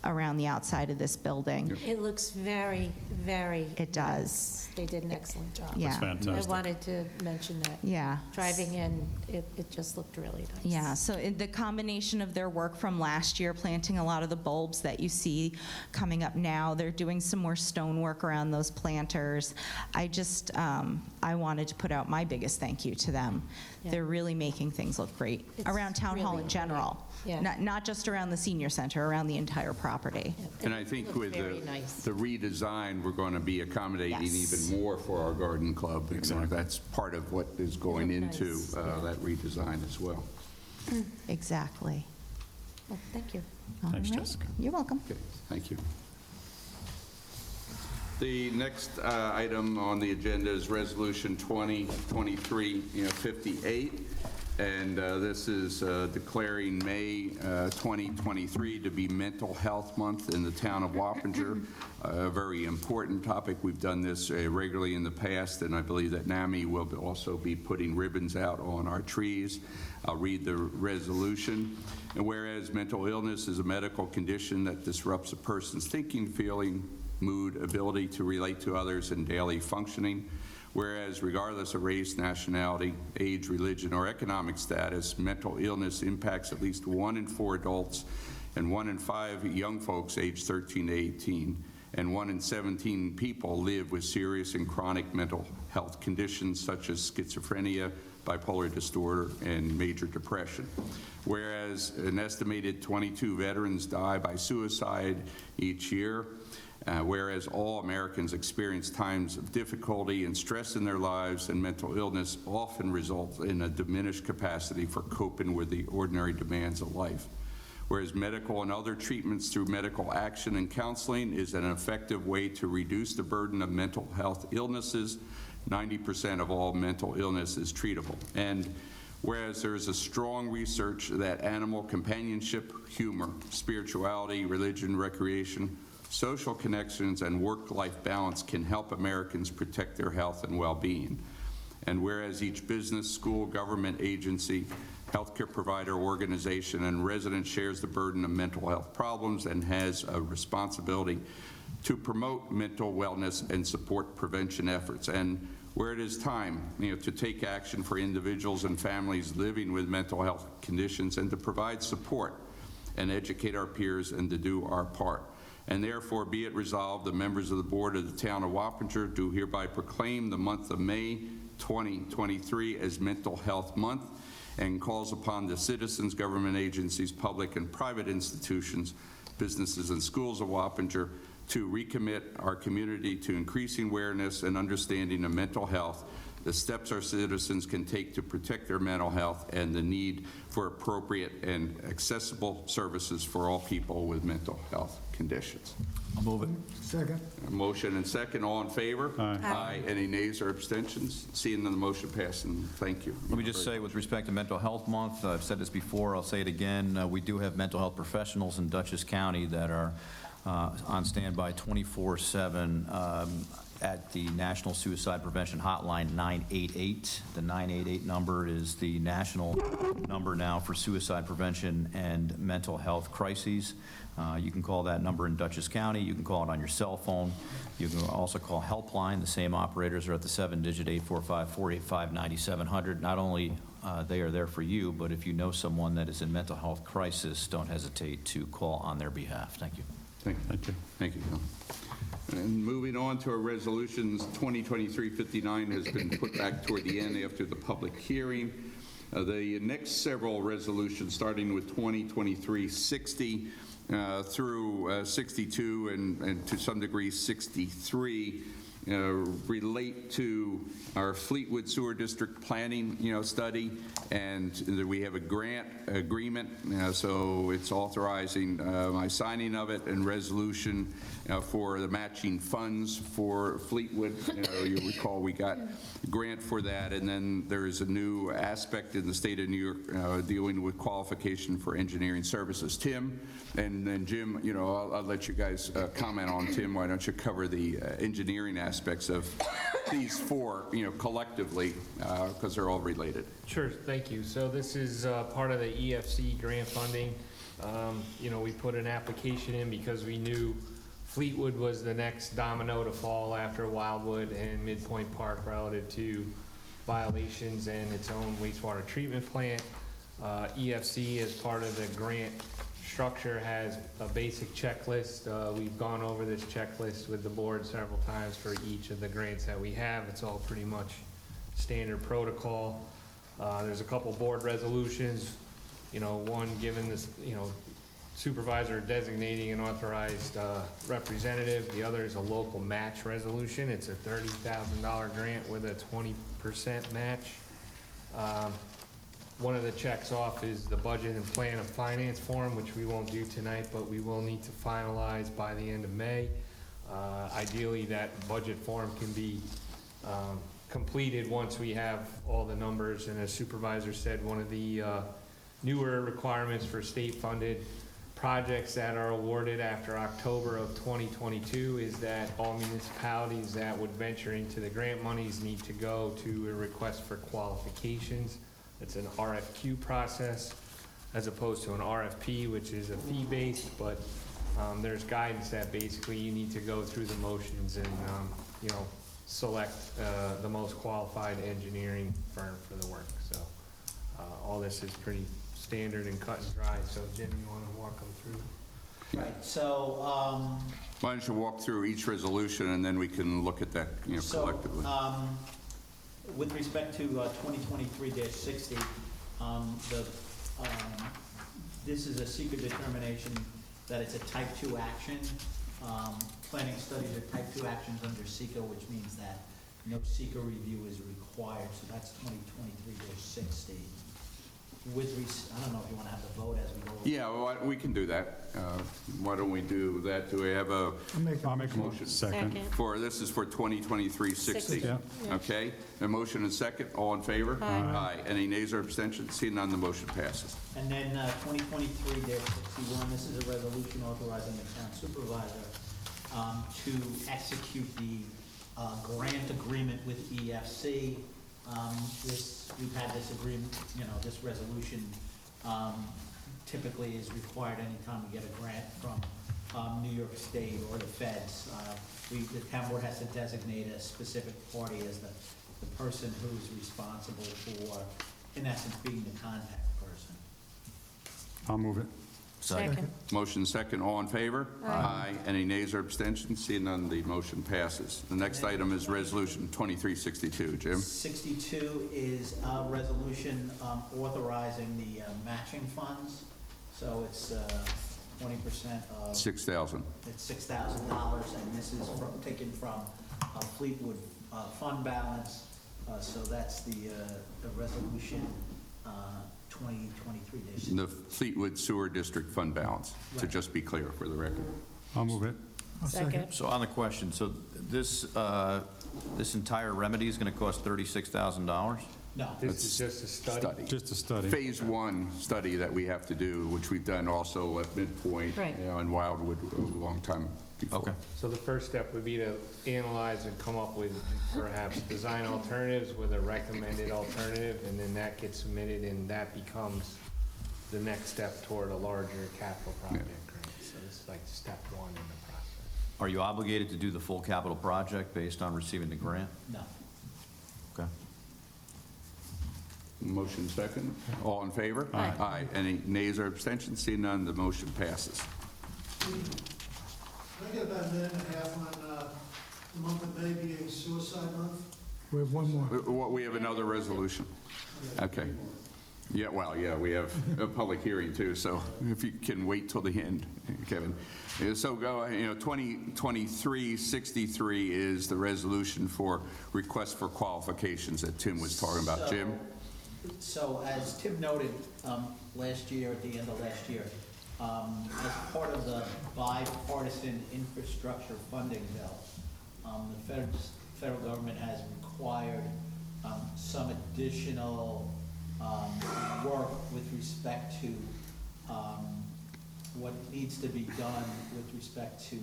[SPEAKER 17] around the outside of this building.
[SPEAKER 1] It looks very, very.
[SPEAKER 17] It does.
[SPEAKER 1] They did an excellent job.
[SPEAKER 17] Yeah.
[SPEAKER 2] That's fantastic.
[SPEAKER 1] I wanted to mention that.
[SPEAKER 17] Yeah.
[SPEAKER 1] Driving in, it just looked really nice.
[SPEAKER 17] Yeah, so the combination of their work from last year, planting a lot of the bulbs that you see coming up now, they're doing some more stonework around those planters. I just, I wanted to put out my biggest thank you to them.
[SPEAKER 1] Yeah.
[SPEAKER 17] They're really making things look great
[SPEAKER 1] It's
[SPEAKER 17] around Town Hall
[SPEAKER 1] really
[SPEAKER 17] in general.
[SPEAKER 1] Yeah.
[SPEAKER 17] Not just around the senior center, around the entire property.
[SPEAKER 3] And I think
[SPEAKER 1] Looked
[SPEAKER 3] with
[SPEAKER 1] very
[SPEAKER 3] the
[SPEAKER 1] nice.
[SPEAKER 3] the redesign, we're going to be accommodating
[SPEAKER 17] Yes.
[SPEAKER 3] even more for our garden club. You know, that's part of what is going
[SPEAKER 1] Look
[SPEAKER 3] into
[SPEAKER 1] nice.
[SPEAKER 3] that redesign as well.
[SPEAKER 17] Exactly.
[SPEAKER 1] Well, thank you.
[SPEAKER 2] Thanks,
[SPEAKER 17] All right.
[SPEAKER 2] Jessica.
[SPEAKER 17] You're welcome.
[SPEAKER 3] Okay, thank you. The next item on the agenda is Resolution 2023-58, and this is declaring May 2023 to be Mental Health Month in the town of Wappinger. A very important topic. We've done this regularly in the past, and I believe that NAMI will also be putting ribbons out on our trees. I'll read the resolution. And whereas mental illness is a medical condition that disrupts a person's thinking, feeling, mood, ability to relate to others, and daily functioning. Whereas regardless of race, nationality, age, religion, or economic status, mental illness impacts at least 1 in 4 adults and 1 in 5 young folks aged 13 to 18, and 1 in 17 people live with serious and chronic mental health conditions such as schizophrenia, bipolar disorder, and major depression. Whereas an estimated 22 veterans die by suicide each year, whereas all Americans experience times of difficulty and stress in their lives, and mental illness often results in a diminished capacity for coping with the ordinary demands of life. Whereas medical and other treatments through medical action and counseling is an effective way to reduce the burden of mental health illnesses. 90% of all mental illness is treatable. And whereas there is a strong research that animal companionship, humor, spirituality, religion, recreation, social connections, and work-life balance can help Americans protect their health and well-being. And whereas each business, school, government agency, healthcare provider, organization, and resident shares the burden of mental health problems and has a responsibility to promote mental wellness and support prevention efforts. And where it is time, to take action for individuals and families living with mental health conditions, and to provide support and educate our peers and to do our part. And therefore, be it resolved, the members of the board of the town of Wappinger do hereby proclaim the month of May 2023 as Mental Health Month, and calls upon the citizens, government agencies, public and private institutions, businesses, and schools of Wappinger to recommit our community to increasing awareness and understanding of mental health, the steps our citizens can take to protect their mental health, and the need for appropriate and accessible services for all people with mental health conditions.
[SPEAKER 7] I'll move it.
[SPEAKER 12] Second.
[SPEAKER 3] A motion and second. All in favor? Aye. Any nays or abstentions? Seeing none, the motion passed, and thank you.
[SPEAKER 7] Let me just say, with respect to Mental Health Month, I've said this before, I'll say it again, we do have mental health professionals in Dutchess County that are on standby 24/7 at the National Suicide Prevention Hotline 988. The 988 number is the national number now for suicide prevention and mental health crises. You can call that number in Dutchess County. You can call it on your cell phone. You can also call Helpline. The same operators are at the 7-digit 845-485-9700. Not only they are there for you, but if you know someone that is in mental health crisis, don't hesitate to call on their behalf. Thank you.
[SPEAKER 3] Thank you. Thank you, Tom. And moving on to our resolutions, 2023-59 has been put back toward the end after the public hearing. The next several resolutions, starting with 2023-60 through 62 and to some degree 63, relate to our Fleetwood Sewer District planning, study, and we have a grant agreement, so it's authorizing my signing of it, and resolution for the matching funds for Fleetwood. You recall we got a grant for that, and then there's a new aspect in the state of New York dealing with qualification for engineering services. Tim and then Jim, I'll let you guys comment on. Tim, why don't you cover the engineering aspects of these four, collectively, because they're all related.
[SPEAKER 16] Sure, thank you. So this is part of the EFC grant funding. We put an application in because we knew Fleetwood was the next domino to fall after Wildwood and Midpoint Park relative to violations and its own wastewater treatment plant. EFC, as part of the grant structure, has a basic checklist. We've gone over this checklist with the board several times for each of the grants that we have. It's all pretty much standard protocol. There's a couple board resolutions, one given this, supervisor designating an authorized representative. The other is a local match resolution. It's a $30,000 grant with a 20% match. one of the checks off is the budget and plan of finance form, which we won't do tonight, but we will need to finalize by the end of May. Ideally, that budget form can be completed once we have all the numbers, and as Supervisor said, one of the newer requirements for state-funded projects that are awarded after October of 2022 is that all municipalities that would venture into the grant monies need to go to a request for qualifications. It's an RFQ process as opposed to an RFP, which is a fee-based, but there's guidance that basically you need to go through the motions and, select the most qualified engineering firm for the work. So all this is pretty standard and cut and dry. So Jim, you want to walk them through?
[SPEAKER 11] Right, so,
[SPEAKER 3] Why don't you walk through each resolution, and then we can look at that, collectively.
[SPEAKER 11] with respect to 2023-60, this is a seeker determination that it's a type 2 action. Planning studies are type 2 actions under seeker, which means that no seeker review is required, so that's 2023-60. I don't know if you want to have the vote as we go.
[SPEAKER 3] Yeah, well, we can do that. Why don't we do that? Do we have a
[SPEAKER 2] I'll make a motion. Second.
[SPEAKER 3] this is for 2023-60?
[SPEAKER 2] Yeah.
[SPEAKER 3] Okay, a motion and second, all in favor? Aye. Any nays or abstentions? Seeing none, the motion passes.
[SPEAKER 11] And then 2023-61, this is a resolution authorizing the town supervisor to execute the grant agreement with EFC. We've had this agreement, this resolution typically is required anytime we get a grant from New York State or the feds. The town board has to designate a specific party as the person who's responsible for, in essence, being the contact person.
[SPEAKER 2] I'll move it.
[SPEAKER 1] Second.
[SPEAKER 3] Motion second, all in favor? Aye. Any nays or abstentions? Seeing none, the motion passes. The next item is Resolution 2362. Jim?
[SPEAKER 11] 62 is a resolution authorizing the matching funds. So it's 20% of...
[SPEAKER 3] $6,000.
[SPEAKER 11] It's $6,000, and this is taken from Fleetwood fund balance. So that's the resolution 2023.
[SPEAKER 3] The Fleetwood Sewer District fund balance, to just be clear for the record.
[SPEAKER 2] I'll move it.
[SPEAKER 1] Second.
[SPEAKER 7] So on the question, so this entire remedy is going to cost $36,000?
[SPEAKER 11] No.
[SPEAKER 16] This is just a study.
[SPEAKER 2] Just a study.
[SPEAKER 3] Phase 1 study that we have to do, which we've done also at Midpoint,
[SPEAKER 1] Right.
[SPEAKER 3] in Wildwood a long time before.
[SPEAKER 7] Okay.
[SPEAKER 16] So the first step would be to analyze and come up with perhaps design alternatives with a recommended alternative, and then that gets submitted, and that becomes the next step toward a larger capital project. Right? So it's like step 1 in the process.
[SPEAKER 7] Are you obligated to do the full capital project based on receiving the grant?
[SPEAKER 11] No.
[SPEAKER 7] Okay.
[SPEAKER 3] Motion second. All in favor?
[SPEAKER 1] Aye.
[SPEAKER 3] Aye. Any nays or abstentions? Seeing none, the motion passes.
[SPEAKER 18] Can I get about a minute and a half on the month of May being suicide month?
[SPEAKER 12] We have one more.
[SPEAKER 3] We have another resolution. Okay. Yeah, well, yeah, we have a public hearing too, so if you can wait till the end, Kevin. So go, 2363 is the resolution for request for qualifications that Tim was talking about. Jim?
[SPEAKER 11] So as Tim noted last year, at the end of last year, as part of the bipartisan infrastructure funding bill, the federal government has required some additional work with respect to what needs to be done with respect to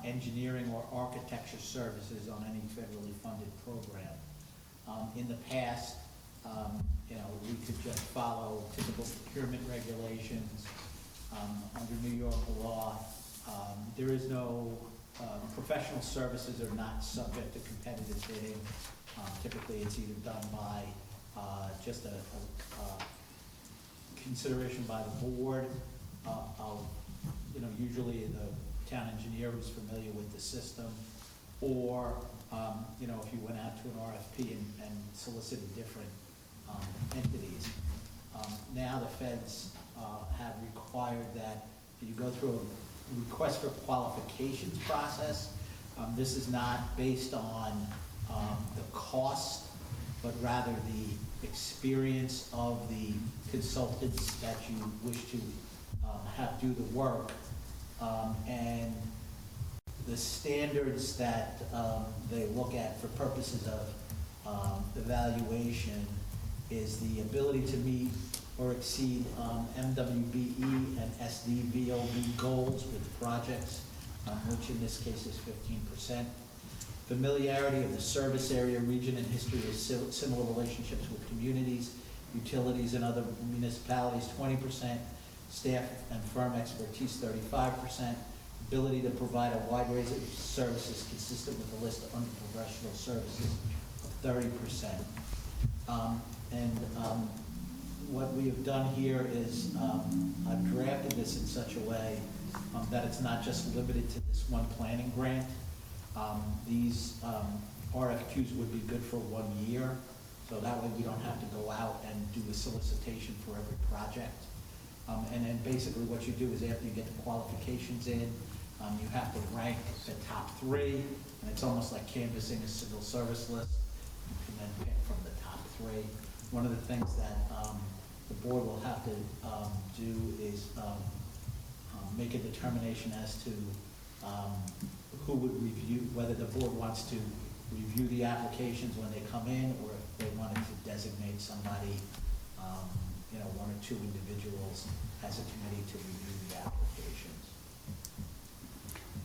[SPEAKER 11] engineering or architecture services on any federally funded program. In the past, we could just follow typical procurement regulations under New York law. There is no, professional services are not subject to competitive bidding. Typically, it's either done by just a consideration by the board of, usually the town engineer who's familiar with the system, or, if you went out to an RFP and solicited different entities. Now the feds have required that you go through a request for qualifications process. This is not based on the cost, but rather the experience of the consultants that you wish to have do the work, and the standards that they look at for purposes of evaluation is the ability to meet or exceed MWBE and SDVOB goals with projects, which in this case is 15%. Familiarity of the service area, region, and history of similar relationships with communities, utilities, and other municipalities, 20%. Staff and firm expertise, 35%. Ability to provide a wide range of services consistent with the list of unprofessional services of 30%. What we have done here is I've drafted this in such a way that it's not just limited to this one planning grant. These RFQs would be good for 1 year, so that way we don't have to go out and do a solicitation for every project. And then basically what you do is after you get the qualifications in, you have to rank the top 3, and it's almost like canvassing a civil service list. You can then pick from the top 3. One of the things that the board will have to do is make a determination as to who would review, whether the board wants to review the applications when they come in, or if they wanted to designate somebody, 1 or 2 individuals as a committee to review the applications.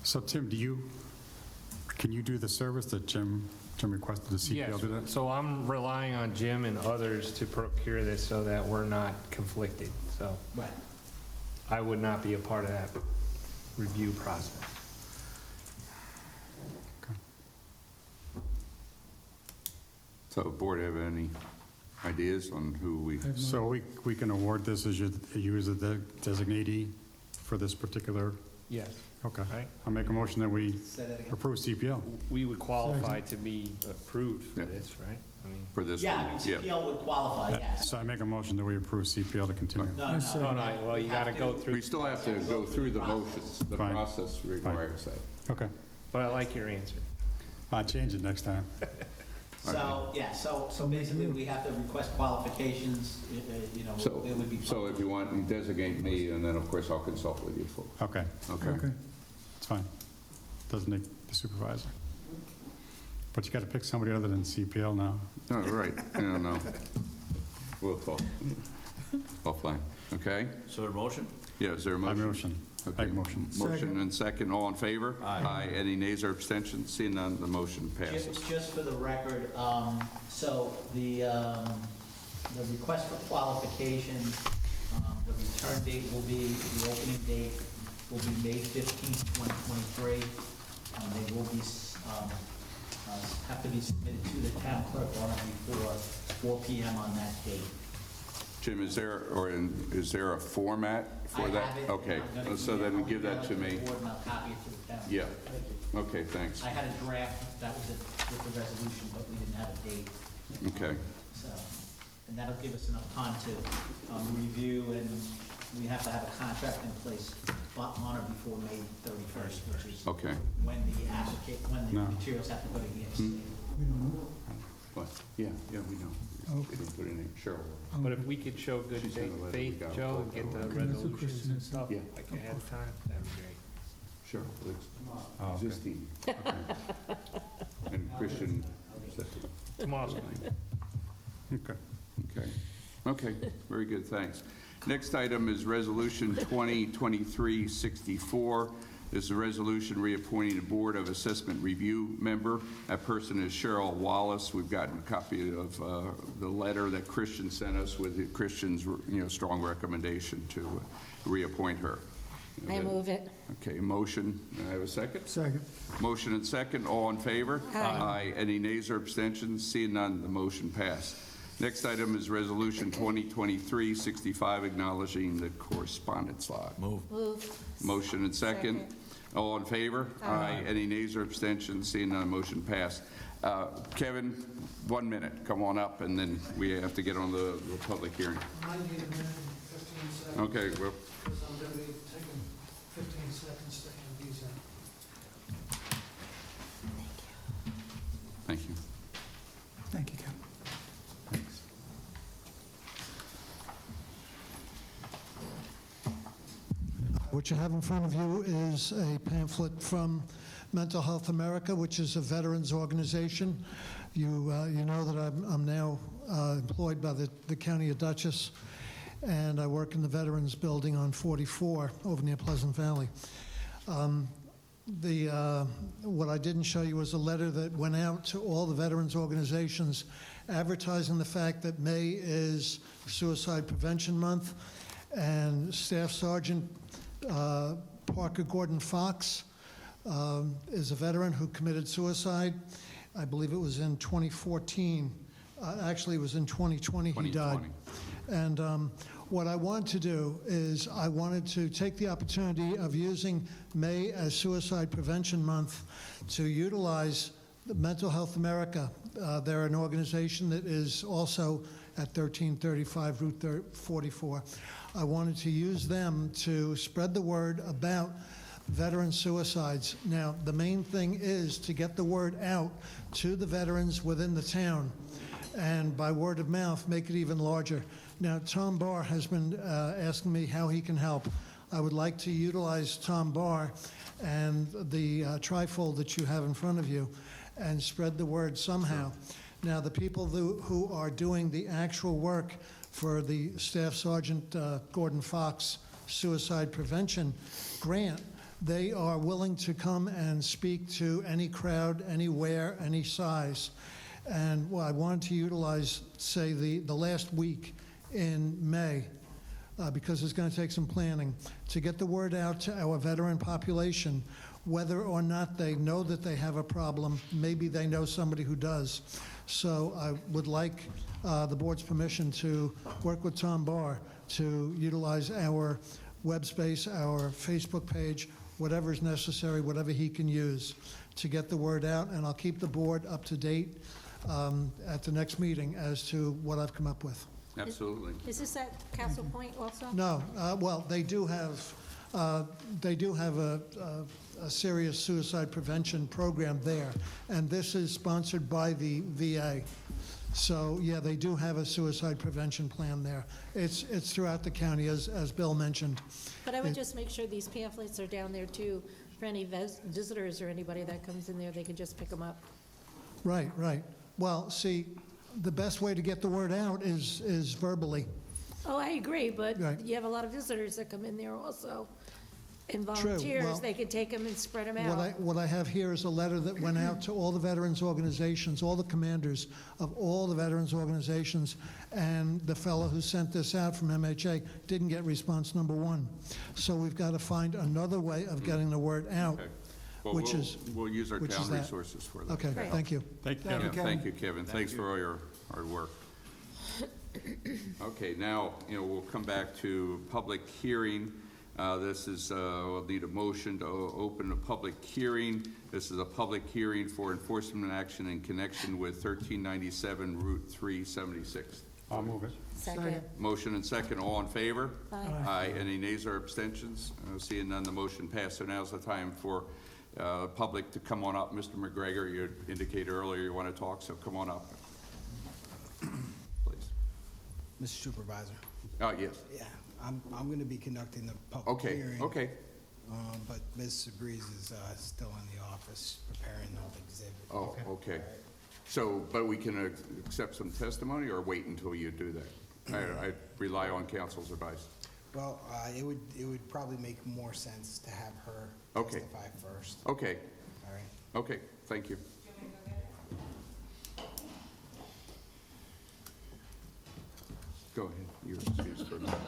[SPEAKER 2] So Tim, can you do the service that Jim requested the CPL do that?
[SPEAKER 16] So I'm relying on Jim and others to procure this so that we're not conflicted. So
[SPEAKER 11] Right.
[SPEAKER 16] I would not be a part of that review process.
[SPEAKER 3] So, board have any ideas on who we?
[SPEAKER 2] So we can award this as you as a designatee for this particular?
[SPEAKER 16] Yes.
[SPEAKER 2] Okay.
[SPEAKER 16] Right.
[SPEAKER 2] I'll make a motion that we
[SPEAKER 11] Say that again.
[SPEAKER 2] approve CPL.
[SPEAKER 16] We would qualify to be approved for this, right? I mean,
[SPEAKER 3] For this
[SPEAKER 11] Yeah,
[SPEAKER 3] one?
[SPEAKER 11] I mean, CPL would qualify, yes.
[SPEAKER 2] So I make a motion that we approve CPL to continue.
[SPEAKER 11] No, no.
[SPEAKER 16] well, you got to go through.
[SPEAKER 3] We still have to go through the motions. The
[SPEAKER 2] Fine.
[SPEAKER 3] process requires that.
[SPEAKER 2] Okay.
[SPEAKER 16] But I like your answer.
[SPEAKER 2] I'll change it next time.
[SPEAKER 11] So, yeah, so basically we have to request qualifications,
[SPEAKER 3] So,
[SPEAKER 11] it would be.
[SPEAKER 3] so if you want, you designate me, and then, of course, I'll consult with you folks.
[SPEAKER 2] Okay.
[SPEAKER 3] Okay?
[SPEAKER 2] It's fine. Designate the supervisor. But you got to pick somebody other than CPL now.
[SPEAKER 3] Oh, right. I don't know. We'll talk offline. Okay?
[SPEAKER 7] So a motion?
[SPEAKER 3] Yeah, is there a
[SPEAKER 2] I
[SPEAKER 3] motion?
[SPEAKER 2] motion.
[SPEAKER 3] Okay.
[SPEAKER 2] I motion.
[SPEAKER 3] Motion and second. All in favor? Aye. Any nays or abstentions? Seeing none, the motion passes.
[SPEAKER 11] Just for the record, so the request for qualifications, the return date will be, the opening date will be May 15th, 2023. They will be, have to be submitted to the town clerk on or before 4 PM on that date.
[SPEAKER 3] Jim, is there a format for that?
[SPEAKER 11] I have it.
[SPEAKER 3] Okay,
[SPEAKER 11] I'm gonna
[SPEAKER 3] so then give that to me.
[SPEAKER 11] the board and I'll copy it to the town.
[SPEAKER 3] Yeah.
[SPEAKER 11] Thank you.
[SPEAKER 3] Okay, thanks.
[SPEAKER 11] I had a draft, that was it with the resolution, but we didn't have a date.
[SPEAKER 3] Okay.
[SPEAKER 11] So, and that'll give us enough time to review, and we have to have a contract in place on or before May 31st, which is
[SPEAKER 3] Okay.
[SPEAKER 11] when the materials have to go to EMC.
[SPEAKER 3] What? Yeah, we know. They didn't put it in Cheryl.
[SPEAKER 16] But if we could show good
[SPEAKER 3] She's gonna let
[SPEAKER 16] faith,
[SPEAKER 3] it go.
[SPEAKER 16] Joe, and get the
[SPEAKER 12] Okay, that's a
[SPEAKER 16] resolutions
[SPEAKER 12] question.
[SPEAKER 16] and stuff
[SPEAKER 3] Yeah.
[SPEAKER 16] like ahead of time, that'd be great.
[SPEAKER 3] Cheryl,
[SPEAKER 2] Oh, okay.
[SPEAKER 3] existing. And Christian.
[SPEAKER 16] Tomorrow's
[SPEAKER 2] Okay.
[SPEAKER 3] Okay, very good, thanks. Next item is Resolution 2023-64. This is a resolution reappointing a Board of Assessment Review member. That person is Cheryl Wallace. We've gotten a copy of the letter that Christian sent us with Christian's, strong recommendation to reappoint her.
[SPEAKER 1] I move it.
[SPEAKER 3] Okay, motion. I have a second?
[SPEAKER 12] Second.
[SPEAKER 3] Motion and second. All in favor?
[SPEAKER 1] Aye.
[SPEAKER 3] Any nays or abstentions? Seeing none, the motion passed. Next item is Resolution 2023-65, acknowledging the correspondence log.
[SPEAKER 7] Move.
[SPEAKER 3] Motion and second. All in favor? Aye. Any nays or abstentions? Seeing none, motion passed. Kevin, 1 minute. Come on up, and then we have to get on the public hearing.
[SPEAKER 18] I need a minute and 15 seconds.
[SPEAKER 3] Okay, well,
[SPEAKER 18] Because I'm going to be taking 15 seconds to hand these out.
[SPEAKER 3] thank you.
[SPEAKER 12] Thank you, Kevin.
[SPEAKER 2] Thanks.
[SPEAKER 18] What you have in front of you is a pamphlet from Mental Health America, which is a veterans organization. You know that I'm now employed by the County of Dutchess, and I work in the Veterans Building on 44 over near Pleasant Valley. What I didn't show you was a letter that went out to all the veterans organizations advertising the fact that May is Suicide Prevention Month, and Staff Sergeant Parker Gordon Fox is a veteran who committed suicide. I believe it was in 2014. Actually, it was in 2020 he died. And what I want to do is I wanted to take the opportunity of using May as Suicide Prevention Month to utilize the Mental Health America. They're an organization that is also at 1335 Route 44. I wanted to use them to spread the word about veteran suicides. Now, the main thing is to get the word out to the veterans within the town, and by word of mouth, make it even larger. Now, Tom Barr has been asking me how he can help. I would like to utilize Tom Barr and the trifold that you have in front of you and spread the word somehow. Now, the people who are doing the actual work for the Staff Sergeant Gordon Fox Suicide Prevention Grant, they are willing to come and speak to any crowd, anywhere, any size. And well, I wanted to utilize, say, the last week in May, because it's going to take some planning, to get the word out to our veteran population, whether or not they know that they have a problem. Maybe they know somebody who does. So I would like the board's permission to work with Tom Barr to utilize our web space, our Facebook page, whatever is necessary, whatever he can use to get the word out. And I'll keep the board up to date at the next meeting as to what I've come up with.
[SPEAKER 3] Absolutely.
[SPEAKER 1] Is this at Castle Point also?
[SPEAKER 18] No, well, they do have a serious suicide prevention program there, and this is sponsored by the VA. So, yeah, they do have a suicide prevention plan there. It's throughout the county, as Bill mentioned.
[SPEAKER 1] But I would just make sure these pamphlets are down there too, for any visitors or anybody that comes in there, they could just pick them up.
[SPEAKER 18] Right, right. Well, see, the best way to get the word out is verbally.
[SPEAKER 1] Oh, I agree, but
[SPEAKER 18] Right.
[SPEAKER 1] you have a lot of visitors that come in there also, and
[SPEAKER 18] True.
[SPEAKER 1] volunteers,
[SPEAKER 18] Well,
[SPEAKER 1] they can take them and spread them out.
[SPEAKER 18] What I have here is a letter that went out to all the veterans organizations, all the commanders of all the veterans organizations, and the fellow who sent this out from MHA didn't get response number one. So we've got to find another way of getting the word out,
[SPEAKER 3] Okay. Well,
[SPEAKER 18] which is...
[SPEAKER 3] we'll use our
[SPEAKER 18] which is
[SPEAKER 3] town
[SPEAKER 18] that.
[SPEAKER 3] resources for that.
[SPEAKER 18] Okay, thank you.
[SPEAKER 2] Thank you,
[SPEAKER 3] Yeah,
[SPEAKER 2] Kevin.
[SPEAKER 3] thank you, Kevin. Thanks for all your hard work. Okay, now, we'll come back to public hearing. This is, we'll need a motion to open a public hearing. This is a public hearing for enforcement action in connection with 1397 Route 376.
[SPEAKER 2] I'll move it.
[SPEAKER 1] Second.
[SPEAKER 3] Motion and second, all in favor?
[SPEAKER 1] Aye.
[SPEAKER 3] Aye. Any nays or abstentions? Seeing none, the motion passed. So now's the time for public to come on up. Mr. McGregor, you indicated earlier you want to talk, so come on up. Please.
[SPEAKER 19] Mr. Supervisor.
[SPEAKER 3] Oh, yes.
[SPEAKER 19] Yeah, I'm going to be conducting the public hearing.
[SPEAKER 3] Okay.
[SPEAKER 19] But Ms. Breeze is still in the office preparing the exhibit.
[SPEAKER 3] Oh, okay. So, but we can accept some testimony or wait until you do that? I rely on council's advice.
[SPEAKER 19] Well, it would probably make more sense to have her testify first.
[SPEAKER 3] Okay.
[SPEAKER 19] All right.
[SPEAKER 3] Okay, thank you. Go ahead. You're excused for a minute.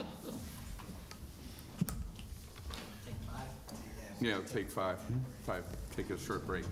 [SPEAKER 3] Yeah, take five. Take a short break.